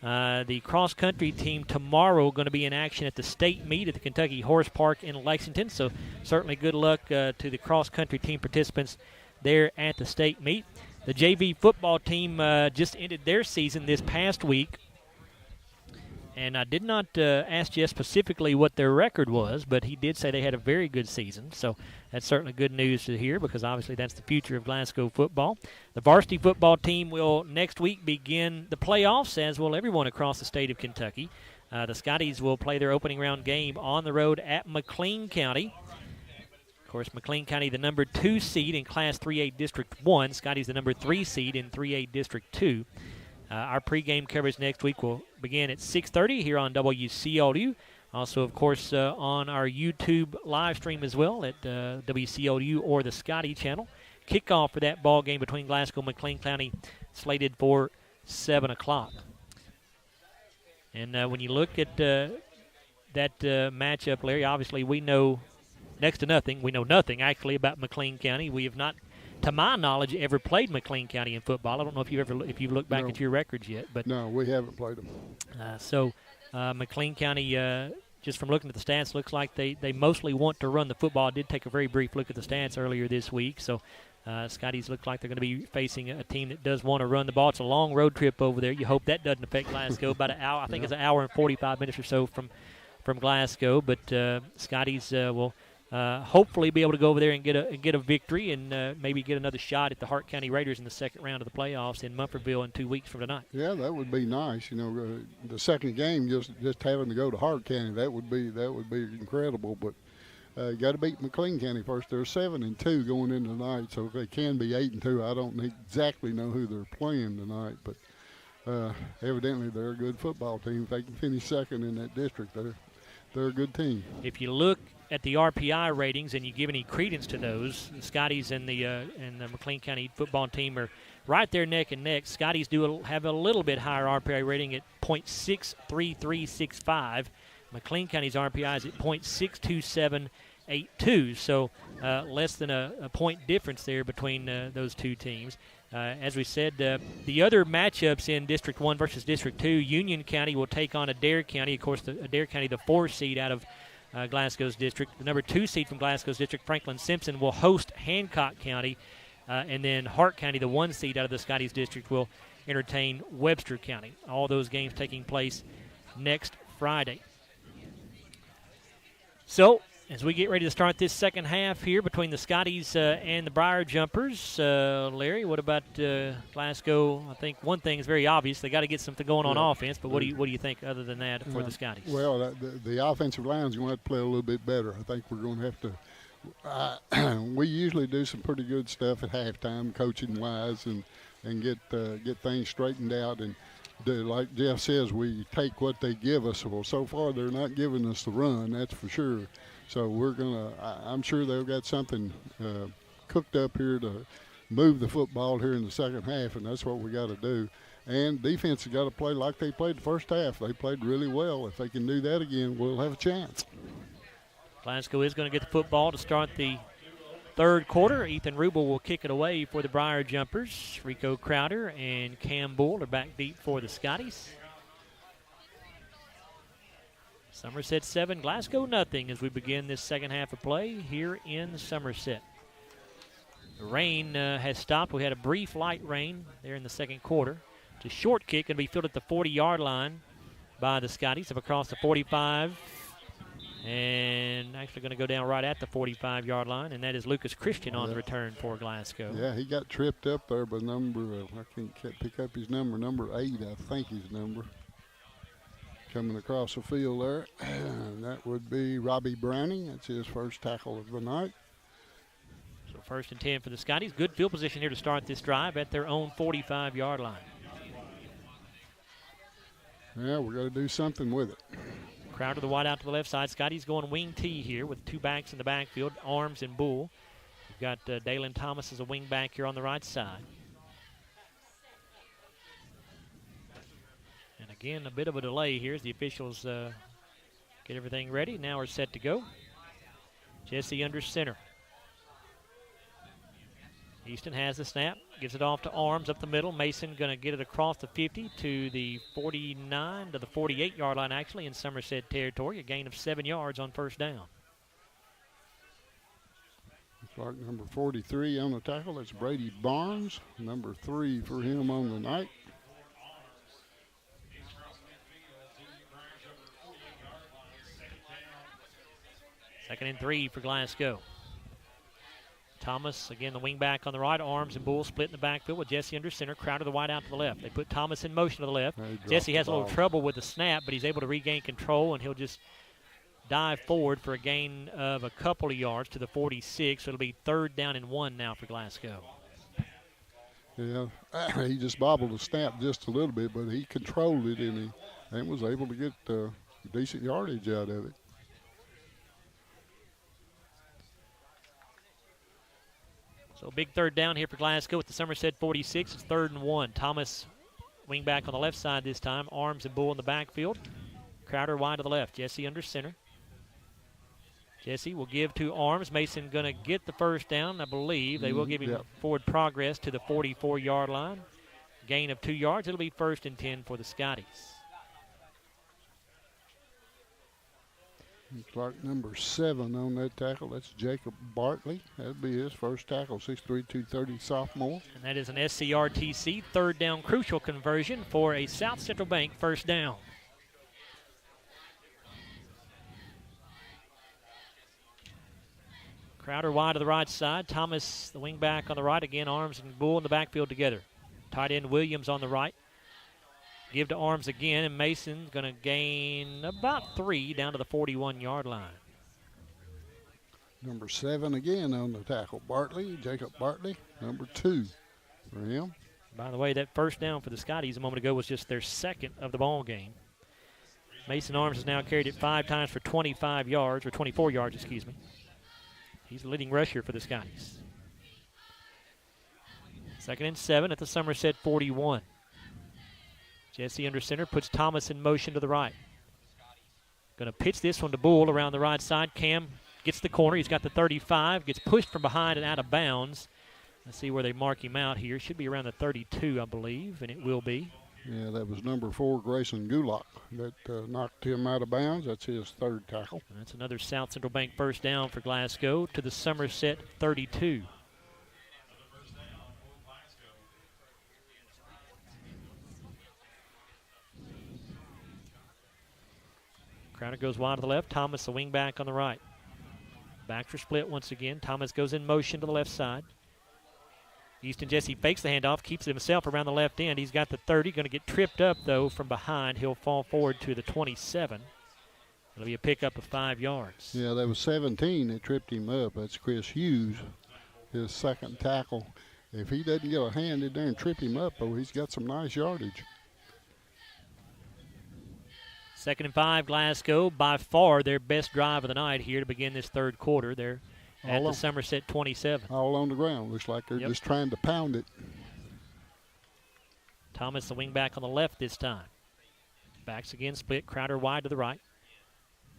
The cross country team tomorrow going to be in action at the state meet at the Kentucky Horse Park in Lexington. So certainly good luck to the cross country team participants there at the state meet. The JV football team just ended their season this past week. And I did not ask Jeff specifically what their record was, but he did say they had a very good season. So that's certainly good news to hear because obviously that's the future of Glasgow football. The varsity football team will next week begin the playoffs, as will everyone across the state of Kentucky. The Scotties will play their opening round game on the road at McLean County. Of course, McLean County, the number 2 seed in Class 3A District 1. Scotty's the number 3 seed in 3A District 2. Our pregame coverage next week will begin at 6:30 here on WCLU. Also, of course, on our YouTube live stream as well at WCLU or the Scottie channel. Kickoff for that ball game between Glasgow and McLean County slated for 7 o'clock. And when you look at that matchup, Larry, obviously we know next to nothing. We know nothing, actually, about McLean County. We have not, to my knowledge, ever played McLean County in football. I don't know if you've looked back at your records yet. But no, we haven't played them. So McLean County, just from looking at the stats, looks like they mostly want to run the football. I did take a very brief look at the stats earlier this week. So Scotties look like they're going to be facing a team that does want to run the ball. It's a long road trip over there. You hope that doesn't affect Glasgow. About an hour, I think it's an hour and 45 minutes or so from Glasgow. But Scotties will hopefully be able to go over there and get a victory and maybe get another shot at the Hart County Raiders in the second round of the playoffs in Mumfordville in 2 weeks from tonight. Yeah, that would be nice. You know, the second game just having to go to Hart County, that would be incredible. But you got to beat McLean County first. They're 7-2 going into tonight, so if they can be 8-2, I don't exactly know who they're playing tonight, but evidently they're a good football team. If they can finish second in that district, they're a good team. If you look at the RPI ratings and you give any credence to those, the Scotties and the McLean County football team are right there neck and neck. Scotties do have a little bit higher RPI rating at .63365. McLean County's RPI is at .62782, so less than a point difference there between those two teams. As we said, the other matchups in District 1 versus District 2, Union County will take on Adair County. Of course, Adair County, the 4 seed out of Glasgow's district. The number 2 seed from Glasgow's district, Franklin Simpson, will host Hancock County. And then Hart County, the 1 seed out of the Scotties district, will entertain Webster County. All those games taking place next Friday. So, as we get ready to start this second half here between the Scotties and the Briar Jumpers, Larry, what about Glasgow? I think one thing is very obvious. They got to get something going on offense, but what do you think other than that for the Scotties? Well, the offensive line is going to have to play a little bit better. I think we're going to have to we usually do some pretty good stuff at halftime, coaching-wise, and get things straightened out. And like Jeff says, we take what they give us. Well, so far they're not giving us the run, that's for sure. So I'm sure they've got something cooked up here to move the football here in the second half, and that's what we got to do. And defense has got to play like they played the first half. They played really well. If they can do that again, we'll have a chance. Glasgow is going to get the football to start the third quarter. Ethan Rubel will kick it away for the Briar Jumpers. Rico Crowder and Cam Bull are back deep for the Scotties. Somerset 7, Glasgow nothing as we begin this second half of play here in Somerset. The rain has stopped. We had a brief light rain there in the second quarter. It's a short kick, going to be fielded at the 40-yard line by the Scotties. Up across the 45. And actually going to go down right at the 45-yard line, and that is Lucas Christian on the return for Glasgow. Yeah, he got tripped up there by I can't pick up his number 8, I think his number. Coming across the field there, and that would be Robbie Browning. That's his first tackle of the night. So 1st and 10 for the Scotties. Good field position here to start this drive at their own 45-yard line. Yeah, we're going to do something with it. Crowder the wide out to the left side. Scotty's going wing T here with 2 backs in the backfield, Arms and Bull. We've got Dalen Thomas as a wing back here on the right side. And again, a bit of a delay here as the officials get everything ready. Now we're set to go. Jesse under center. Easton has the snap, gives it off to Arms up the middle. Mason going to get it across the 50 to the 49, to the 48-yard line actually in Somerset territory. A gain of 7 yards on 1st down. Looks like number 43 on the tackle. That's Brady Barnes. Number 3 for him on the night. Second and 3 for Glasgow. Thomas, again, the wing back on the right. Arms and Bull split in the backfield with Jesse under center. Crowder the wide out to the left. They put Thomas in motion to the left. Jesse has a little trouble with the snap, but he's able to regain control, and he'll just dive forward for a gain of a couple of yards to the 46. So it'll be 3rd down and 1 now for Glasgow. Yeah, he just bobbled the snap just a little bit, but he controlled it, and he was able to get decent yardage out of it. So big 3rd down here for Glasgow with the Somerset 46. It's 3rd and 1. Thomas wing back on the left side this time. Arms and Bull in the backfield. Crowder wide to the left. Jesse under center. Jesse will give to Arms. Mason going to get the 1st down, I believe. They will give him forward progress to the 44-yard line. Gain of 2 yards. It'll be 1st and 10 for the Scotties. Looks like number 7 on that tackle. That's Jacob Bartley. That'll be his first tackle, 6'3", 230 sophomore. And that is an SCRTC 3rd down crucial conversion for a South Central Bank 1st down. Crowder wide to the right side. Thomas, the wing back on the right again. Arms and Bull in the backfield together. Tight end Williams on the right. Give to Arms again, and Mason's going to gain about 3 down to the 41-yard line. Number 7 again on the tackle. Bartley, Jacob Bartley, number 2 for him. By the way, that 1st down for the Scotties a moment ago was just their 2nd of the ball game. Mason Arms has now carried it 5 times for 25 yards, or 24 yards, excuse me. He's the leading rusher for the Scotties. 2nd and 7 at the Somerset 41. Jesse under center, puts Thomas in motion to the right. Going to pitch this one to Bull around the right side. Cam gets the corner. He's got the 35, gets pushed from behind and out of bounds. Let's see where they mark him out here. Should be around the 32, I believe, and it will be. Yeah, that was number 4, Grayson Gulak, that knocked him out of bounds. That's his 3rd tackle. That's another South Central Bank 1st down for Glasgow to the Somerset 32. Crowder goes wide to the left. Thomas, the wing back on the right. Backs are split once again. Thomas goes in motion to the left side. Easton Jesse fakes the handoff, keeps it himself around the left end. He's got the 30. Going to get tripped up, though, from behind. He'll fall forward to the 27. It'll be a pickup of 5 yards. Yeah, that was 17 that tripped him up. That's Chris Hughes, his 2nd tackle. If he doesn't get a hand in there and trip him up, oh, he's got some nice yardage. 2nd and 5, Glasgow, by far their best drive of the night here to begin this 3rd quarter. They're at the Somerset 27. All on the ground. Looks like they're just trying to pound it. Thomas, the wing back on the left this time. Backs again, split. Crowder wide to the right.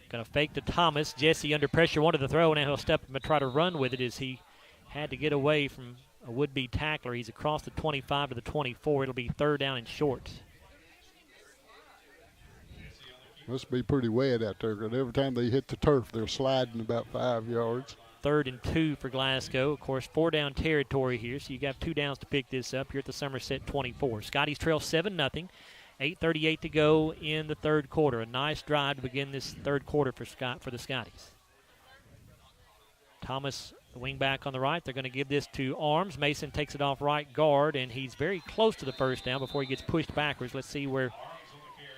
Going to fake to Thomas. Jesse under pressure, wanted to throw. Now he'll step up and try to run with it as he had to get away from a would-be tackler. He's across the 25 to the 24. It'll be 3rd down and short. Must be pretty wet out there, because every time they hit the turf, they're sliding about 5 yards. 3rd and 2 for Glasgow. Of course, 4-down territory here, so you got 2 downs to pick this up here at the Somerset 24. Scotties trail 7-0 8:38 to go in the third quarter. A nice drive to begin this third quarter for the Scotties. Thomas, the wing back on the right. They're going to give this to Arms. Mason takes it off right guard, and he's very close to the first down before he gets pushed backwards. Let's see where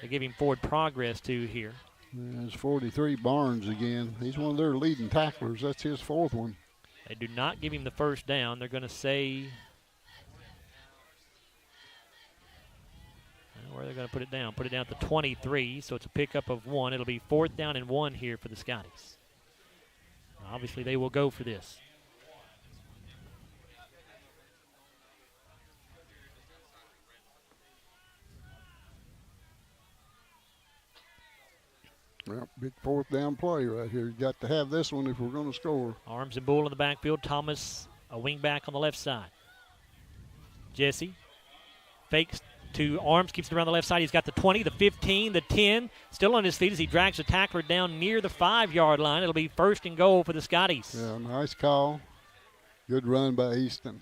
they give him forward progress to here. There's 43 Barnes again. He's one of their leading tacklers. That's his fourth one. They do not give him the first down. They're going to say where they're going to put it down. Put it down to 23, so it's a pickup of 1. It'll be 4th down and 1 here for the Scotties. Obviously, they will go for this. Well, big 4th down play right here. You got to have this one if we're going to score. Arms and Bull in the backfield. Thomas, a wing back on the left side. Jesse fakes to Arms, keeps it around the left side. He's got the 20, the 15, the 10. Still on his feet as he drags the tackler down near the 5-yard line. It'll be 1st and goal for the Scotties. Yeah, nice call. Good run by Easton.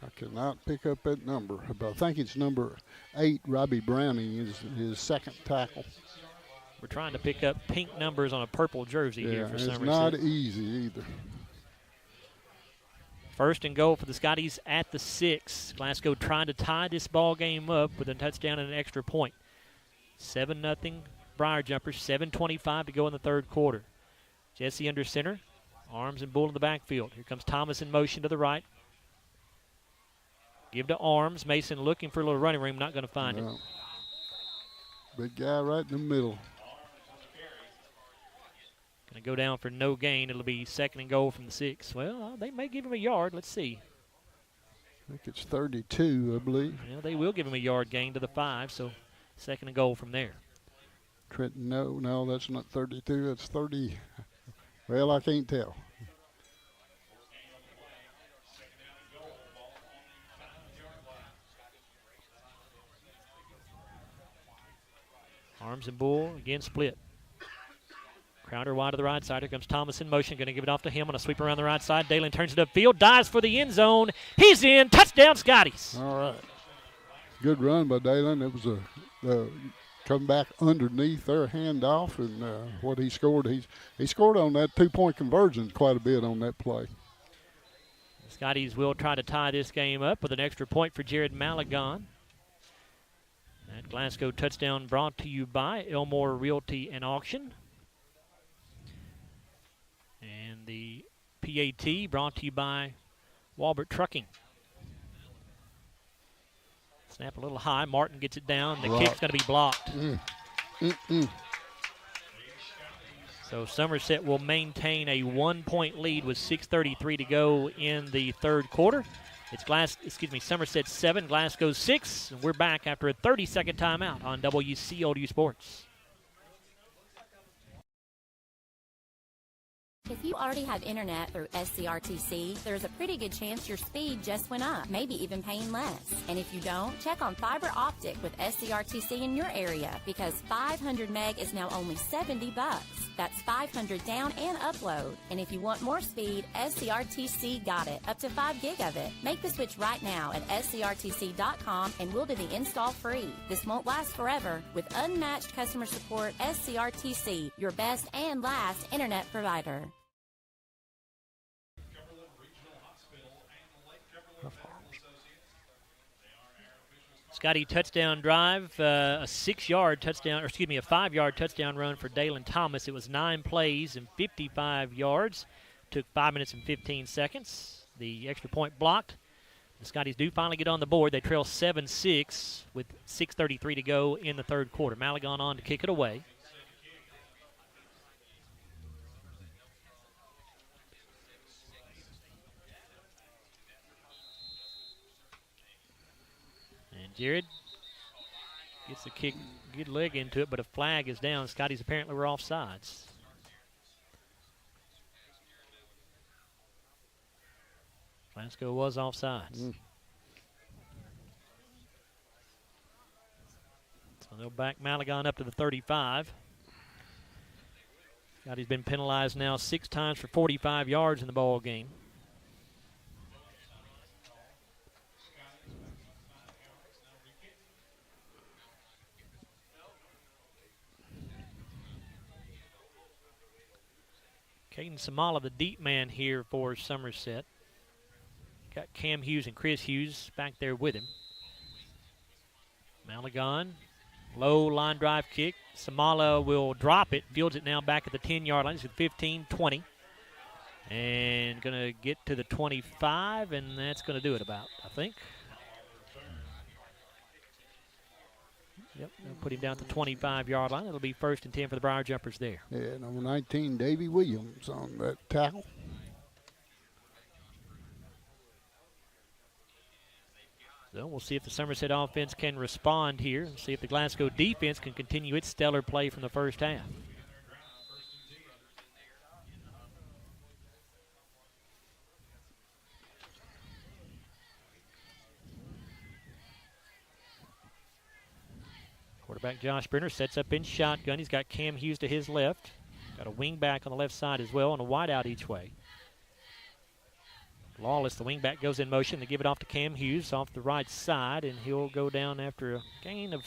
I cannot pick up that number, but I think it's number 8, Robbie Browning, is his second tackle. We're trying to pick up pink numbers on a purple jersey here for Somerset. It's not easy either. 1st and goal for the Scotties at the 6. Glasgow trying to tie this ball game up with a touchdown and an extra point. 7-0 Briar Jumpers, 7:25 to go in the third quarter. Jesse under center, Arms and Bull in the backfield. Here comes Thomas in motion to the right. Give to Arms. Mason looking for a little running room, not going to find it. Big guy right in the middle. Going to go down for no gain. It'll be 2nd and goal from the 6. Well, they may give him a yard. Let's see. I think it's 32, I believe. Yeah, they will give him a yard gain to the 5, so 2nd and goal from there. Trenton, no, that's not 32. That's 30. Well, I can't tell. Arms and Bull again split. Crowder wide to the right side. Here comes Thomas in motion. Going to give it off to him on a sweep around the right side. Dalen turns it upfield. Dives for the end zone. He's in. Touchdown, Scotties. All right. Good run by Dalen. It was a come back underneath their handoff, and what he scored, he scored on that 2-point conversion quite a bit on that play. The Scotties will try to tie this game up with an extra point for Jared Malagon. That Glasgow touchdown brought to you by Elmore Realty and Auction. And the PAT brought to you by Walbert Trucking. Snap a little high. Martin gets it down. The kick's going to be blocked. So Somerset will maintain a 1-point lead with 6:33 to go in the third quarter. It's Somerset 7, Glasgow 6. And we're back after a 30-second timeout on WCLU Sports. If you already have internet through SCRTC, there's a pretty good chance your speed just went up, maybe even paying less. And if you don't, check on fiber optic with SCRTC in your area, because 500 meg is now only $70. That's 500 down and upload. And if you want more speed, SCRTC got it, up to 5 gig of it. Make the switch right now at scrtc.com and we'll do the install free. This won't last forever. With unmatched customer support, SCRTC, your best and last internet provider. Scottie touchdown drive, a 6-yard touchdown, or excuse me, a 5-yard touchdown run for Dalen Thomas. It was 9 plays and 55 yards. Took 5 minutes and 15 seconds. The extra point blocked. The Scotties do finally get on the board. They trail 7-6 with 6:33 to go in the third quarter. Malagon on to kick it away. Jared gets the kick, good leg into it, but a flag is down. Scotties apparently were offsides. Glasgow was offsides. So they'll back Malagon up to the 35. Scotties been penalized now 6 times for 45 yards in the ball game. Caden Samala, the deep man here for Somerset. Got Cam Hughes and Chris Hughes back there with him. Malagon, low line drive kick. Samala will drop it, fields it now back at the 10-yard line. It's at 15, 20. And going to get to the 25, and that's going to do it about, I think. Yep, they'll put him down at the 25-yard line. It'll be 1st and 10 for the Briar Jumpers there. Yeah, number 19, Davey Williams on that tackle. So we'll see if the Somerset offense can respond here and see if the Glasgow defense can continue its stellar play from the first half. Quarterback Josh Brenner sets up in shotgun. He's got Cam Hughes to his left. Got a wing back on the left side as well and a wide out each way. Lawless, the wingback, goes in motion. They give it off to Cam Hughes off the right side, and he'll go down after a gain of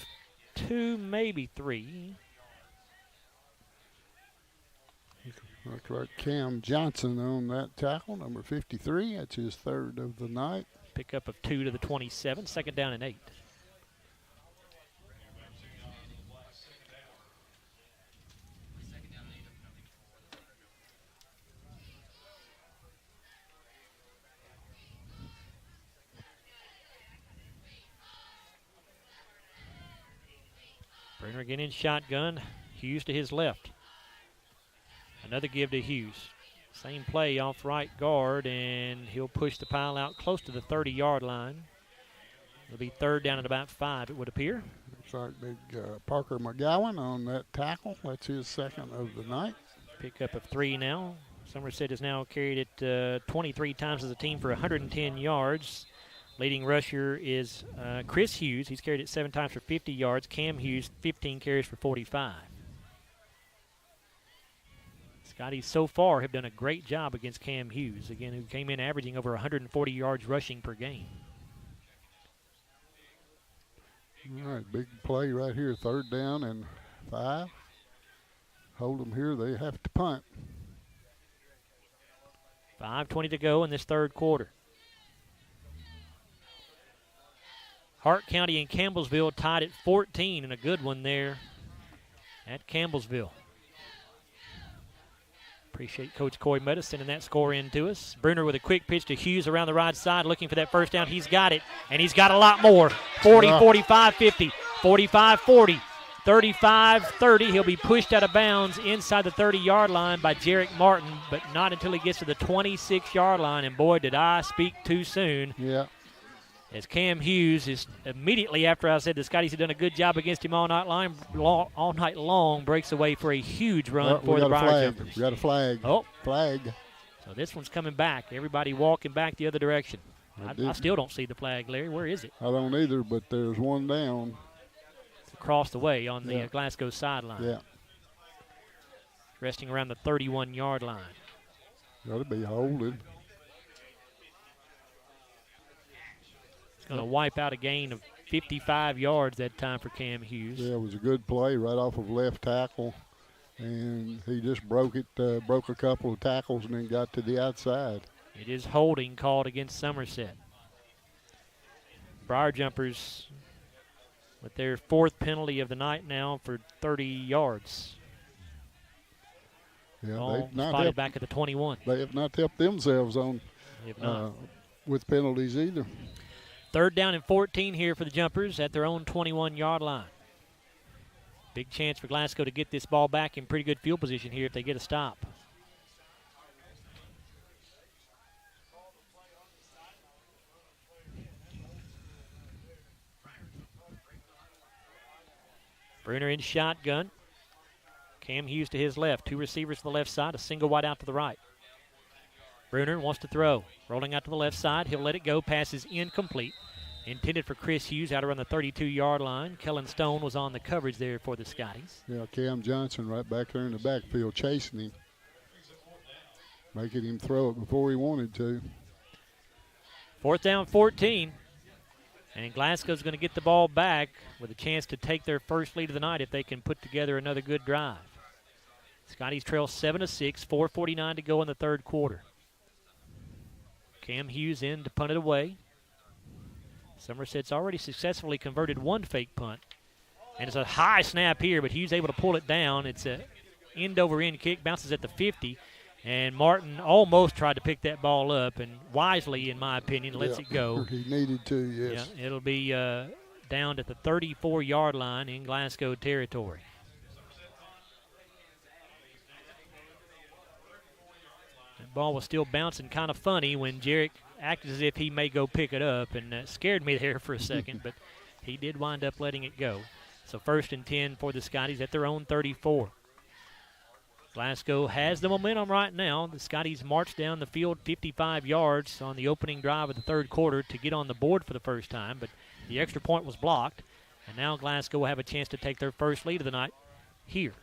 2, maybe 3. Looks like Cam Johnson on that tackle, number 53. That's his 3rd of the night. Pickup of 2 to the 27, 2nd down and 8. Brenner again in shotgun. Hughes to his left. Another give to Hughes. Same play off right guard, and he'll push the pile out close to the 30-yard line. It'll be 3rd down at about 5, it would appear. Looks like big Parker McGowan on that tackle. That's his 2nd of the night. Pickup of 3 now. Somerset has now carried it 23 times as a team for 110 yards. Leading rusher is Chris Hughes. He's carried it 7 times for 50 yards. Cam Hughes, 15 carries for 45. Scotties so far have done a great job against Cam Hughes, again, who came in averaging over 140 yards rushing per game. All right, big play right here, 3rd down and 5. Hold them here, they have to punt. 5:20 to go in this 3rd quarter. Hart County and Campbellsville tied at 14, and a good one there at Campbellsville. Appreciate Coach Coy Metta sending that score in to us. Bruner with a quick pitch to Hughes around the right side, looking for that 1st down. He's got it, and he's got a lot more. 40, 45, 50, 45, 40, 35, 30. He'll be pushed out of bounds inside the 30-yard line by Jarek Martin, but not until he gets to the 26-yard line, and boy, did I speak too soon. Yeah. As Cam Hughes is immediately after I said the Scotties had done a good job against him all night long, breaks away for a huge run for the Briar Jumpers. We got a flag. Oh. Flag. So this one's coming back. Everybody walking back the other direction. I still don't see the flag, Larry. Where is it? I don't either, but there's one down. It's across the way on the Glasgow sideline. Yeah. Resting around the 31-yard line. Got to be holding. Going to wipe out a gain of 55 yards that time for Cam Hughes. Yeah, it was a good play right off of left tackle, and he just broke a couple of tackles and then got to the outside. It is holding called against Somerset. Briar Jumpers with their 4th penalty of the night now for 30 yards. Yeah, all spotted back at the 21. They have not helped themselves on with penalties either. 3rd down and 14 here for the Jumpers at their own 21-yard line. Big chance for Glasgow to get this ball back in pretty good field position here if they get a stop. Bruner in shotgun. Cam Hughes to his left. 2 receivers to the left side, a single wide out to the right. Bruner wants to throw. Rolling out to the left side. He'll let it go. Pass is incomplete. Intended for Chris Hughes out around the 32-yard line. Kellen Stone was on the coverage there for the Scotties. Yeah, Cam Johnson right back there in the backfield chasing him. Making him throw it before he wanted to. 4th down, 14. And Glasgow's going to get the ball back with a chance to take their first lead of the night if they can put together another good drive. Scotties trail 7-6, 4:49 to go in the third quarter. Cam Hughes in to punt it away. Somerset's already successfully converted one fake punt. And it's a high snap here, but Hughes able to pull it down. It's a end-over-end kick, bounces at the 50. And Martin almost tried to pick that ball up, and wisely, in my opinion, lets it go. He needed to, yes. Yeah, it'll be down at the 34-yard line in Glasgow territory. That ball was still bouncing kind of funny when Jarek acted as if he may go pick it up, and that scared me there for a second, but he did wind up letting it go. So 1st and 10 for the Scotties at their own 34. Glasgow has the momentum right now. The Scotties marched down the field 55 yards on the opening drive of the third quarter to get on the board for the first time, but the extra point was blocked, and now Glasgow will have a chance to take their first lead of the night here.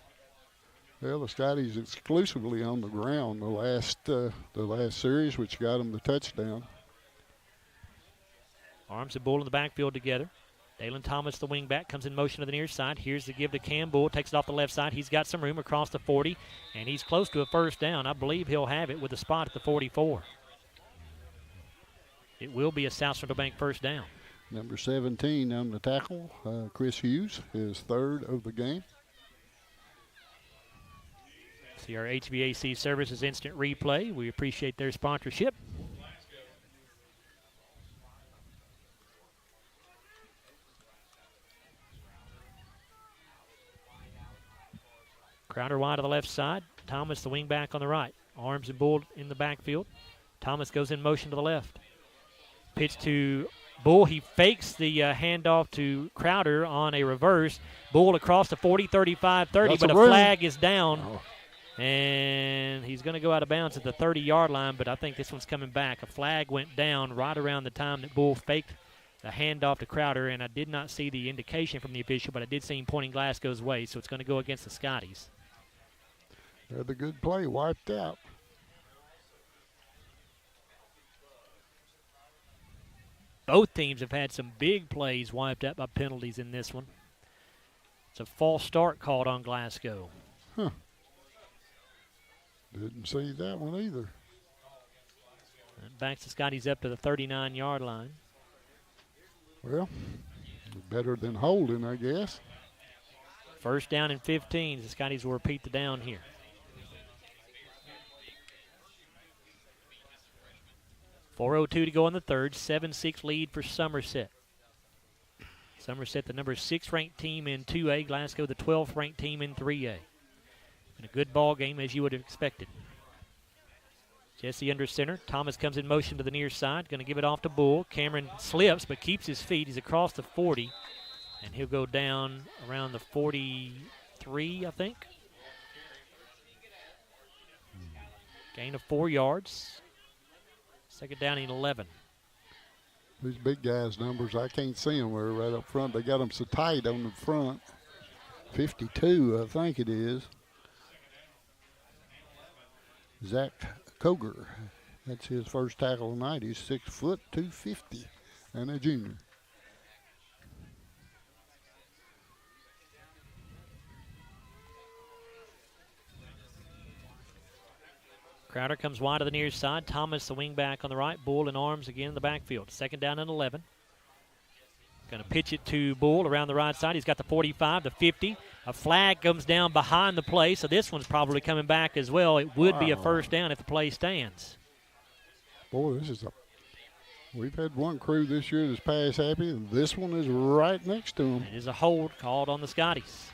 Well, the Scotties exclusively on the ground the last series, which got them the touchdown. Arms and Bull in the backfield together. Dalen Thomas, the wingback, comes in motion to the near side. Here's the give to Cam Bull. Takes it off the left side. He's got some room across the 40, and he's close to a first down. I believe he'll have it with a spot at the 44. It will be a South Central Bank first down. Number 17 on the tackle, Chris Hughes, his third of the game. See our HVAC Services Instant Replay. We appreciate their sponsorship. Crowder wide to the left side. Thomas, the wingback, on the right. Arms and Bull in the backfield. Thomas goes in motion to the left. Pitch to Bull. He fakes the handoff to Crowder on a reverse. Bull across the 40, 35, 30, but a flag is down. Oh. And he's going to go out of bounds at the 30-yard line, but I think this one's coming back. A flag went down right around the time that Bull faked the handoff to Crowder, and I did not see the indication from the official, but I did see him pointing Glasgow's way, so it's going to go against the Scotties. The good play wiped out. Both teams have had some big plays wiped out by penalties in this one. It's a false start called on Glasgow. Huh. Didn't see that one either. And backs the Scotties up to the 39-yard line. Well, better than holding, I guess. First down and 15. The Scotties will repeat the down here. .402 to go in the third. 7-6 lead for Somerset. Somerset, the number 6 ranked team in 2A. Glasgow, the 12th ranked team in 3A. And a good ball game, as you would have expected. Jesse under center. Thomas comes in motion to the near side. Going to give it off to Bull. Cameron slips but keeps his feet. He's across the 40. And he'll go down around the 43, I think. Gain of 4 yards. Second down and 11. These big guys' numbers, I can't see them. We're right up front. They got them so tight on the front. 52, I think it is. Zach Koger. That's his first tackle tonight. He's 6 foot, 250, and a junior. Crowder comes wide to the near side. Thomas, the wingback, on the right. Bull in arms again in the backfield. Second down and 11. Going to pitch it to Bull around the right side. He's got the 45, the 50. A flag comes down behind the play, so this one's probably coming back as well. It would be a first down if the play stands. Boy, we've had one crew this year that's pass happy, and this one is right next to them. It is a hold called on the Scotties.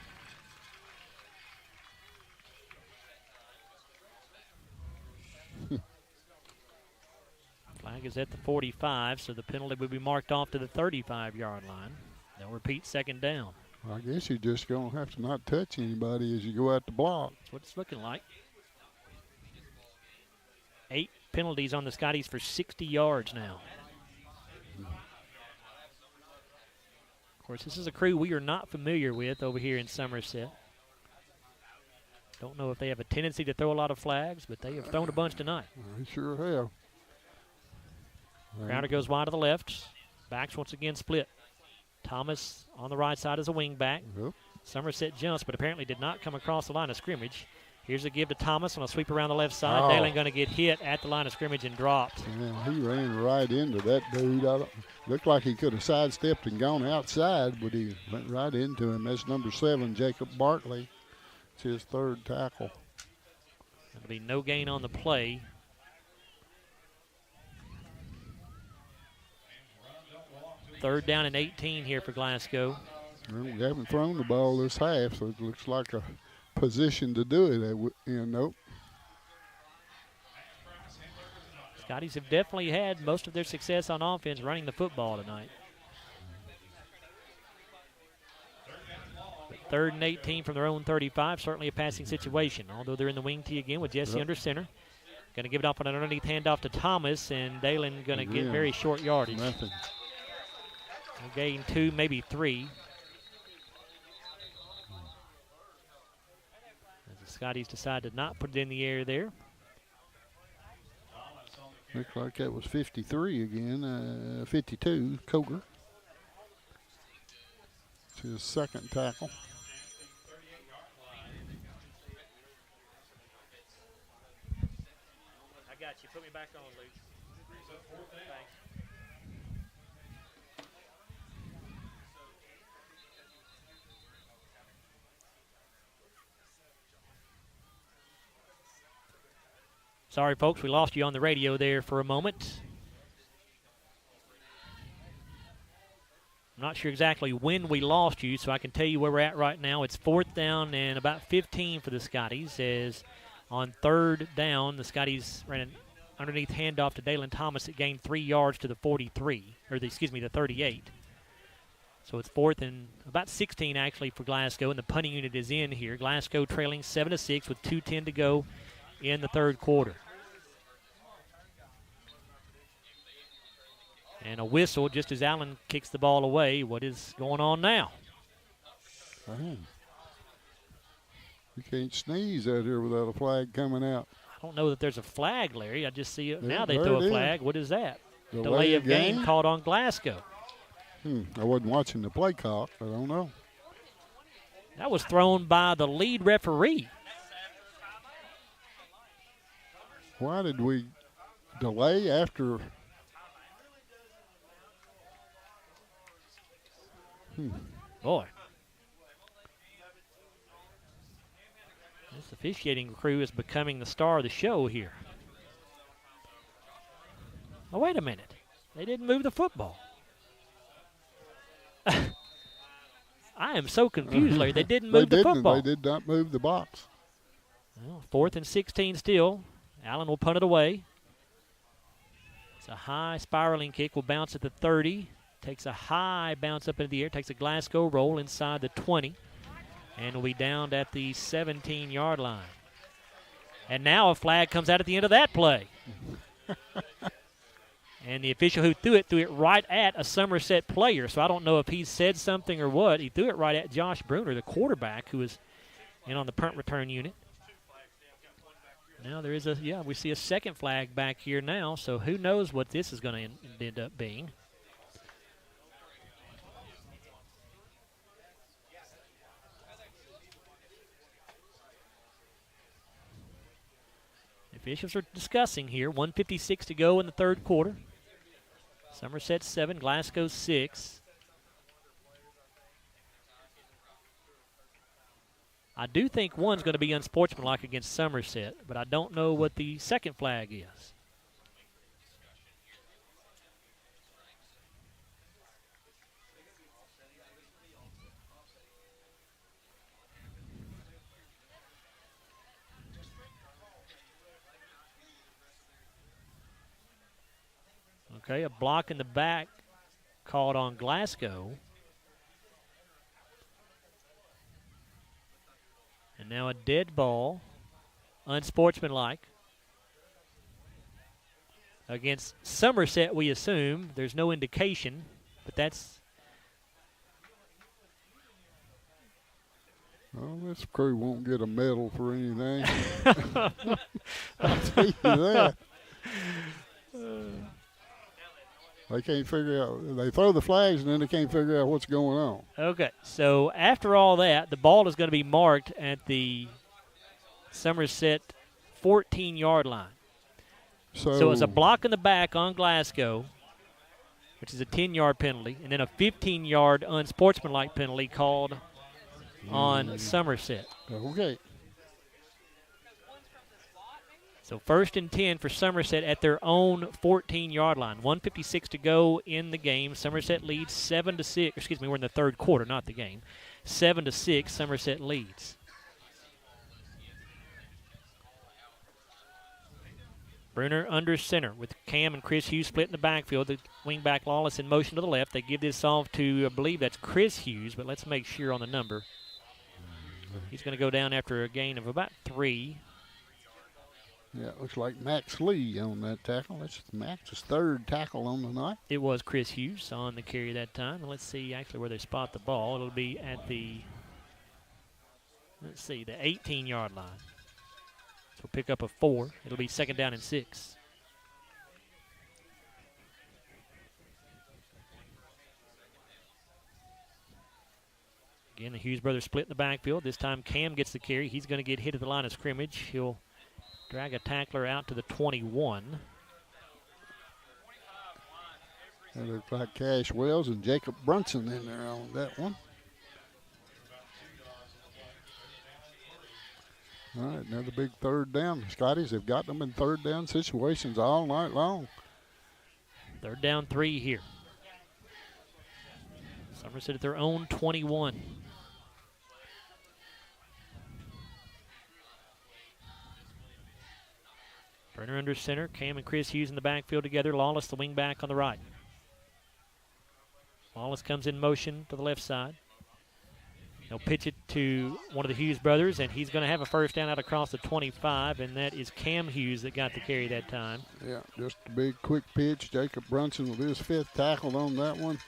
Flag is at the 45, so the penalty will be marked off to the 35-yard line. They'll repeat second down. I guess you're just going to have to not touch anybody as you go out the block. That's what it's looking like. 8 penalties on the Scotties for 60 yards now. Of course, this is a crew we are not familiar with over here in Somerset. Don't know if they have a tendency to throw a lot of flags, but they have thrown a bunch tonight. They sure have. Crowder goes wide to the left. Backs once again split. Thomas on the right side as a wing back. Yep. Somerset jumps, but apparently did not come across the line of scrimmage. Here's a give to Thomas on a sweep around the left side. Oh. Dalen going to get hit at the line of scrimmage and dropped. Yeah, he ran right into that dude. Looked like he could have sidestepped and gone outside, but he went right into him. That's number 7, Jacob Bartley. It's his 3rd tackle. There'll be no gain on the play. Third down and 18 here for Glasgow. Well, we haven't thrown the ball this half, so it looks like a position to do it. Nope. Scotties have definitely had most of their success on offense running the football tonight. But 3rd and 18 from their own 35, certainly a passing situation, although they're in the wing tee again with Jesse under center. Going to give it off on an underneath handoff to Thomas, and Dalen going to get very short yardage. Nothing. We'll gain 2, maybe 3. As the Scotties decide to not put it in the air there. Looks like that was 53 again, 52, Coger. It's his 2nd tackle. I got you. Put me back on, Luke. Thanks. Sorry, folks, we lost you on the radio there for a moment. I'm not sure exactly when we lost you, so I can tell you where we're at right now. It's 4th down and about 15 for the Scotties, as on 3rd down, the Scotties ran an underneath handoff to Dalen Thomas. It gained 3 yards to the 43, or the 38. So it's 4th and about 16 actually for Glasgow, and the punting unit is in here. Glasgow trailing 7-6 with 2:10 to go in the 3rd quarter. And a whistle just as Allen kicks the ball away. What is going on now? You can't sneeze out here without a flag coming out. I don't know that there's a flag, Larry. I just see it. Yeah, Now they there throw it a flag. is. What is that? Delay of game called on Glasgow. I wasn't watching the play clock. I don't know. That was thrown by the lead referee. Why did we delay after? Boy. This officiating crew is becoming the star of the show here. Oh, wait a minute. They didn't move the football. I am so confused, Larry. They didn't move the football. They did not move the box. Well, 4th and 16 still. Allen will punt it away. It's a high spiraling kick. Will bounce at the 30. Takes a high bounce up into the air. Takes a Glasgow roll inside the 20. And will be downed at the 17-yard line. And now a flag comes out at the end of that play. And the official who threw it right at a Somerset player. So I don't know if he said something or what. He threw it right at Josh Bruner, the quarterback, who was in on the punt return unit. Now there is we see a second flag back here now. So who knows what this is going to end up being. Officials are discussing here. 1:56 to go in the 3rd quarter. Somerset 7, Glasgow 6. I do think one's going to be unsportsmanlike against Somerset, but I don't know what the second flag is. Okay, a block in the back called on Glasgow. And now a dead ball, unsportsmanlike. Against Somerset, we assume. There's no indication, but that's... Well, this crew won't get a medal for anything. I'll tell you that. They can't figure out. They throw the flags, and then they can't figure out what's going on. Okay, so after all that, the ball is going to be marked at the Somerset 14-yard line. So it was a block in the back on Glasgow, which is a 10-yard penalty, and then a 15-yard unsportsmanlike penalty called on Somerset. Okay. So 1st and 10 for Somerset at their own 14-yard line. 1:56 to go in the game. Somerset leads 7-6. Excuse me, we're in the third quarter, not the game. 7-6, Somerset leads. Bruner under center with Cam and Chris Hughes split in the backfield. The wingback Lawless in motion to the left. They give this off to, I believe that's Chris Hughes, but let's make sure on the number. He's going to go down after a gain of about 3. Yeah, it looks like Max Lee on that tackle. That's Max's 3rd tackle on the night. It was Chris Hughes on the carry that time. And let's see actually where they spot the ball. It'll be at the, the 18-yard line. So we'll pick up a 4. It'll be 2nd down and 6. Again, the Hughes brothers split in the backfield. This time Cam gets the carry. He's going to get hit at the line of scrimmage. He'll drag a tackler out to the 21. It looks like Cash Wells and Jacob Brunson in there on that one. All right, another big 3rd down. The Scotties have got them in 3rd down situations all night long. 3rd down 3 here. Somerset at their own 21. Brenner under center. Cam and Chris Hughes in the backfield together. Lawless, the wing back on the right. Lawless comes in motion to the left side. He'll pitch it to one of the Hughes brothers, and he's going to have a 1st down out across the 25, and that is Cam Hughes that got the carry that time. Yeah, just a big, quick pitch. Jacob Brunson with his 5th tackle on that one.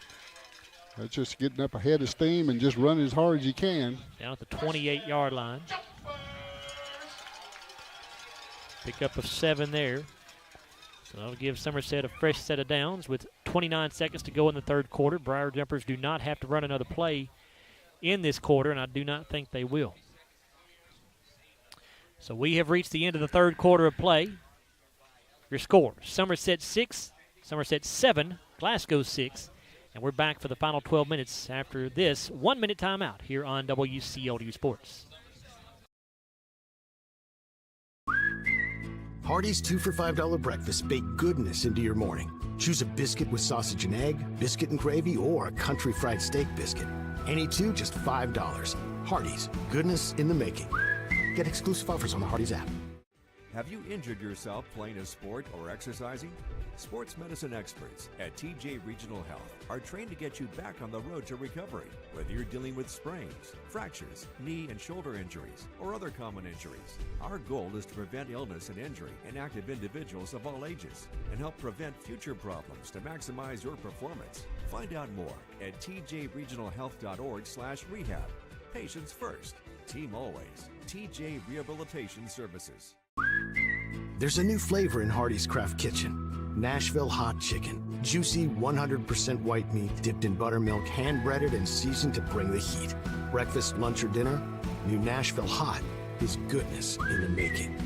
That's just getting up ahead of steam and just running as hard as you can. Down at the 28-yard line. Pick up of 7 there. So that'll give Somerset a fresh set of downs with 29 seconds to go in the 3rd quarter. Briar Jumpers do not have to run another play in this quarter, and I do not think they will. So we have reached the end of the 3rd quarter of play. Your score, Somerset 6, Somerset 7, Glasgow 6, and we're back for the final 12 minutes after this 1-minute timeout here on WCLU Sports. Hardee's 2 for $5 breakfast bake goodness into your morning. Choose a biscuit with sausage and egg, biscuit and gravy, or a country fried steak biscuit. Any 2, just $5. Hardee's, goodness in the making. Get exclusive offers on the Hardee's app. Have you injured yourself playing a sport or exercising? Sports medicine experts at TJ Regional Health are trained to get you back on the road to recovery. Whether you're dealing with sprains, fractures, knee and shoulder injuries, or other common injuries, our goal is to prevent illness and injury in active individuals of all ages and help prevent future problems to maximize your performance. Find out more at tjregionalhealth.org/rehab. Patients first, team always. TJ Rehabilitation Services. There's a new flavor in Hardee's Craft Kitchen. Nashville Hot Chicken. Juicy, 100% white meat dipped in buttermilk, hand-breaded and seasoned to bring the heat. Breakfast, lunch, or dinner? New Nashville Hot is goodness in the making.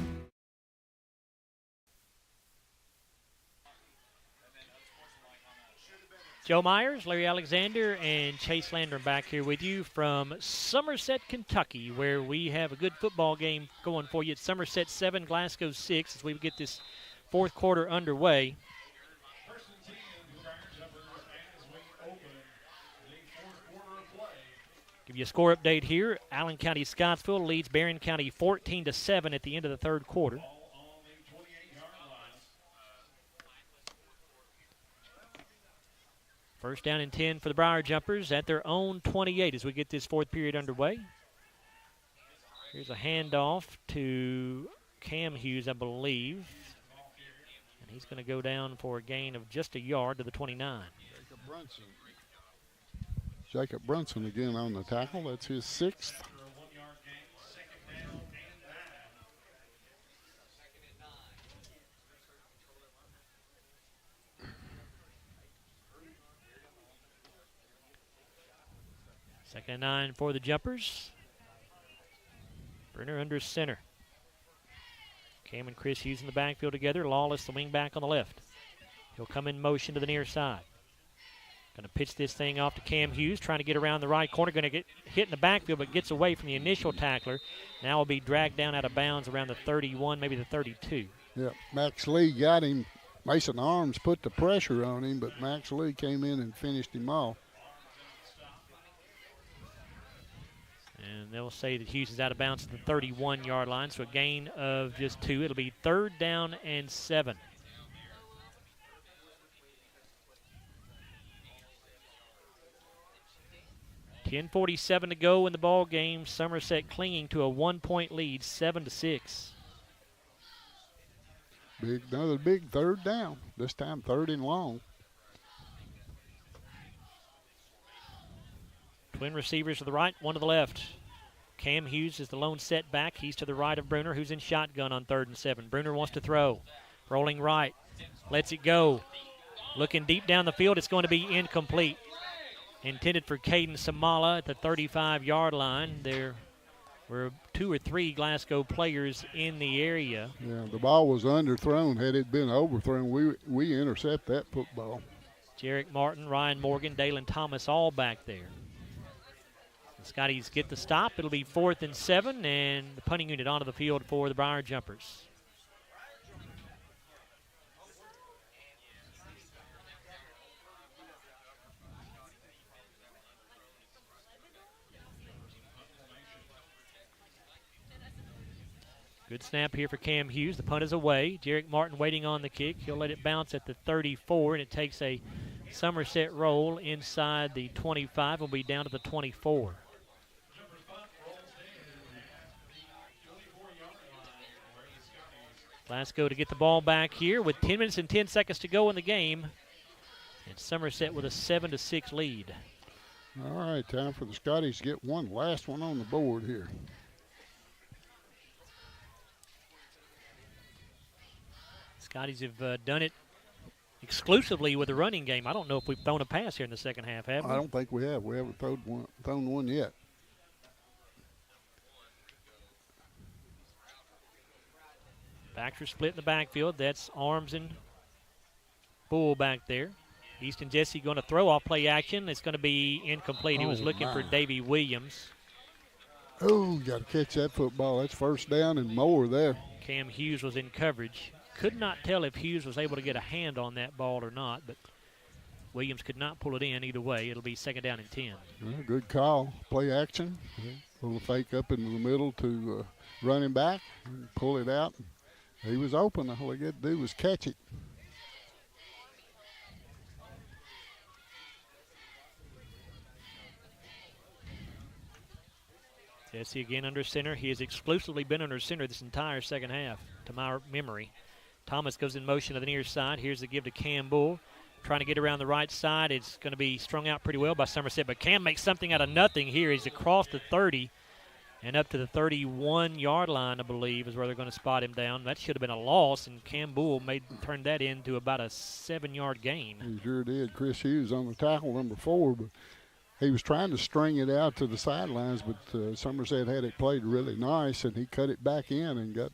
Joe Myers, Larry Alexander, and Chase Landrum back here with you from Somerset, Kentucky, where we have a good football game going for you. It's Somerset 7, Glasgow 6 as we get this 4th quarter underway. Give you a score update here. Allen County Scottsville leads Barron County 14-7 at the end of the 3rd quarter. First down and 10 for the Briar Jumpers at their own 28 as we get this 4th period underway. Here's a handoff to Cam Hughes, I believe. And he's going to go down for a gain of just a yard to the 29. Jacob Brunson again on the tackle. That's his 6th. Second and 9 for the Jumpers. Brenner under center. Cam and Chris Hughes in the backfield together. Lawless, the wing back on the left. He'll come in motion to the near side. Going to pitch this thing off to Cam Hughes, trying to get around the right corner. Going to get hit in the backfield, but gets away from the initial tackler. Now will be dragged down out of bounds around the 31, maybe the 32. Yeah, Max Lee got him. Mason Arms put the pressure on him, but Max Lee came in and finished him off. And they'll say that Hughes is out of bounds at the 31-yard line, so a gain of just 2. It'll be 3rd down and 7. .47 to go in the ball game. Somerset clinging to a 1-point lead, 7-6. Another big 3rd down. This time 3rd and long. Twin receivers to the right, one to the left. Cam Hughes is the lone setback. He's to the right of Bruner, who's in shotgun on 3rd and 7. Bruner wants to throw. Rolling right. Lets it go. Looking deep down the field. It's going to be incomplete. Intended for Caden Samala at the 35-yard line. There were 2 or 3 Glasgow players in the area. Yeah, the ball was underthrown. Had it been overthrown, we intercept that football. Jarek Martin, Ryan Morgan, Dalen Thomas all back there. The Scotties get the stop. It'll be 4th and 7, and the punting unit onto the field for the Briar Jumpers. Good snap here for Cam Hughes. The punt is away. Jarek Martin waiting on the kick. He'll let it bounce at the 34, and it takes a Somerset roll inside the 25. Will be down to the 24. Glasgow to get the ball back here with 10 minutes and 10 seconds to go in the game. And Somerset with a 7-6 lead. All right, time for the Scotties to get last one on the board here. Scotties have done it exclusively with the running game. I don't know if we've thrown a pass here in the second half, have we? I don't think we have. We haven't thrown one yet. Baxter split in the backfield. That's Arms and Bull back there. Easton Jesse going to throw off play action. It's going to be incomplete. He was looking for Davey Williams. Oh, got to catch that football. That's 1st down and more there. Cam Hughes was in coverage. Could not tell if Hughes was able to get a hand on that ball or not, but Williams could not pull it in either way. It'll be 2nd down and 10. Well, good call. Play action. A little fake up into the middle to running back. Pull it out. He was open. All he had to do was catch it. Jesse again under center. He has exclusively been under center this entire second half, to my memory. Thomas goes in motion to the near side. Here's the give to Cam Bull. Trying to get around the right side. It's going to be strung out pretty well by Somerset, but Cam makes something out of nothing here. He's across the 30 and up to the 31-yard line, I believe, is where they're going to spot him down. That should have been a loss, and Cam Bull turned that into about a 7-yard gain. He sure did. Chris Hughes on the tackle, number 4, but he was trying to string it out to the sidelines, but Somerset had it played really nice, and he cut it back in and got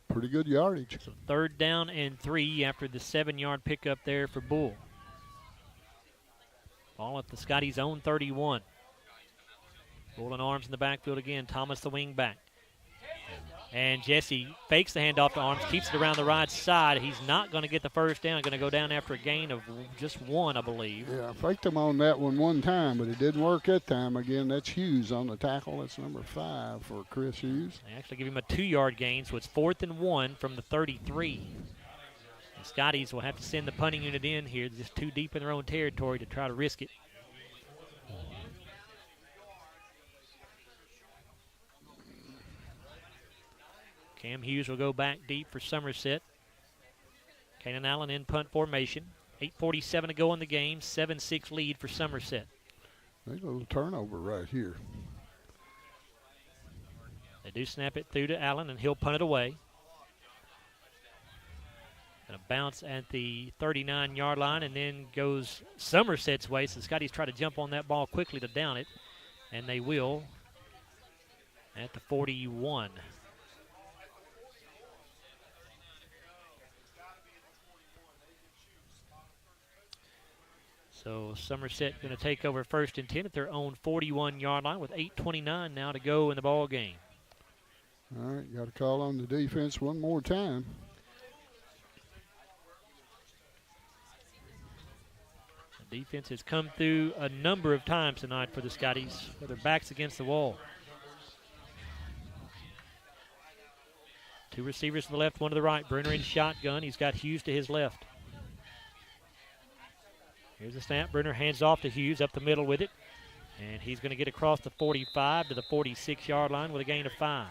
pretty good yardage. So 3rd down and 3 after the 7-yard pickup there for Bull. Ball at the Scotties' own 31. Bull and Arms in the backfield again. Thomas the wing back. And Jesse fakes the handoff to Arms, keeps it around the right side. He's not going to get the 1st down. Going to go down after a gain of just 1, I believe. Yeah, I faked him on that one time, but it didn't work that time. Again, that's Hughes on the tackle. That's number 5 for Chris Hughes. They actually give him a 2-yard gain, so it's 4th and 1 from the 33. The Scotties will have to send the punting unit in here, just too deep in their own territory to try to risk it. Cam Hughes will go back deep for Somerset. Kanan Allen in punt formation. 8:47 to go in the game. 7-6 lead for Somerset. There's a little turnover right here. They do snap it through to Allen, and he'll punt it away. Going to bounce at the 39-yard line, and then goes Somerset's way. So the Scotties try to jump on that ball quickly to down it, and they will at the 41. So Somerset going to take over 1st and 10 at their own 41-yard line with 8:29 now to go in the ball game. All right, got to call on the defense one more time. The defense has come through a number of times tonight for the Scotties, with their backs against the wall. 2 receivers to the left, 1 to the right. Bruner in shotgun. He's got Hughes to his left. Here's the snap. Bruner hands off to Hughes up the middle with it. And he's going to get across the 45 to the 46-yard line with a gain of 5.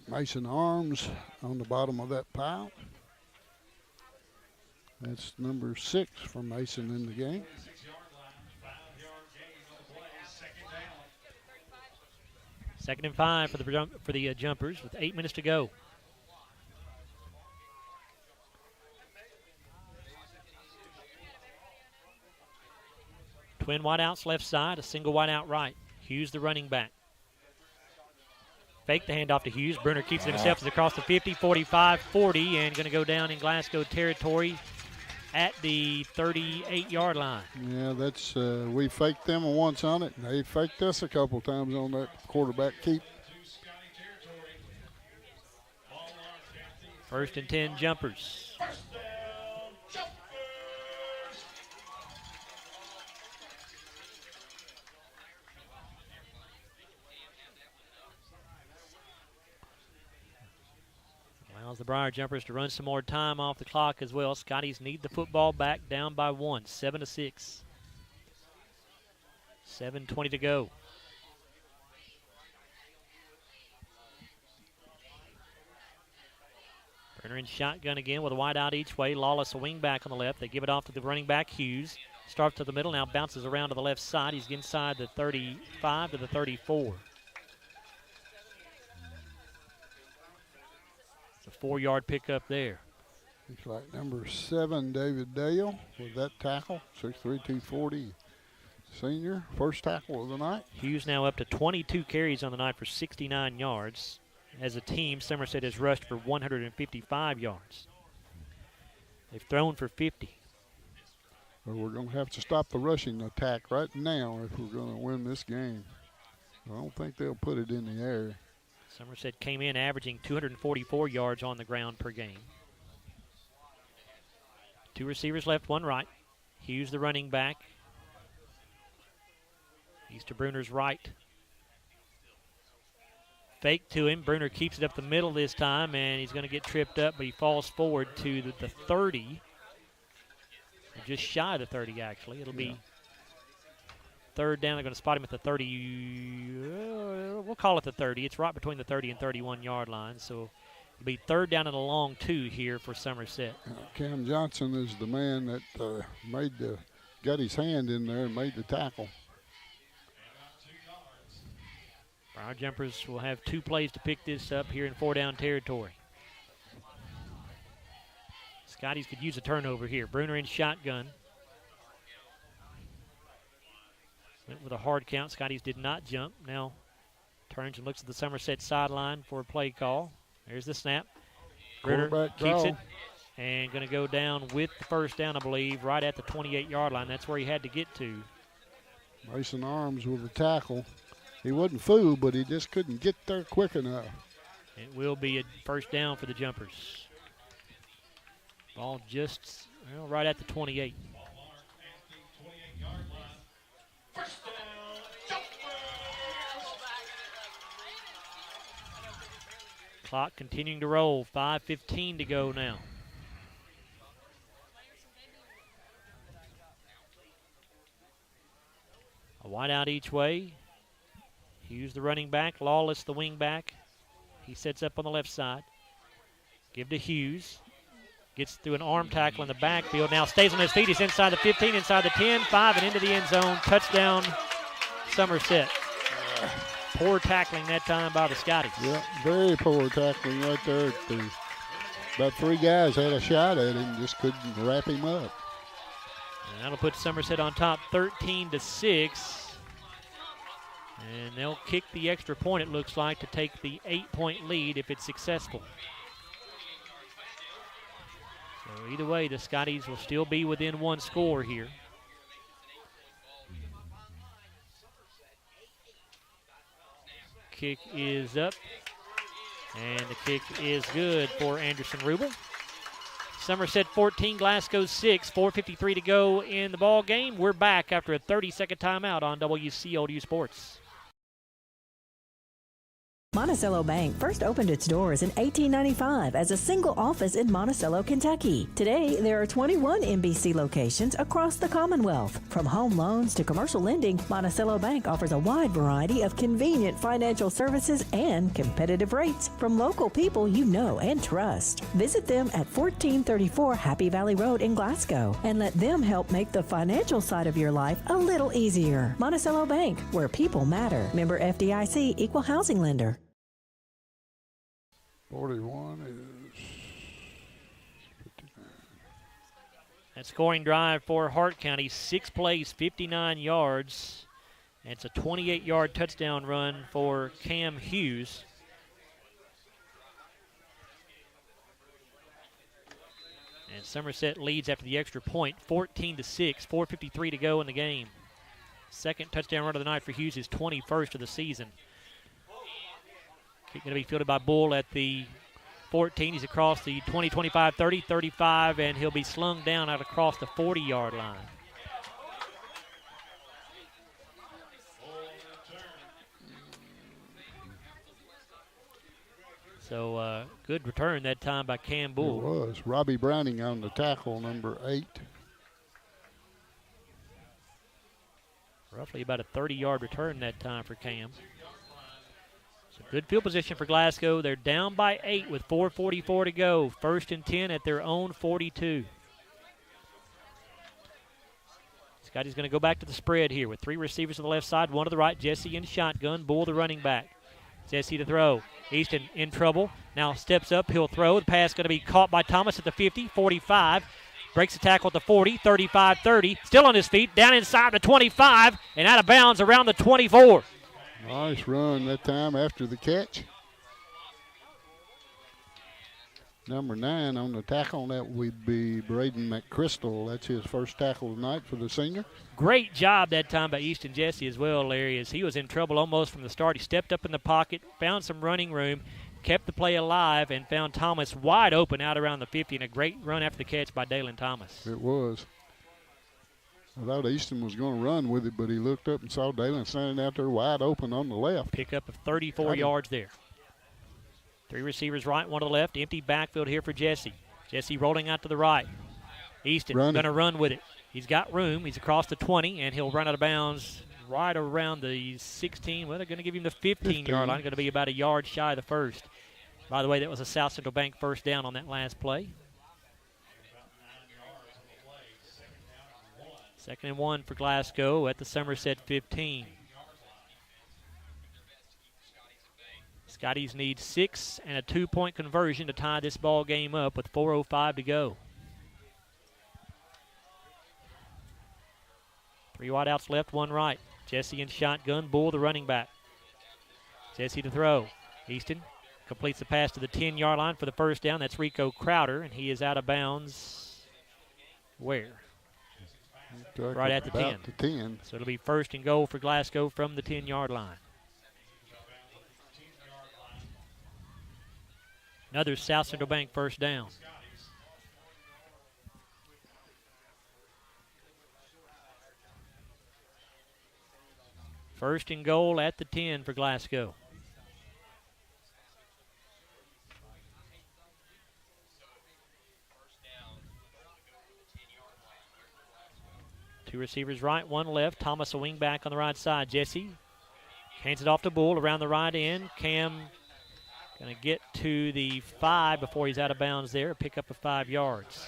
Mason Arms on the bottom of that pile. That's number 6 for Mason in the game. Second and 5 for the Jumpers with 8 minutes to go. Twin wideouts left side, a single wideout right. Hughes the running back. Fake the handoff to Hughes. Bruner keeps it himself. It's across the 50, 45, 40, and going to go down in Glasgow territory at the 38-yard line. Yeah, that's we faked them once on it, and they faked us a couple times on that quarterback keep. 1st and 10 Jumpers. Allows the Briar Jumpers to run some more time off the clock as well. Scotties need the football back, down by 1, 7-6. 7:20 to go. Bruner in shotgun again with a wide out each way. Lawless a wing back on the left. They give it off to the running back, Hughes. Starts to the middle, now bounces around to the left side. He's inside the 35 to the 34. It's a 4-yard pickup there. Looks like number 7, David Dale, with that tackle. 6'3", 240 senior. First tackle of the night. Hughes now up to 22 carries on the night for 69 yards. As a team, Somerset has rushed for 155 yards. They've thrown for 50. Well, we're going to have to stop the rushing attack right now if we're going to win this game. I don't think they'll put it in the air. Somerset came in averaging 244 yards on the ground per game. 2 receivers left, 1 right. Hughes the running back. He's to Bruner's right. Fake to him. Bruner keeps it up the middle this time, and he's going to get tripped up, but he falls forward to the 30. Just shy of the 30, actually. It'll be 3rd down. They're going to spot him at the 30. We'll call it the 30. It's right between the 30 and 31-yard line, so it'll be 3rd down and a long 2 here for Somerset. Cam Johnson is the man that got his hand in there and made the tackle. Our Jumpers will have 2 plays to pick this up here in 4-down territory. Scotties could use a turnover here. Bruner in shotgun. Went with a hard count. Scotties did not jump. Now turns and looks at the Somerset sideline for a play call. There's the snap. Bruner keeps it and going to go down with the 1st down, I believe, right at the 28-yard line. That's where he had to get to. Mason Arms with a tackle. He wasn't fooled, but he just couldn't get there quick enough. It will be a 1st down for the Jumpers. Ball just right at the 28. Clock continuing to roll. 5:15 to go now. A wide out each way. Hughes the running back. Lawless the wing back. He sets up on the left side. Give to Hughes. Gets through an arm tackle in the backfield. Now stays on his feet. He's inside the 15, inside the 10, 5, and into the end zone. Touchdown, Somerset. Poor tackling that time by the Scotties. Yeah, very poor tackling right there. About 3 guys had a shot at him, just couldn't wrap him up. And that'll put Somerset on top 13-6. And they'll kick the extra point, it looks like, to take the 8-point lead if it's successful. So either way, the Scotties will still be within one score here. Kick is up, and the kick is good for Anderson Rubel. Somerset 14, Glasgow 6, 4:53 to go in the ball game. We're back after a 30-second timeout on WCLU Sports. Monticello Bank first opened its doors in 1895 as a single office in Monticello, Kentucky. Today, there are 21 MBC locations across the Commonwealth. From home loans to commercial lending, Monticello Bank offers a wide variety of convenient financial services and competitive rates from local people you know and trust. Visit them at 1434 Happy Valley Road in Glasgow and let them help make the financial side of your life a little easier. Monticello Bank, where people matter. Member FDIC, Equal Housing Lender. 41 is 59. That scoring drive for Hart County, 6 plays, 59 yards. And it's a 28-yard touchdown run for Cam Hughes. And Somerset leads after the extra point, 14-6, 4:53 to go in the game. Second touchdown run of the night for Hughes, his 21st of the season. Kick going to be fielded by Bull at the 14. He's across the 20, 25, 30, 35, and he'll be slung down out across the 40-yard line. So good return that time by Cam Bull. It was. Robbie Browning on the tackle, number 8. Roughly about a 30-yard return that time for Cam. So good field position for Glasgow. They're down by 8 with 4:44 to go. First and 10 at their own 42. Scotty's going to go back to the spread here with 3 receivers to the left side, 1 to the right. Jesse in shotgun. Bull the running back. Jesse to throw. Easton in trouble. Now steps up. He'll throw. The pass going to be caught by Thomas at the 50, 45. Breaks the tackle at the 40, 35, 30. Still on his feet. Down inside the 25 and out of bounds around the 24. Nice run that time after the catch. Number 9 on the tackle, that would be Braden McChrystal. That's his first tackle tonight for the senior. Great job that time by Easton Jesse as well, Larry, as he was in trouble almost from the start. He stepped up in the pocket, found some running room, kept the play alive, and found Thomas wide open out around the 50, and a great run after the catch by Dalen Thomas. It was. I thought Easton was going to run with it, but he looked up and saw Dalen standing out there wide open on the left. Pick up of 34 yards there. 3 receivers right, 1 to the left. Empty backfield here for Jesse. Jesse rolling out to the right. Easton going to run with it. He's got room. He's across the 20, and he'll run out of bounds right around the 16. Well, they're going to give him the 15-yard line. Going to be about a yard shy of the first. By the way, that was a South Central Bank first down on that last play. 2nd and 1 for Glasgow at the Somerset 15. Scotties need 6 and a 2-point conversion to tie this ball game up with 4:05 to go. 3 wideouts left, 1 right. Jesse in shotgun, Bull the running back. Jesse to throw. Easton completes the pass to the 10-yard line for the first down. That's Rico Crowder, and he is out of bounds. Where? Right at the 10. So it'll be 1st and goal for Glasgow from the 10-yard line. Another South Central Bank first down. First and goal at the 10 for Glasgow. Two receivers right, 1 left. Thomas a wing back on the right side. Jesse hands it off to Bull around the right end. Cam going to get to the 5 before he's out of bounds there. Pick up of 5 yards.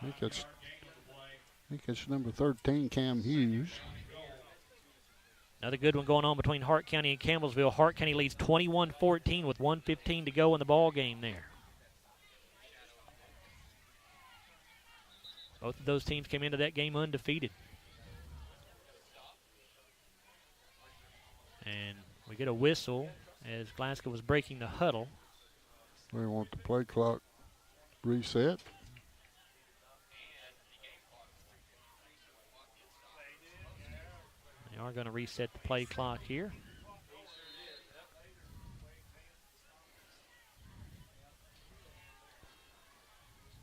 I think it's number 13, Cam Hughes. Another good one going on between Hart County and Campbellsville. Hart County leads 21-14 with 1:15 to go in the ball game there. Both of those teams came into that game undefeated. And we get a whistle as Glasgow was breaking the huddle. We want the play clock reset. They are going to reset the play clock here.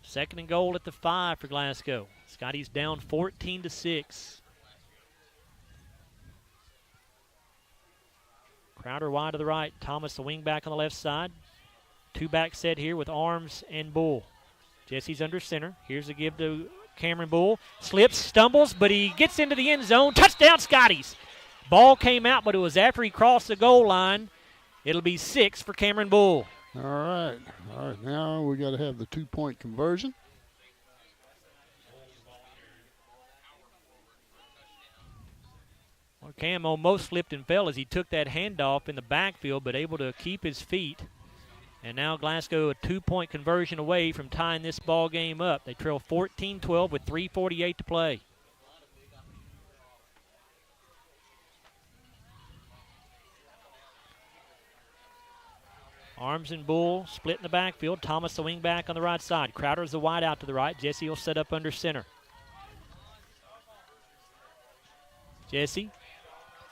Second and goal at the 5 for Glasgow. Scotty's down 14-6. Crowder wide to the right. Thomas the wingback on the left side. Two-back set here with Arms and Bull. Jesse's under center. Here's a give to Cameron Bull. Slips, stumbles, but he gets into the end zone. Touchdown, Scotties. Ball came out, but it was after he crossed the goal line. It'll be 6 for Cameron Bull. All right. Now we got to have the 2-point conversion. Well, Cam almost slipped and fell as he took that handoff in the backfield, but able to keep his feet. And now Glasgow a 2-point conversion away from tying this ball game up. They trail 14-12 with 3:48 to play. Arms and Bull split in the backfield. Thomas the wingback on the right side. Crowder's the wide out to the right. Jesse will set up under center. Jesse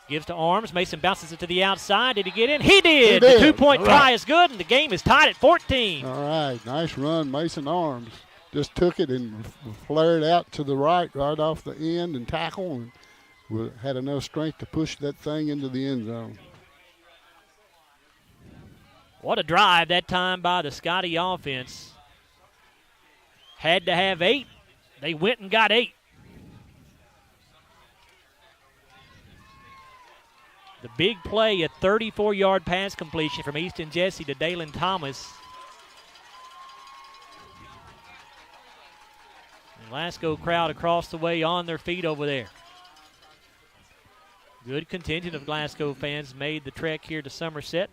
gives to Arms. Mason bounces it to the outside. Did he get in? He did. The 2-point try is good, and the game is tied at 14. All right. Nice run, Mason Arms. Just took it and flared out to the right off the end and tackle, and had enough strength to push that thing into the end zone. What a drive that time by the Scottie offense. Had to have 8. They went and got 8. The big play, a 34-yard pass completion from Easton Jesse to Dalen Thomas. The Glasgow crowd across the way on their feet over there. Good contingent of Glasgow fans made the trek here to Somerset.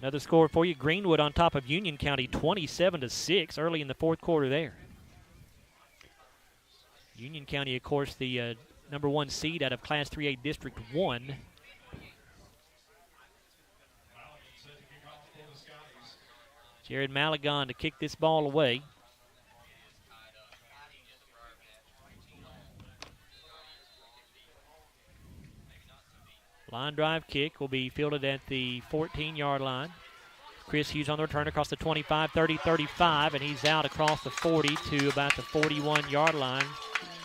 Another score for you, Greenwood on top of Union County, 27-6 early in the fourth quarter there. Union County, of course, the number 1 seed out of Class 3A District 1. Jared Malagon to kick this ball away. Line drive kick will be fielded at the 14-yard line. Chris Hughes on the return across the 25, 30, 35, and he's out across the 40 to about the 41-yard line.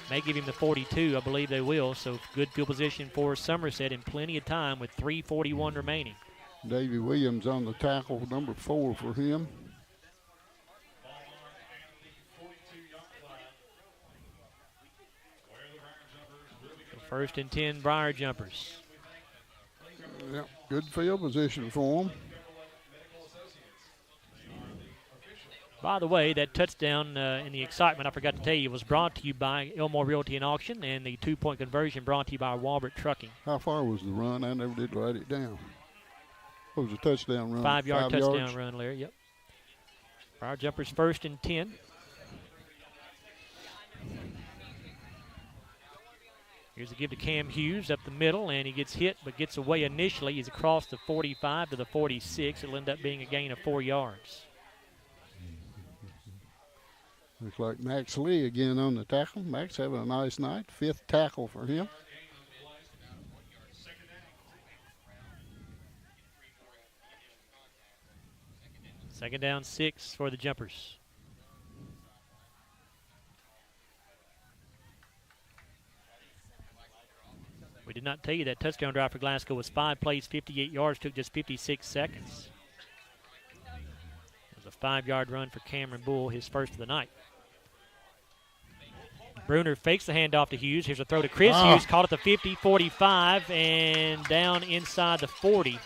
May give him the 42. I believe they will. So good field position for Somerset and plenty of time with 3:41 remaining. Davey Williams on the tackle, number 4 for him. So 1st and 10, Briar Jumpers. Yep, good field position for them. By the way, that touchdown in the excitement, I forgot to tell you, was brought to you by Elmore Realty and Auction, and the 2-point conversion brought to you by Walbert Trucking. How far was the run? I never did write it down. What was the touchdown run? 5-yard touchdown run, Larry, yep. Briar Jumpers 1st and 10. Here's a give to Cam Hughes up the middle, and he gets hit but gets away initially. He's across the 45 to the 46. It'll end up being a gain of 4 yards. Looks like Max Lee again on the tackle. Max having a nice night. 5th tackle for him. Second down 6 for the Jumpers. We did not tell you that touchdown drive for Glasgow was 5 plays, 58 yards, took just 56 seconds. It was a 5-yard run for Cameron Bull, his first of the night. Bruner fakes the handoff to Hughes. Here's a throw to Chris Hughes, caught at the 50, 45, and down inside the 40.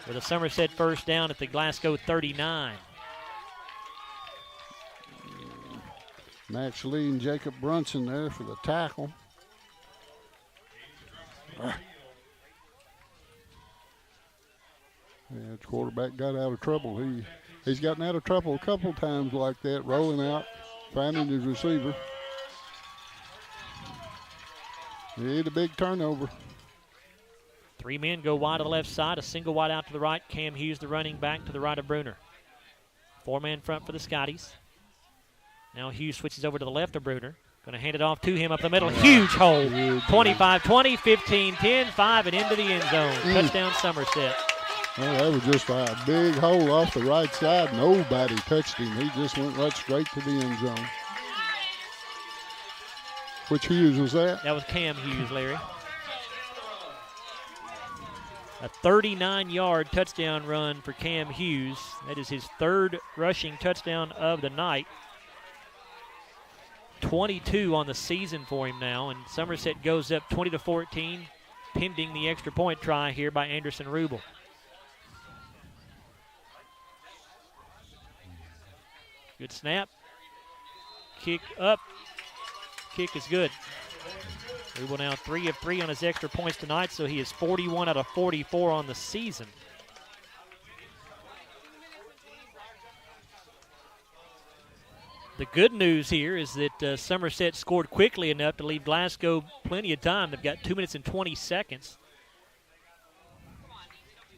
With a Somerset first down at the Glasgow 39. Max Lee and Jacob Brunson there for the tackle. Yeah, the quarterback got out of trouble. He's gotten out of trouble a couple times like that, rolling out, finding his receiver. He had a big turnover. 3 men go wide to the left side, a single wide out to the right. Cam Hughes, the running back, to the right of Bruner. 4-man front for the Scotties. Now Hughes switches over to the left of Bruner. Going to hand it off to him up the middle. Huge hole. 25-20, 15-10, 5 and into the end zone. Touchdown Somerset. Well, that was just a big hole off the right side. Nobody touched him. He just went right straight to the end zone. Which Hughes was that? That was Cam Hughes, Larry. A 39-yard touchdown run for Cam Hughes. That is his 3rd rushing touchdown of the night. 22 on the season for him now, and Somerset goes up 20-14, pending the extra point try here by Anderson Rubel. Good snap. Kick up. Kick is good. Rubel now 3 of 3 on his extra points tonight, so he is 41 out of 44 on the season. The good news here is that Somerset scored quickly enough to leave Glasgow plenty of time. They've got 2 minutes and 20 seconds.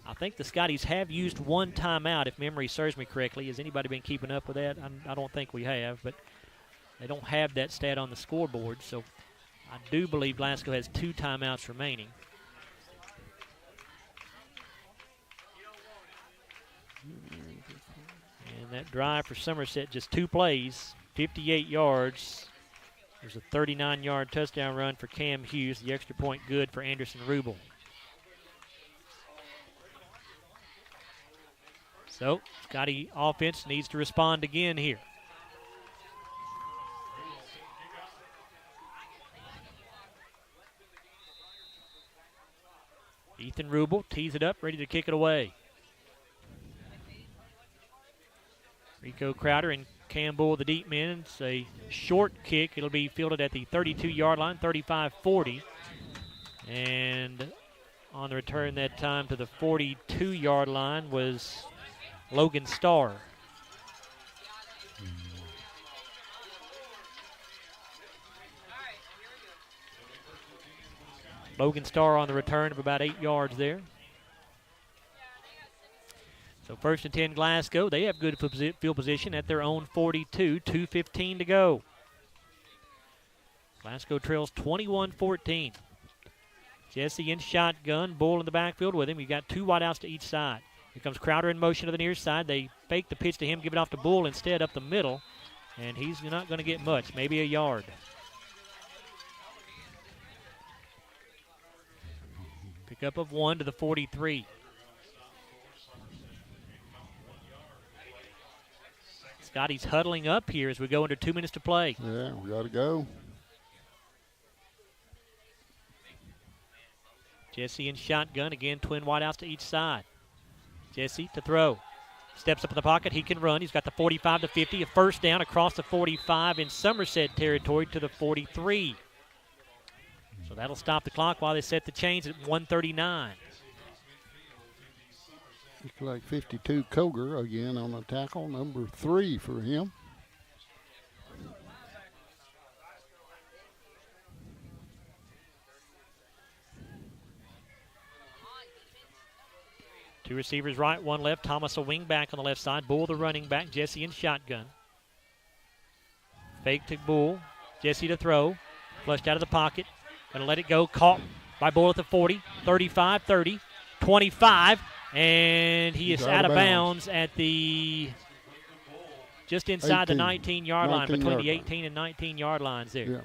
I think the Scotties have used 1 timeout, if memory serves me correctly. Has anybody been keeping up with that? I don't think we have, but they don't have that stat on the scoreboard, so I do believe Glasgow has 2 timeouts remaining. And that drive for Somerset, just 2 plays, 58 yards. There's a 39-yard touchdown run for Cam Hughes. The extra point good for Anderson Rubel. So, Scotty offense needs to respond again here. Ethan Rubel tees it up, ready to kick it away. Rico Crowder and Cam Bull, the deep men. It's a short kick. It'll be fielded at the 32-yard line, 35-40. And on the return that time to the 42-yard line was Logan Starr. Logan Starr on the return of about 8 yards there. So 1st and 10 Glasgow. They have good field position at their own 42, 2:15 to go. Glasgow trails 21-14. Jesse in shotgun, Bull in the backfield with him. We've got 2 wideouts to each side. Here comes Crowder in motion to the near side. They fake the pitch to him, give it off to Bull instead up the middle, and he's not going to get much, maybe a yard. Pickup of 1 to the 43. Scotty's huddling up here as we go into 2 minutes to play. Yeah, we got to go. Jesse in shotgun. Again, twin wideouts to each side. Jesse to throw. Steps up in the pocket. He can run. He's got the 45 to 50. A first down across the 45 in Somerset territory to the 43. So that'll stop the clock while they set the chains at 1:39. Looks like 52 Koger again on the tackle, number 3 for him. Two receivers right, 1 left. Thomas a wing back on the left side. Bull the running back. Jesse in shotgun. Fake to Bull. Jesse to throw. Flushed out of the pocket. Going to let it go. Caught by Bull at the 40, 35, 30, 25. And he is out of bounds at the just inside 18, the 19-yard line, between the 18 line. and 19-yard lines there. Yeah.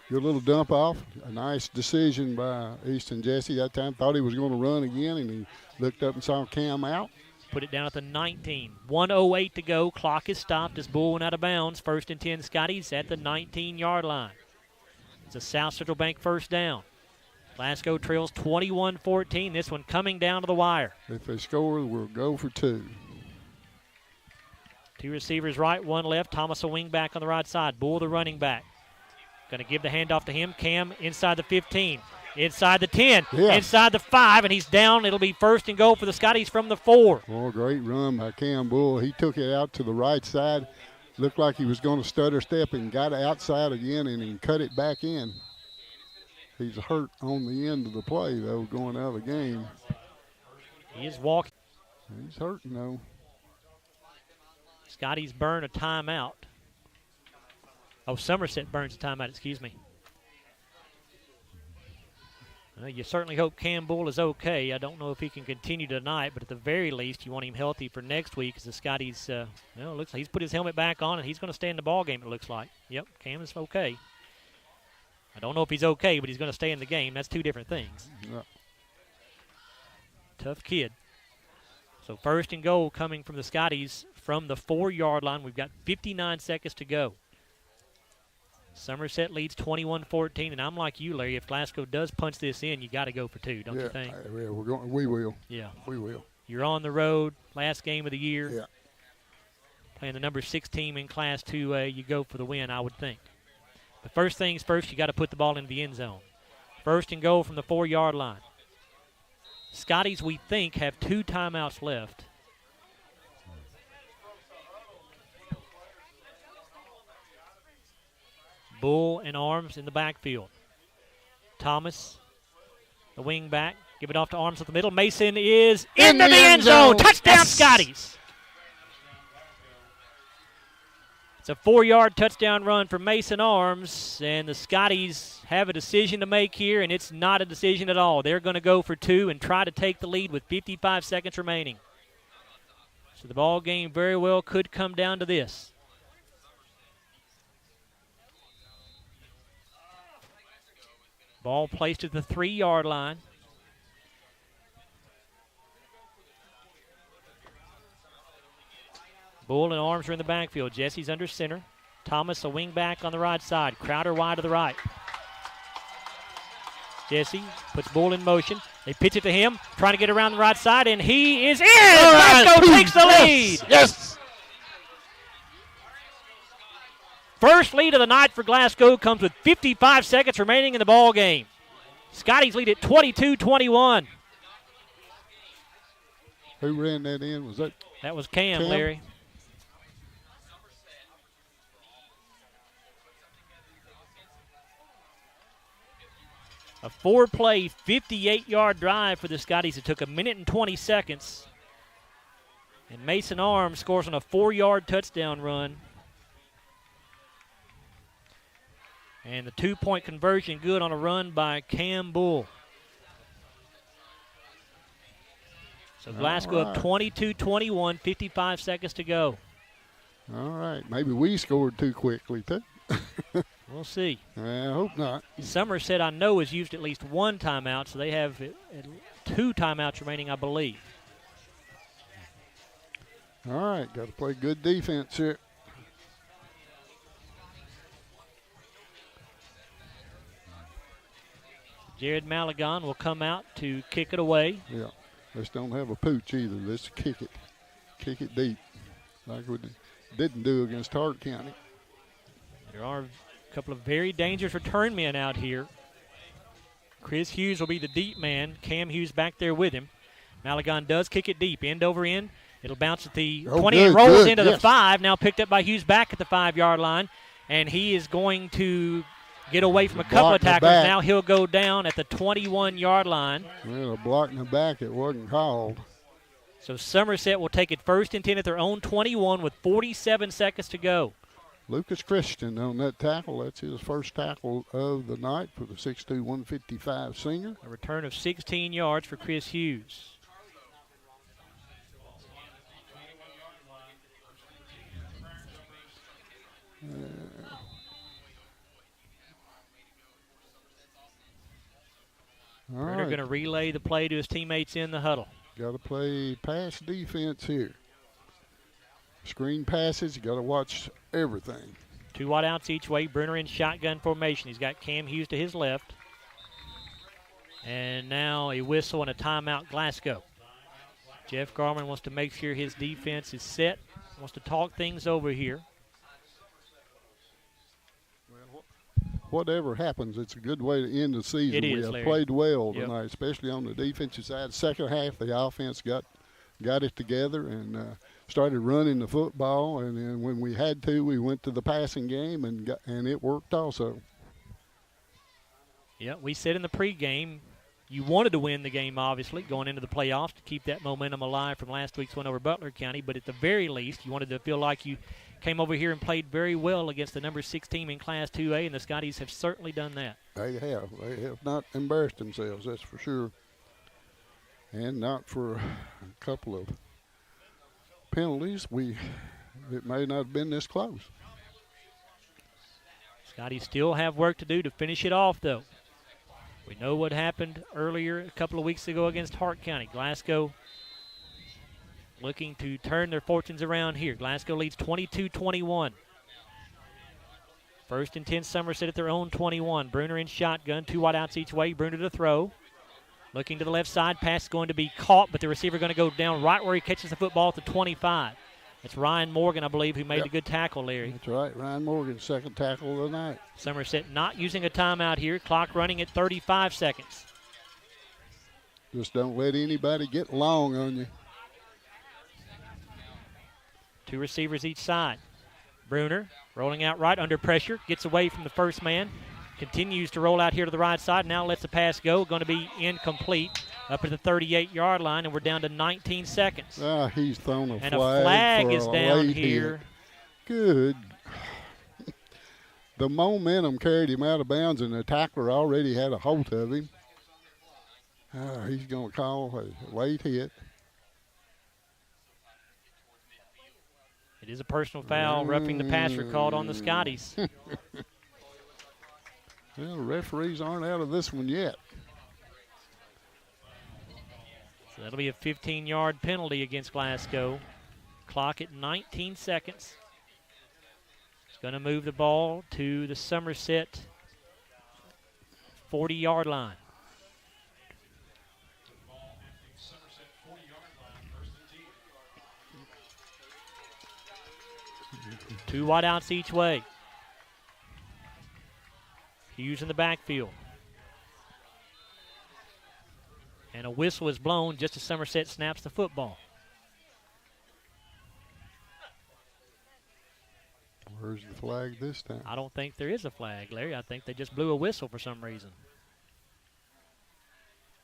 Good little dump off. A nice decision by Easton Jesse that time. Thought he was going to run again, and he looked up and saw Cam out. Put it down at the 19. 1:08 to go. Clock is stopped as Bull went out of bounds. 1st and 10 Scotties at the 19-yard line. It's a South Central Bank first down. Glasgow trails 21-14. This one coming down to the wire. If they score, we'll go for 2. 2 receivers right, 1 left. Thomas a wing back on the right side. Bull the running back. Going to give the handoff to him. Cam inside the 15, inside the 10, inside the 5, and he's down. It'll be 1st and goal for the Scotties from the 4. Oh, great run by Cam Bull. He took it out to the right side. Looked like he was going to stutter step and got outside again and he cut it back in. He's hurt on the end of the play, though, going out of the game. He is walking. He's hurting, though. Scotties burn a timeout. Oh, Somerset burns a timeout, excuse me. You certainly hope Cam Bull is okay. I don't know if he can continue tonight, but at the very least, you want him healthy for next week, because the Scotties, it looks like he's put his helmet back on, and he's going to stay in the ball game, it looks like. Yep, Cam is okay. I don't know if he's okay, but he's going to stay in the game. That's two different things. Yeah. Tough kid. So first and goal coming from the Scotties from the 4-yard line. We've got 59 seconds to go. Somerset leads 21-14, and I'm like you, Larry. If Glasgow does punch this in, you got to go for two, don't you think? Yeah, we will. Yeah. We will. You're on the road, last game of the year. Yeah. Playing the number 6 team in Class 2A, you go for the win, I would think. But first things first, you got to put the ball into the end zone. First and goal from the 4-yard line. Scotties, we think, have 2 timeouts left. Bull and Arms in the backfield. Thomas, the wing back, give it off to Arms at the middle. Mason is into the end zone. Touchdown, yes! Scotties. It's a 4-yard touchdown run for Mason Arms, and the Scotties have a decision to make here, and it's not a decision at all. They're going to go for 2 and try to take the lead with 55 seconds remaining. So the ball game very well could come down to this. Ball placed at the 3-yard line. Bull and Arms are in the backfield. Jesse's under center. Thomas, a wing back on the right side. Crowder wide to the right. Jesse puts Bull in motion. They pitch it to him, trying to get around the right side, and he is in! Glasgow takes the lead! Yes! First lead of the night for Glasgow comes with 55 seconds remaining in the ball game. Scotties lead at 22-21. Who ran that in? Was that? That was Cam, Larry. A 4-play, 58-yard drive for the Scotties. It took 1 minute and 20 seconds. And Mason Arms scores on a 4-yard touchdown run. And the 2-point conversion good on a run by Cam Bull. So Glasgow up 22-21, 55 seconds to go. All right. Maybe we scored too quickly, too. We'll see. I hope not. Somerset, I know, has used at least 1 timeout, so they have 2 timeouts remaining, I believe. All right. Got to play good defense here. Jared Malagon will come out to kick it away. Yeah. Let's don't have a pooch either. Let's kick it. Kick it deep like we didn't do against Hart County. There are a couple of very dangerous return men out here. Chris Hughes will be the deep man. Cam Hughes back there with him. Malagon does kick it deep, end over end. It'll bounce at the 20 and rolls into the 5. Now picked up by Hughes back at the 5-yard line. And he is going to get away from a couple of tacklers. Now he'll go down at the 21-yard line. Well, a block in the back, it wasn't called. So Somerset will take it first and 10 at their own 21 with 47 seconds to go. Lucas Christian on that tackle. That's his first tackle of the night for the 6'2", 155 senior. A return of 16 yards for Chris Hughes. They're going to relay the play to his teammates in the huddle. Got to play pass defense here. Screen passes, you got to watch everything. 2 wide outs each way. Bruner in shotgun formation. He's got Cam Hughes to his left. And now a whistle and a timeout, Glasgow. Jeff Garman wants to make sure his defense is set. Wants to talk things over here. Whatever happens, it's a good way to end the season. It is, we have Larry. played well tonight, especially on the defensive side. Second half, the offense got it together and started running the football. And then when we had to, we went to the passing game, and it worked also. Yeah, we said in the pregame you wanted to win the game, obviously, going into the playoffs to keep that momentum alive from last week's win over Butler County. But at the very least, you wanted to feel like you came over here and played very well against the number 6 team in Class 2A, and the Scotties have certainly done that. They have. They have not embarrassed themselves, that's for sure. And not for a couple of penalties. It may not have been this close. Scotties still have work to do to finish it off, though. We know what happened earlier a couple of weeks ago against Hart County. Glasgow looking to turn their fortunes around here. Glasgow leads 22-21. First and 10, Somerset at their own 21. Bruner in shotgun, 2 wideouts each way. Bruner to throw. Looking to the left side, pass is going to be caught, but the receiver going to go down right where he catches the football at the 25. It's Ryan Morgan, I believe, who made the good tackle, Larry. That's right, Ryan Morgan, second tackle of the night. Somerset not using a timeout here. Clock running at 35 seconds. Just don't let anybody get long on you. 2 receivers each side. Bruner rolling out right under pressure, gets away from the first man, continues to roll out here to the right side, now lets the pass go, going to be incomplete up at the 38-yard line, and we're down to 19 seconds. He's thrown a flag. And a flag is down late here. Good. The momentum carried him out of bounds, and the tackler already had a hold of him. He's going to call a late hit. It is a personal foul, roughing the passer called on the Scotties. Well, the referees aren't out of this one yet. So that'll be a 15-yard penalty against Glasgow. Clock at 19 seconds. It's going to move the ball to the Somerset 40-yard line. Two wideouts each way. Hughes in the backfield. And a whistle is blown just as Somerset snaps the football. Where's the flag this time? I don't think there is a flag, Larry. I think they just blew a whistle for some reason.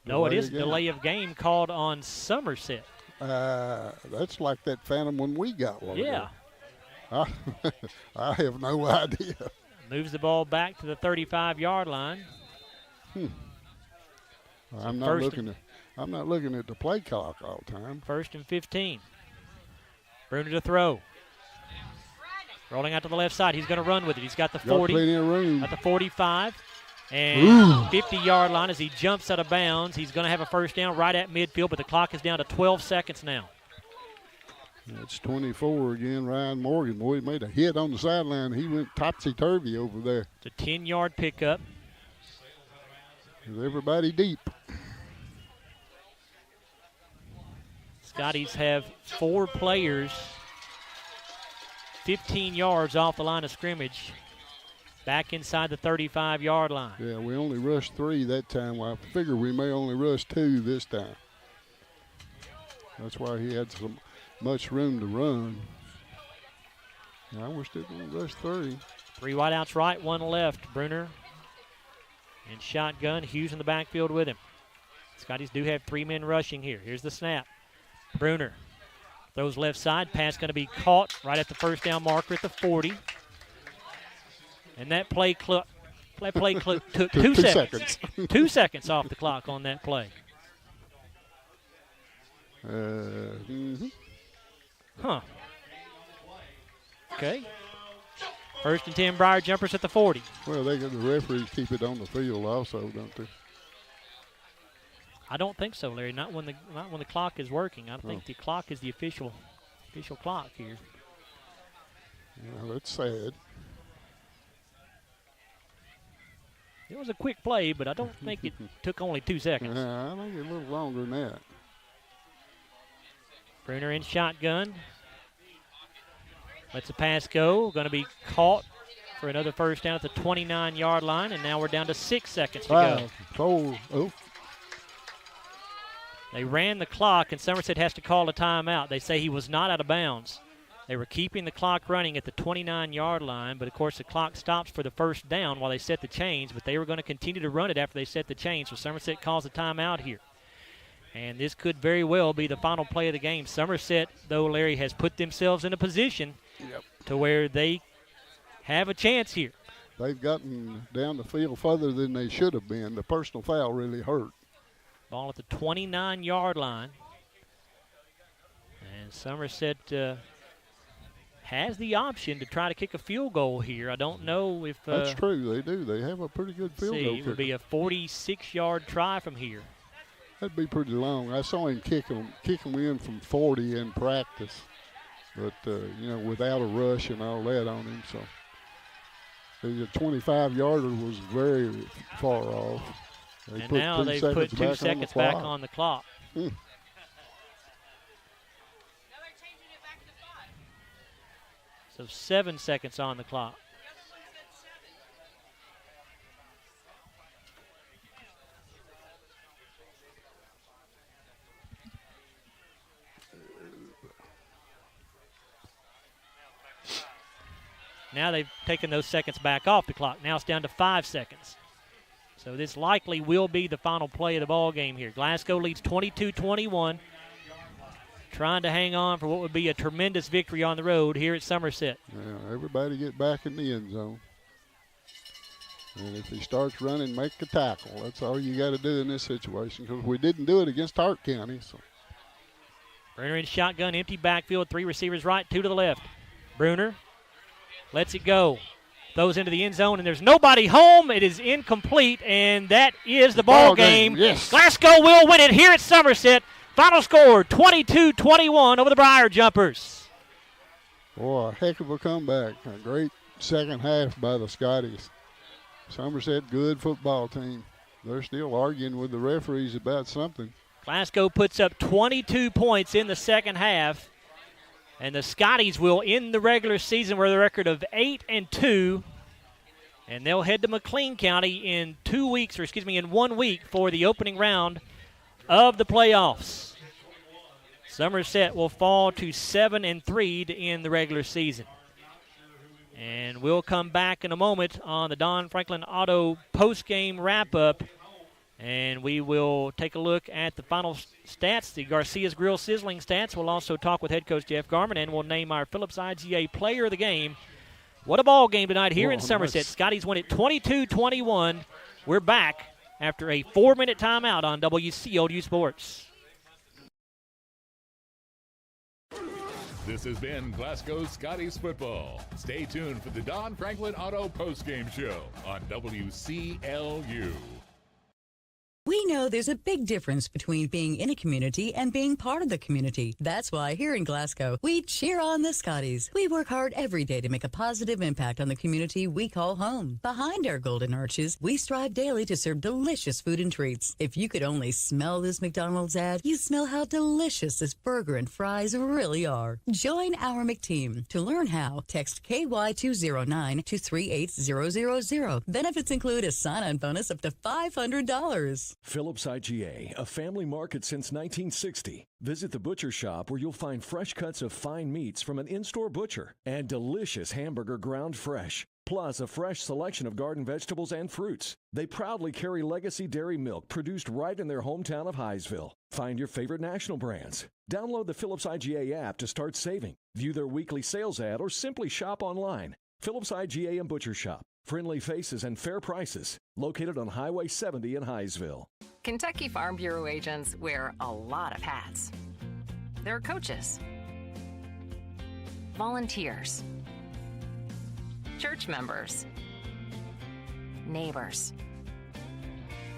No, it is a delay of game called on Somerset. That's like that phantom when we got one. Yeah. I have no idea. Moves the ball back to the 35-yard line. I'm not looking at the play clock all the time. 1st and 15. Bruner to throw. Rolling out to the left side. He's going to run with it. He's got the 40. Got plenty of room. At the 45. And 50-yard line as he jumps out of bounds. He's going to have a first down right at midfield, but the clock is down to 12 seconds now. It's 24 again, Ryan Morgan. Boy, he made a hit on the sideline. He went topsy-turvy over there. It's a 10-yard pickup. Is everybody deep? Scotties have 4 players 15 yards off the line of scrimmage, back inside the 35-yard line. Yeah, we only rushed 3 that time. Well, I figure we may only rush 2 this time. That's why he had so much room to run. Now we're still going to rush 3. 3 wideouts right, 1 left. Bruner in shotgun. Hughes in the backfield with him. Scotties do have 3 men rushing here. Here's the snap. Bruner throws left side. Pass going to be caught right at the first down marker at the 40. And that play took 2 seconds. 2 seconds off the clock on that play. Huh. Okay. 1st and 10, Briar Jumpers at the 40. Well, the referees keep it on the field also, don't they? I don't think so, Larry. Not when the clock is working. I think the clock is the official clock here. Yeah, that's sad. It was a quick play, but I don't think it took only 2 seconds. I think it's a little longer than that. Bruner in shotgun. Lets the pass go. Going to be caught for another first down at the 29-yard line, and now we're down to 6 seconds to go. They ran the clock, and Somerset has to call a timeout. They say he was not out of bounds They were keeping the clock running at the 29-yard line, but of course the clock stops for the first down while they set the chains, but they were going to continue to run it after they set the chains, so Somerset calls a timeout here. And this could very well be the final play of the game. Somerset, though, Larry, has put themselves in a position to where they have a chance here. They've gotten down the field further than they should have been. The personal foul really hurt. Ball at the 29-yard line. And Somerset has the option to try to kick a field goal here. I don't know if... That's true. They do. They have a pretty good field goal kicker. It would be a 46-yard try from here. That'd be pretty long. I saw him kick them in from 40 in practice, but, without a rush and all that on him. So the 25-yarder was very far off. And now they've put 2 seconds back on the clock. So 7 seconds on the clock. Now they've taken those seconds back off the clock. Now it's down to 5 seconds. So this likely will be the final play of the ball game here. Glasgow leads 22-21. Trying to hang on for what would be a tremendous victory on the road here at Somerset. Yeah, everybody get back in the end zone. And if he starts running, make a tackle. That's all you got to do in this situation, because we didn't do it against Hart County. So. Bruner in shotgun, empty backfield, 3 receivers right, 2 to the left. Bruner lets it go. Throws into the end zone, and there's nobody home. It is incomplete, and that is the ball game. Yes. Glasgow will win it here at Somerset. Final score, 22-21 over the Briar Jumpers. Boy, a heck of a comeback. A great second half by the Scotties. Somerset, good football team. They're still arguing with the referees about something. Glasgow puts up 22 points in the second half, and the Scotties will end the regular season with a record of 8-2, and they'll head to McLean County in 1 week for the opening round of the playoffs. Somerset will fall to 7-3 to end the regular season. And we'll come back in a moment on the Don Franklin Auto post-game wrap-up, and we will take a look at the final stats, the Garcia's Grill Sizzling stats. We'll also talk with head coach Jeff Garman, and we'll name our Phillips IGA player of the game. What a ball game tonight here in Somerset. Scotties win it 22-21. We're back after a 4-minute timeout on WCLU Sports. This has been Glasgow Scotties football. Stay tuned for the Don Franklin Auto postgame show on WCLU. We know there's a big difference between being in a community and being part of the community. That's why here in Glasgow, we cheer on the Scotties. We work hard every day to make a positive impact on the community we call home. Behind our golden arches, we strive daily to serve delicious food and treats. If you could only smell this McDonald's ad, you'd smell how delicious this burger and fries really are. Join our McTeam. To learn how, text KY209 to 38000. Benefits include a sign-on bonus up to $500. Phillips IGA, a family market since 1960. Visit the butcher shop where you'll find fresh cuts of fine meats from an in-store butcher and delicious hamburger ground fresh, plus a fresh selection of garden vegetables and fruits. They proudly carry legacy dairy milk produced right in their hometown of Highsville. Find your favorite national brands. Download the Phillips IGA app to start saving. View their weekly sales ad or simply shop online. Phillips IGA and Butcher Shop. Friendly faces and fair prices. Located on Highway 70 in Highsville. Kentucky Farm Bureau agents wear a lot of hats. They're coaches, volunteers, church members, neighbors,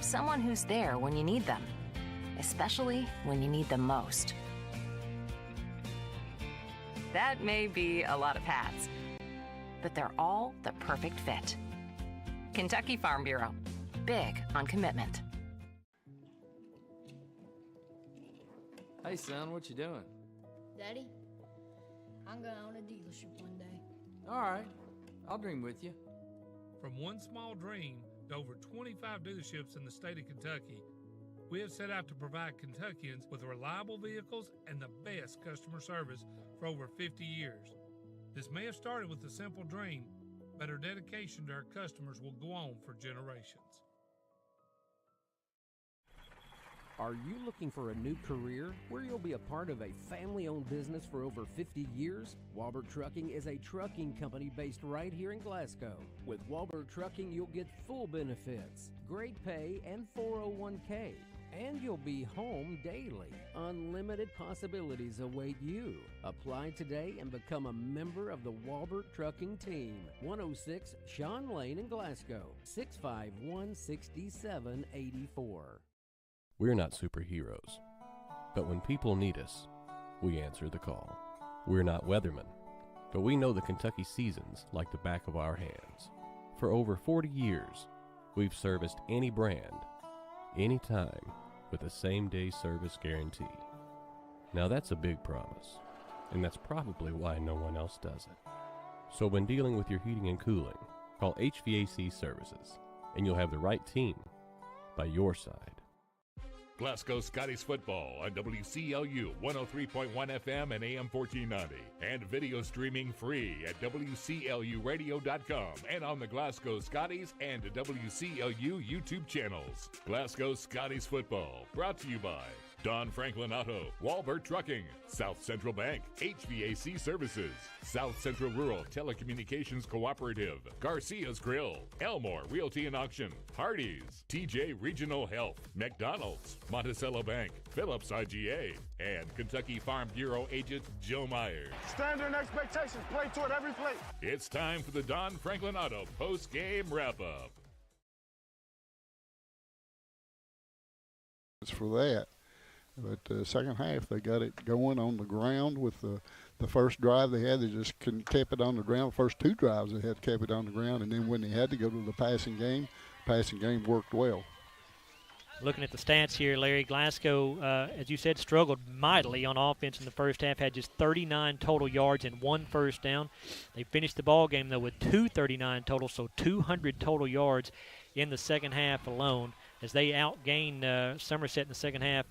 someone who's there when you need them, especially when you need them most. That may be a lot of hats, but they're all the perfect fit. Kentucky Farm Bureau, big on commitment. Hey, son, what you doing? Daddy, I'm going to own a dealership one day. All right, I'll dream with you. From one small dream to over 25 dealerships in the state of Kentucky, we have set out to provide Kentuckians with reliable vehicles and the best customer service for over 50 years. This may have started with a simple dream, but her dedication to her customers will go on for generations. Are you looking for a new career where you'll be a part of a family-owned business for over 50 years? Walbert Trucking is a trucking company based right here in Glasgow. With Walbert Trucking, you'll get full benefits, great pay, and 401k. And you'll be home daily. Unlimited possibilities await you. Apply today and become a member of the Walbert Trucking team. 106 Sean Lane in Glasgow, 651-6784. We're not superheroes, but when people need us, we answer the call. We're not weathermen, but we know the Kentucky seasons like the back of our hands. For over 40 years, we've serviced any brand, anytime, with the same-day service guarantee. Now that's a big promise, and that's probably why no one else does it. So when dealing with your heating and cooling, call HVAC Services, and you'll have the right team by your side. Glasgow Scotties football on WCLU 103.1 FM and AM 1490. And video streaming free at WCLUradio.com and on the Glasgow Scotties and WCLU YouTube channels. Glasgow Scotties football brought to you by Don Franklin Auto, Walbert Trucking, South Central Bank, HVAC Services, South Central Rural Telecommunications Cooperative, Garcia's Grill, Elmore Realty and Auction, Hardee's, TJ Regional Health, McDonald's, Monticello Bank, Phillips IGA, and Kentucky Farm Bureau agent Joe Myers. Standard expectations, play to it every play. It's time for the Don Franklin Auto post-game wrap-up. It's for that. But the second half, they got it going on the ground with the first drive they had. They just kept it on the ground. First two drives, they had kept it on the ground. And then when they had to go to the passing game worked well. Looking at the stats here, Larry, Glasgow, as you said, struggled mightily on offense in the first half, had just 39 total yards and 1 first down. They finished the ball game, though, with 239 total, so 200 total yards in the second half alone, as they outgained Somerset in the second half.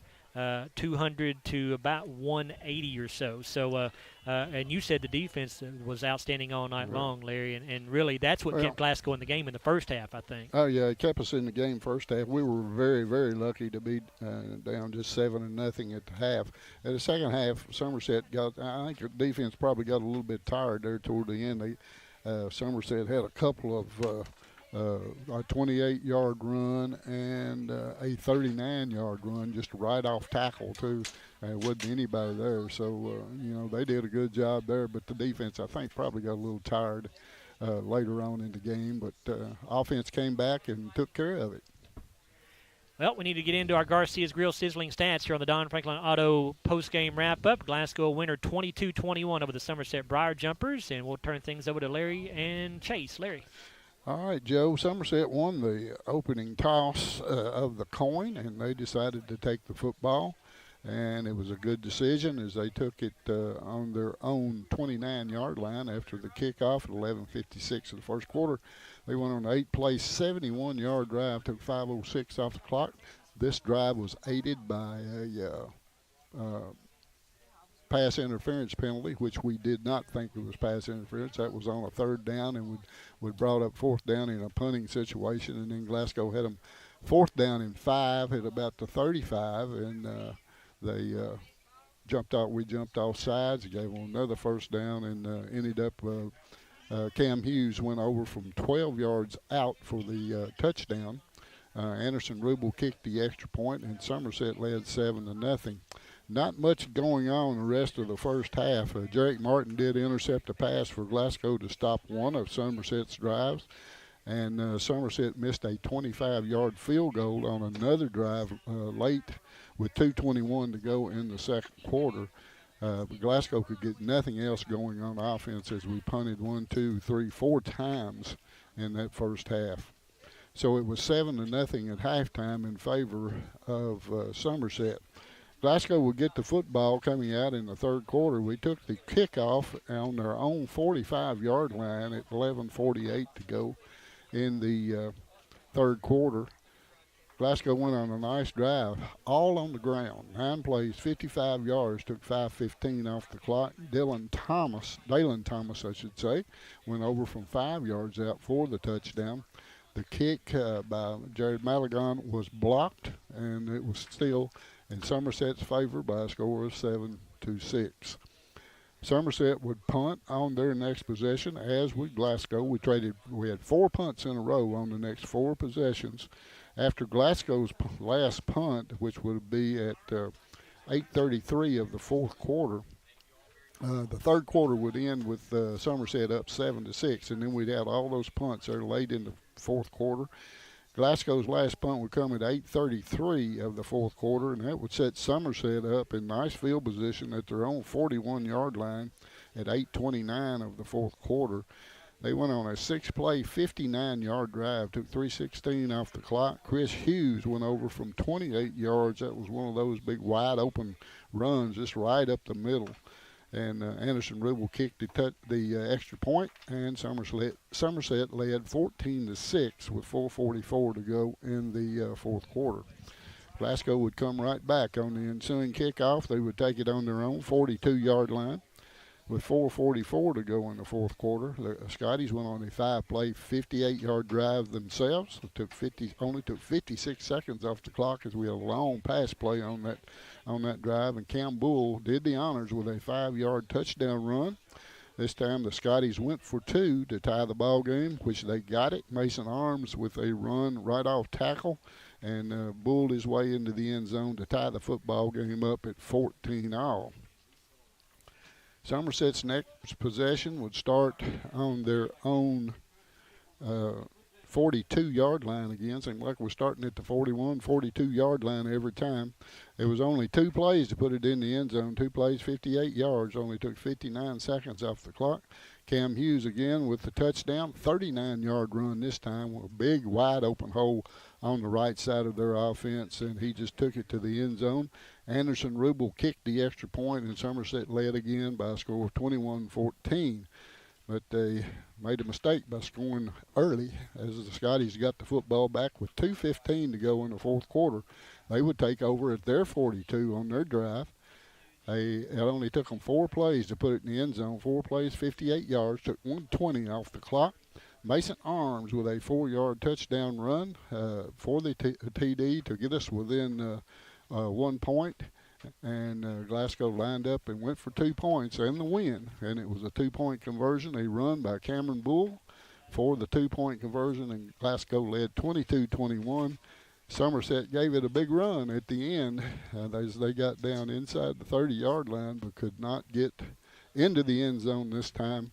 200 to about 180 or so. So, and you said the defense was outstanding all night long, Larry, and really that's what kept Glasgow in the game in the first half, I think. Oh, yeah, it kept us in the game first half. We were very, very lucky to be down just 7-0 at the half. At the second half, Somerset I think the defense probably got a little bit tired there toward the end. Somerset had a couple of a 28-yard run and a 39-yard run, just right off tackle, too. Wasn't anybody there. So, they did a good job there. But the defense, I think, probably got a little tired later on in the game. But offense came back and took care of it. Well, we need to get into our Garcia's Grill sizzling stats here on the Don Franklin Auto postgame wrap-up. Glasgow winner 22-21 over the Somerset Briar Jumpers. And we'll turn things over to Larry and Chase. Larry. All right, Joe. Somerset won the opening toss of the coin, and they decided to take the football. And it was a good decision as they took it on their own 29-yard line after the kickoff at 11:56 of the first quarter. They went on an 8-play, 71-yard drive, took 5:06 off the clock. This drive was aided by a pass interference penalty, which we did not think it was pass interference. That was on a third down and would brought up fourth down in a punting situation. And then Glasgow had them fourth down and 5 at about the 35, and they jumped out. We jumped off sides, gave them another first down, and ended up Cam Hughes went over from 12 yards out for the touchdown. Anderson Rubel kicked the extra point, and Somerset led 7-0. Not much going on the rest of the first half. Jarek Martin did intercept a pass for Glasgow to stop one of Somerset's drives, and Somerset missed a 25-yard field goal on another drive late with 2:21 to go in the second quarter. But Glasgow could get nothing else going on offense as we punted 1, 2, 3, 4 times in that first half. So it was 7-0 at halftime in favor of Somerset. Glasgow would get the football coming out in the third quarter. We took the kickoff on their own 45-yard line at 11:48 to go in the third quarter. Glasgow went on a nice drive, all on the ground. 9 plays, 55 yards, took 5:15 off the clock. Dalen Thomas, I should say, went over from 5 yards out for the touchdown. The kick by Jared Maligon was blocked, and it was still in Somerset's favor by a score of 7-6. Somerset would punt on their next possession, as would Glasgow. We had 4 punts in a row on the next 4 possessions. After Glasgow's last punt, which would be at 8:33 of the fourth quarter, the third quarter would end with Somerset up 7-6, and then we'd have all those punts there late in the fourth quarter. Glasgow's last punt would come at 8:33 of the fourth quarter, and that would set Somerset up in nice field position at their own 41-yard line at 8:29 of the fourth quarter. They went on a 6-play, 59-yard drive, took 3:16 off the clock. Chris Hughes went over from 28 yards. That was one of those big wide-open runs just right up the middle. And Anderson Rubel kicked the extra point, and Somerset led 14-6 with 4:44 to go in the fourth quarter. Glasgow would come right back on the ensuing kickoff. They would take it on their own 42-yard line. With 4:44 to go in the fourth quarter, the Scotties went on a 5-play, 58-yard drive themselves. It only took 56 seconds off the clock as we had a long pass play on that drive, and Cam Bull did the honors with a 5-yard touchdown run. This time the Scotties went for 2 to tie the ball game, which they got it. Mason Arms with a run right off tackle, and bulled his way into the end zone to tie the football game up at 14-all. Somerset's next possession would start on their own 42-yard line again. Seemed like we're starting at the 41, 42-yard line every time. It was only 2 plays to put it in the end zone. 2 plays, 58 yards. Only took 59 seconds off the clock. Cam Hughes again with the touchdown. 39-yard run this time with a big wide-open hole on the right side of their offense, and he just took it to the end zone. Anderson Rubel kicked the extra point, and Somerset led again by a score of 21-14. But they made a mistake by scoring early as the Scotties got the football back with 2:15 to go in the fourth quarter. They would take over at their 42 on their drive. It only took them 4 plays to put it in the end zone. 4 plays, 58 yards, took 1:20 off the clock. Mason Arms with a 4-yard touchdown run for the TD to get us within 1 point. And Glasgow lined up and went for 2 points and the win. And it was a 2-point conversion, a run by Cameron Bull for the 2-point conversion, and Glasgow led 22-21. Somerset gave it a big run at the end as they got down inside the 30-yard line but could not get into the end zone this time.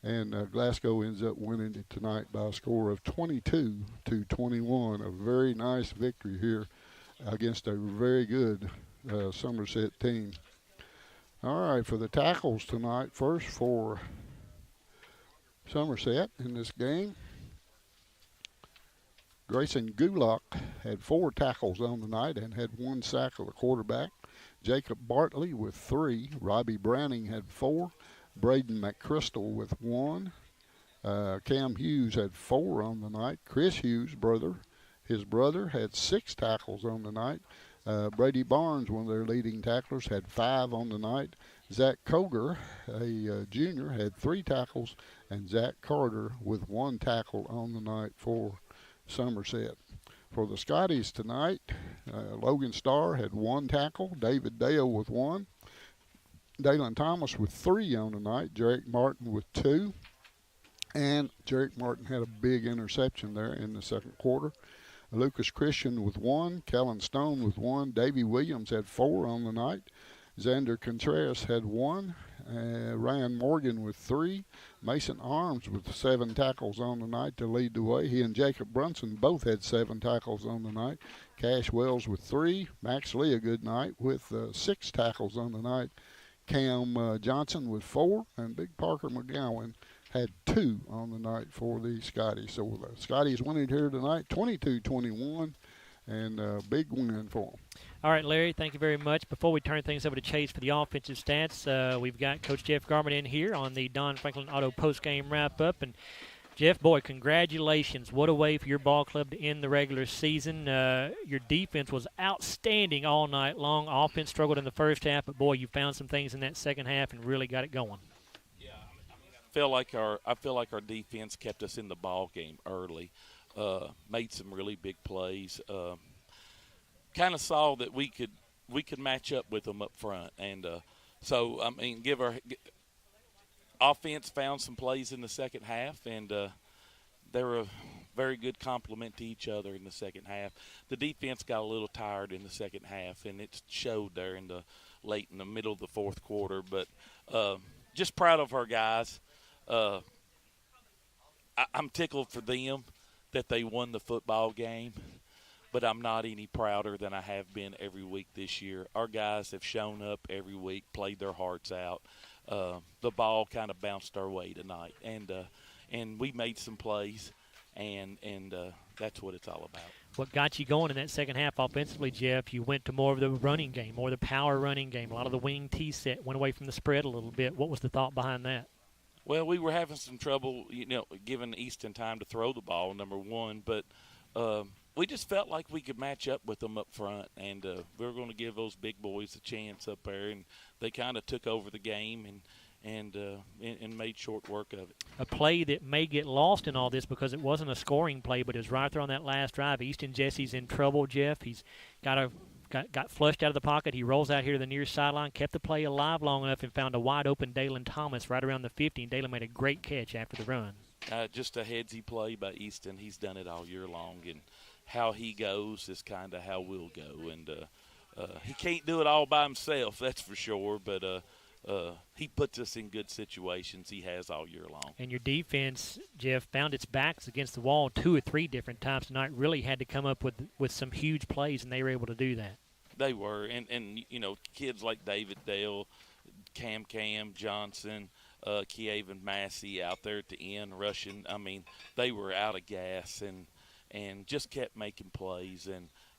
And Glasgow ends up winning it tonight by a score of 22-21. A very nice victory here against a very good Somerset team. All right, for the tackles tonight, first for Somerset in this game, Grayson Gulock had 4 tackles on the night and had 1 sack of the quarterback. Jacob Bartley with 3. Robbie Browning had 4. Braden McChrystal with 1. Cam Hughes had 4 on the night. Chris Hughes' his brother had 6 tackles on the night. Brady Barnes, one of their leading tacklers, had 5 on the night. Zach Koger, a junior, had 3 tackles, and Zach Carter with 1 tackle on the night for Somerset. For the Scotties tonight, Logan Starr had 1 tackle. David Dale with 1. Dalen Thomas with 3 on the night. Jarek Martin with 2. And Jarek Martin had a big interception there in the second quarter. Lucas Christian with 1. Kellen Stone with 1. Davey Williams had 4 on the night. Xander Contreras had 1. Ryan Morgan with 3. Mason Arms with 7 tackles on the night to lead the way. He and Jacob Brunson both had 7 tackles on the night. Cash Wells with 3. Max Lee a good night with 6 tackles on the night. Cam Johnson with 4. And Big Parker McGowan had 2 on the night for the Scotties. So the Scotties winning here tonight, 22-21, and a big win for them. All right, Larry, thank you very much. Before we turn things over to Chase for the offensive stats, we've got Coach Jeff Garman in here on the Don Franklin Auto postgame wrap-up. And Jeff, boy, congratulations. What a way for your ball club to end the regular season. Your defense was outstanding all night long. Offense struggled in the first half, but, boy, you found some things in that second half and really got it going. Yeah, I feel like our defense kept us in the ball game early, made some really big plays, kind of saw that we could match up with them up front. And so, I mean, offense found some plays in the second half, and they were a very good complement to each other in the second half. The defense got a little tired in the second half, and it showed there in the middle of the fourth quarter. But just proud of our guys. I'm tickled for them that they won the football game, but I'm not any prouder than I have been every week this year. Our guys have shown up every week, played their hearts out. The ball kind of bounced our way tonight, and we made some plays, and that's what it's all about. What got you going in that second half offensively, Jeff? You went to more of the running game, more of the power running game. A lot of the wing T set went away from the spread a little bit. What was the thought behind that? Well, we were having some trouble, giving Easton time to throw the ball, number one, but we just felt like we could match up with them up front, and we were going to give those big boys a chance up there, and they kind of took over the game and made short work of it. A play that may get lost in all this because it wasn't a scoring play, but it was right there on that last drive. Easton Jesse's in trouble, Jeff. He's got flushed out of the pocket. He rolls out here to the near sideline, kept the play alive long enough, and found a wide-open Dalen Thomas right around the 50, and Dalen made a great catch after the run. Just a headsy play by Easton. He's done it all year long, and how he goes is kind of how we'll go. And he can't do it all by himself, that's for sure, but he puts us in good situations. He has all year long. And your defense, Jeff, found its backs against the wall 2 or 3 different times tonight, really had to come up with some huge plays, and they were able to do that. They were, and kids like David Dale, Cam Johnson, Keaven Massey out there at the end rushing. I mean, they were out of gas and just kept making plays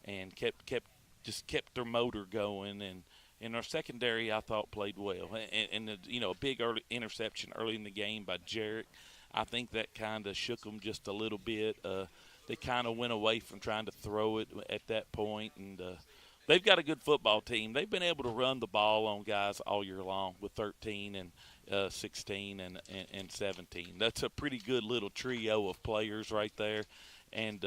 and kept their motor going. And our secondary, I thought, played well. And a big early interception early in the game by Jarrett, I think that kind of shook them just a little bit. They kind of went away from trying to throw it at that point, and they've got a good football team. They've been able to run the ball on guys all year long with 13 and 16 and 17. That's a pretty good little trio of players right there. And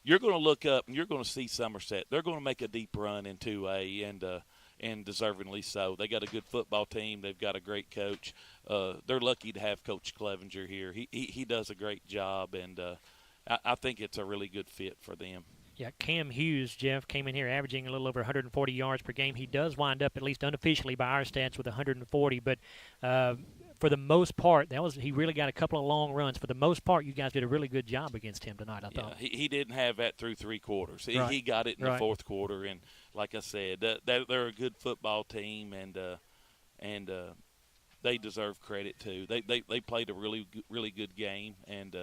you're going to look up and you're going to see Somerset. They're going to make a deep run in 2A, and deservingly so. They got a good football team. They've got a great coach. They're lucky to have Coach Clevenger here. He does a great job, and I think it's a really good fit for them. Yeah, Cam Hughes, Jeff, came in here averaging a little over 140 yards per game. He does wind up, at least unofficially by our stats, with 140. But for the most part, he really got a couple of long runs. For the most part, you guys did a really good job against him tonight, I thought. He didn't have that through 3 quarters. Right. He got it in the fourth quarter. And like I said, they're a good football team, and they deserve credit too. They played a really good game, and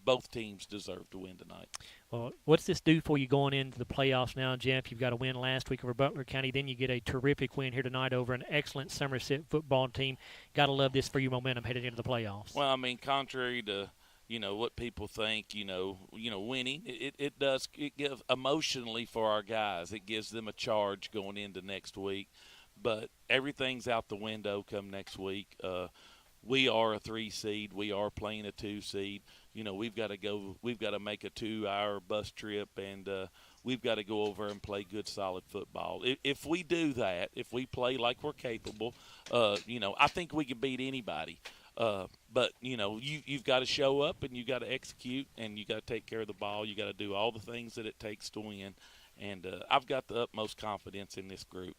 both teams deserve to win tonight. Well, what's this do for you going into the playoffs now, Jeff? You've got a win last week over Butler County. Then you get a terrific win here tonight over an excellent Somerset football team. Got to love this for your momentum headed into the playoffs. Well, I mean, contrary to what people think, winning, it gives emotionally for our guys. It gives them a charge going into next week. But everything's out the window come next week. We are a 3 seed. We are playing a 2 seed. We've got to make a 2-hour bus trip, and we've got to go over and play good, solid football. If we do that, if we play like we're capable, I think we can beat anybody. But you've got to show up, and you got to execute, and you got to take care of the ball. You got to do all the things that it takes to win. And I've got the utmost confidence in this group.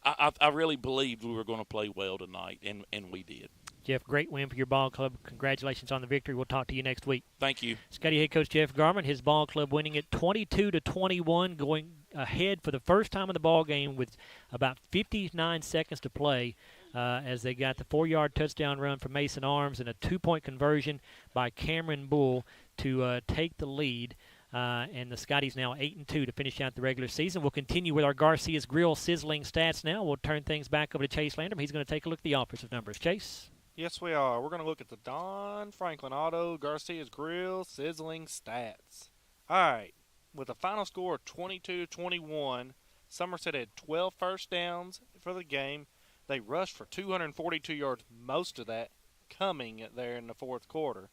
I really believed we were going to play well tonight, and we did. Jeff, great win for your ball club. Congratulations on the victory. We'll talk to you next week. Thank you. Scotty head coach Jeff Garman, his ball club winning it 22-21, going ahead for the first time in the ball game with about 59 seconds to play as they got the 4-yard touchdown run from Mason Arms and a 2-point conversion by Cameron Bull to take the lead. And the Scotties now 8-2 to finish out the regular season. We'll continue with our Garcia's Grill sizzling stats now. We'll turn things back over to Chase Landrum. He's going to take a look at the offensive numbers. Chase? Yes, we are. We're going to look at the Don Franklin Auto Garcia's Grill sizzling stats. All right. With a final score of 22-21, Somerset had 12 first downs for the game. They rushed for 242 yards, most of that coming there in the fourth quarter.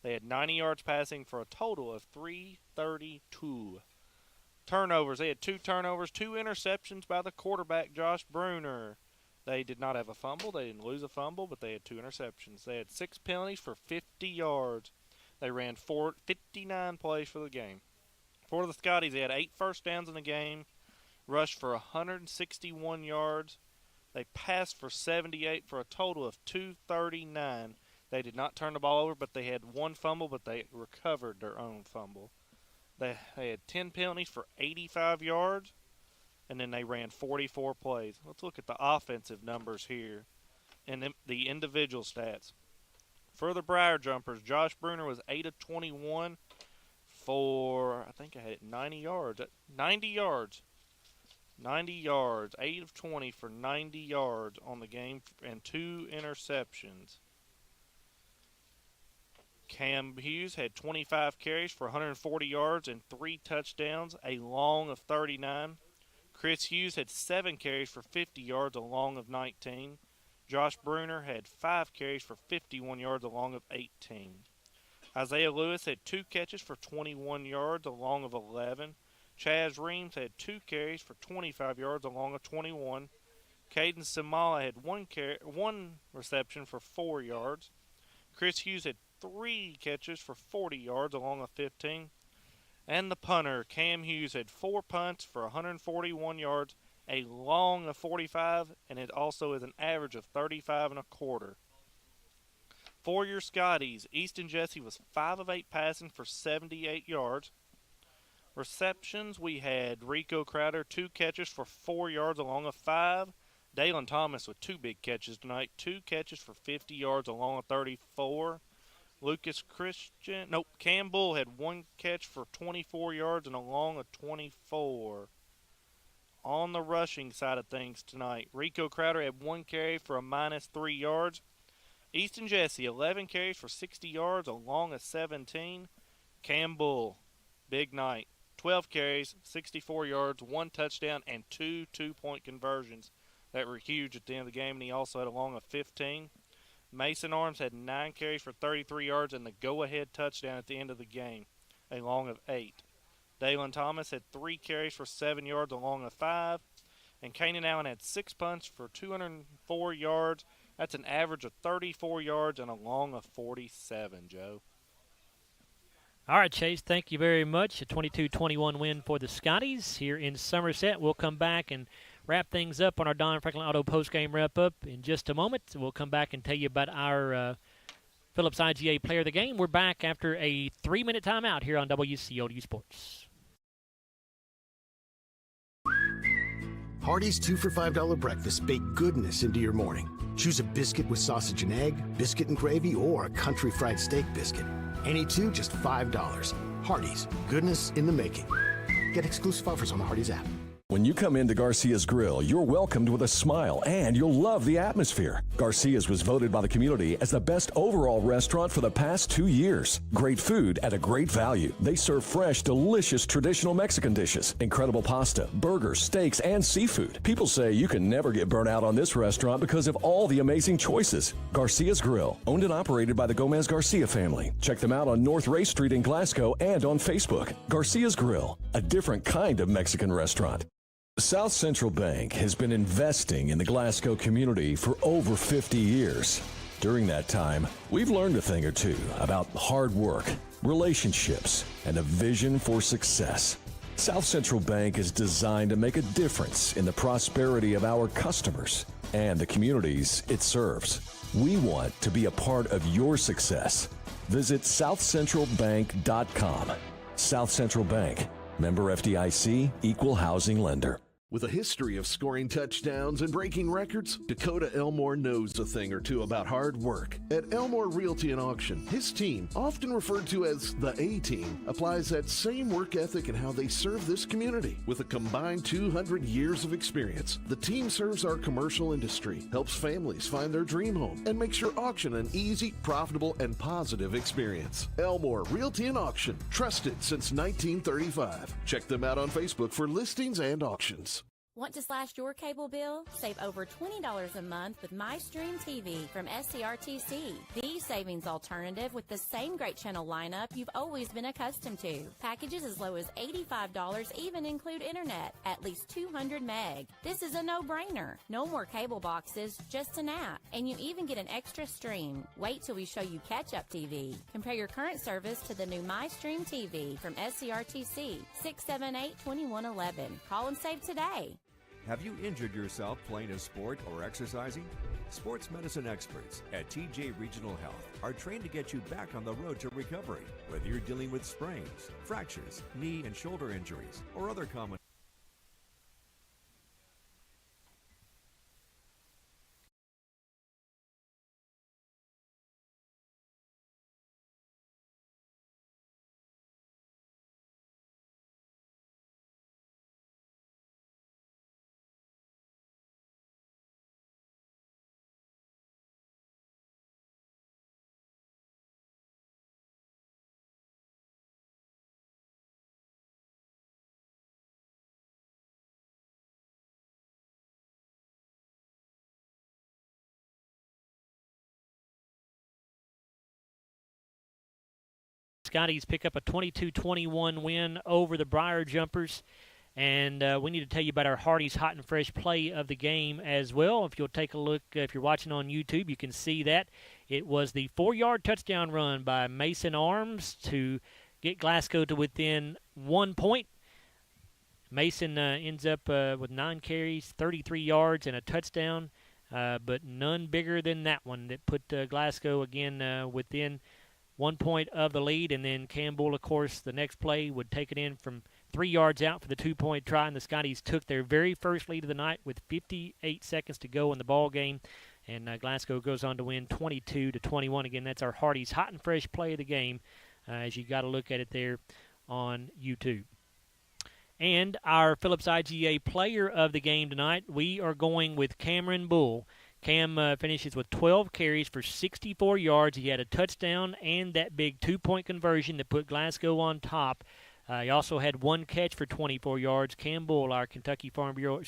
They had 90 yards passing for a total of 332. Turnovers. They had 2 turnovers, 2 interceptions by the quarterback, Josh Bruner. They did not have a fumble. They didn't lose a fumble, but they had 2 interceptions. They had 6 penalties for 50 yards. They ran 59 plays for the game. For the Scotties, they had 8 first downs in the game, rushed for 161 yards. They passed for 78 for a total of 239. They did not turn the ball over, but they had 1 fumble, but they recovered their own fumble. They had 10 penalties for 85 yards, and then they ran 44 plays. Let's look at the offensive numbers here and the individual stats. For the Briar Jumpers, Josh Bruner was 8 of 21 for, I think I had it 90 yards. 90 yards. 90 yards. 8 of 20 for 90 yards on the game and 2 interceptions. Cam Hughes had 25 carries for 140 yards and 3 touchdowns, a long of 39. Chris Hughes had 7 carries for 50 yards, a long of 19. Josh Bruner had 5 carries for 51 yards, a long of 18. Isaiah Lewis had 2 catches for 21 yards, a long of 11. Chaz Reams had 2 carries for 25 yards, a long of 21. Caden Samala had 1 reception for 4 yards. Chris Hughes had 3 catches for 40 yards, along of 15. And the punter, Cam Hughes, had 4 punts for 141 yards, a long of 45, and it also is an average of 35 1/4. For your Scotties, Easton Jesse was 5 of 8 passing for 78 yards. Receptions, we had Rico Crowder, 2 catches for 4 yards, along of 5. Dalen Thomas with 2 big catches tonight, 2 catches for 50 yards, along of 34. Campbell had 1 catch for 24 yards and a long of 24. On the rushing side of things tonight, Rico Crowder had 1 carry for a -3 yards. Easton Jesse, 11 carries for 60 yards, a long of 17. Campbell, big night, 12 carries, 64 yards, 1 touchdown, and 2 two-point conversions that were huge at the end of the game, and he also had a long of 15. Mason Arms had 9 carries for 33 yards and the go-ahead touchdown at the end of the game, a long of 8. Dalen Thomas had 3 carries for 7 yards, a long of 5. And Kanan Allen had 6 punts for 204 yards. That's an average of 34 yards and a long of 47, Joe. All right, Chase, thank you very much. A 22-21 win for the Scotties here in Somerset. We'll come back and wrap things up on our Don Franklin Auto postgame wrap-up in just a moment. We'll come back and tell you about our Phillips IGA player of the game. We're back after a 3-minute timeout here on WCLU Sports. Hardee's 2 for $5 breakfast bake goodness into your morning. Choose a biscuit with sausage and egg, biscuit and gravy, or a country fried steak biscuit. Any 2, just $5. Hardee's, goodness in the making. Get exclusive offers on the Hardee's app. When you come into Garcia's Grill, you're welcomed with a smile, and you'll love the atmosphere. Garcia's was voted by the community as the best overall restaurant for the past 2 years. Great food at a great value. They serve fresh, delicious traditional Mexican dishes, incredible pasta, burgers, steaks, and seafood. People say you can never get burnt out on this restaurant because of all the amazing choices. Garcia's Grill, owned and operated by the Gomez Garcia family. Check them out on North Ray Street in Glasgow and on Facebook. Garcia's Grill, a different kind of Mexican restaurant. South Central Bank has been investing in the Glasgow community for over 50 years. During that time, we've learned a thing or two about hard work, relationships, and a vision for success. South Central Bank is designed to make a difference in the prosperity of our customers and the communities it serves. We want to be a part of your success. Visit southcentralbank.com. South Central Bank, member FDIC, equal housing lender. With a history of scoring touchdowns and breaking records, Dakota Elmore knows a thing or two about hard work. At Elmore Realty and Auction, his team, often referred to as the A-Team, applies that same work ethic in how they serve this community. With a combined 200 years of experience, the team serves our commercial industry, helps families find their dream home, and makes your auction an easy, profitable, and positive experience. Elmore Realty and Auction, trusted since 1935. Check them out on Facebook for listings and auctions. Want to slash your cable bill? Save over $20 a month with MyStream TV from SCRTC, the savings alternative with the same great channel lineup you've always been accustomed to. Packages as low as $85 even include internet, at least 200 meg. This is a no-brainer. No more cable boxes, just an app. And you even get an extra stream. Wait till we show you Catch-Up TV. Compare your current service to the new MyStream TV from SCRTC, 678-2111. Call and save today. Have you injured yourself playing a sport or exercising? Sports medicine experts at TJ Regional Health are trained to get you back on the road to recovery, whether you're dealing with sprains, fractures, knee and shoulder injuries, or other common. Scotties pick up a 22-21 win over the Briar Jumpers. And we need to tell you about our Hardee's Hot and Fresh play of the game as well. If you'll take a look, if you're watching on YouTube, you can see that. It was the 4-yard touchdown run by Mason Arms to get Glasgow to within 1 point. Mason ends up with 9 carries, 33 yards, and a touchdown, but none bigger than that one that put Glasgow again within 1 point of the lead. And then Campbell, of course, the next play would take it in from 3 yards out for the 2-point try, and the Scotties took their very first lead of the night with 58 seconds to go in the ball game. And Glasgow goes on to win 22-21. Again, that's our Hardee's Hot and Fresh play of the game, as you got to look at it there on YouTube. And our Phillips IGA player of the game tonight, we are going with Cameron Bull. Cam finishes with 12 carries for 64 yards. He had a touchdown and that big 2-point conversion that put Glasgow on top. He also had 1 catch for 24 yards. Cam Bull, our Kentucky Farm Bureau,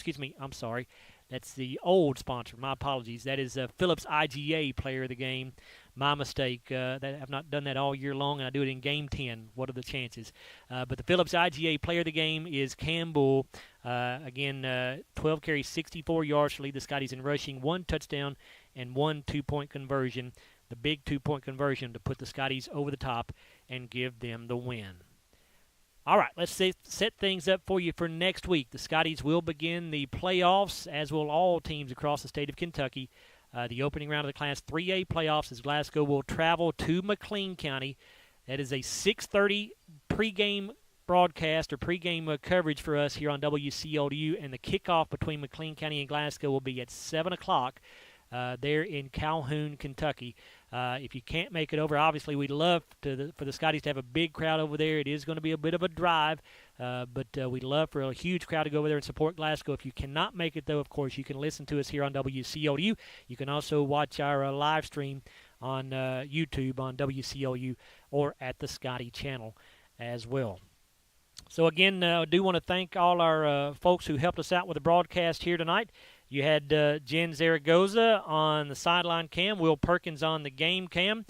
that's the old sponsor. My apologies. That is Phillips IGA player of the game. My mistake. I've not done that all year long, and I do it in Game 10. What are the chances? But the Phillips IGA player of the game is Cam Bull. 12 carries, 64 yards to lead the Scotties in rushing, 1 touchdown, and 1 2-point conversion. The big 2-point conversion to put the Scotties over the top and give them the win. All right, let's set things up for you for next week. The Scotties will begin the playoffs, as will all teams across the state of Kentucky. The opening round of the Class 3A playoffs as Glasgow will travel to McLean County. That is a 6:30 pregame broadcast or pregame coverage for us here on WCLU, and the kickoff between McLean County and Glasgow will be at 7 o'clock there in Calhoun, Kentucky. If you can't make it over, obviously we'd love for the Scotties to have a big crowd over there. It is going to be a bit of a drive, but we'd love for a huge crowd to go over there and support Glasgow. If you cannot make it, though, of course, you can listen to us here on WCLU. You can also watch our live stream on YouTube on WCLU or at the Scottie channel as well. So, again, I do want to thank all our folks who helped us out with the broadcast here tonight. You had Jen Zaragoza on the sideline cam, Will Perkins on the game cam.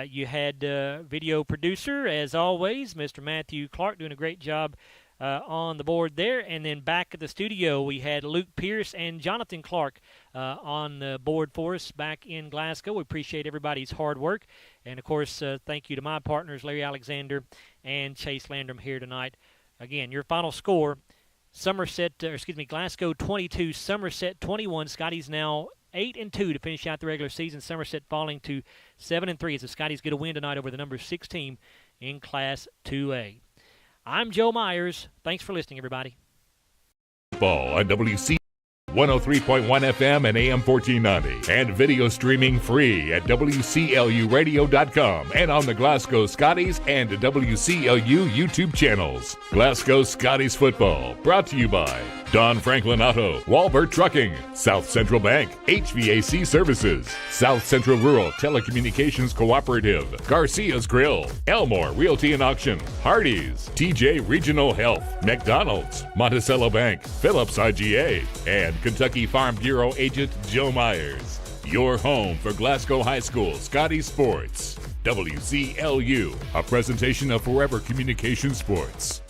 You had video producer, as always, Mr. Matthew Clark, doing a great job on the board there. And then back at the studio, we had Luke Pierce and Jonathan Clark on the board for us back in Glasgow. We appreciate everybody's hard work. And, of course, thank you to my partners, Larry Alexander and Chase Landrum here tonight. Again, your final score, Glasgow 22, Somerset 21. Scotties now 8-2 to finish out the regular season. Somerset falling to 7-3 as the Scotties get a win tonight over the number 6 team in Class 2A. I'm Joe Myers. Thanks for listening, everybody. Football on WC 103.1 FM and AM 1490, and video streaming free at WCLUradio.com and on the Glasgow Scotties and WCLU YouTube channels. Glasgow Scotties football, brought to you by Don Franklin Auto, Walbert Trucking, South Central Bank, HVAC Services, South Central Rural Telecommunications Cooperative, Garcia's Grill, Elmore Realty and Auction, Hardee's, TJ Regional Health, McDonald's, Monticello Bank, Phillips IGA, and Kentucky Farm Bureau agent Joe Myers. Your home for Glasgow High School Scottie Sports. WCLU, a presentation of Forever Communication Sports.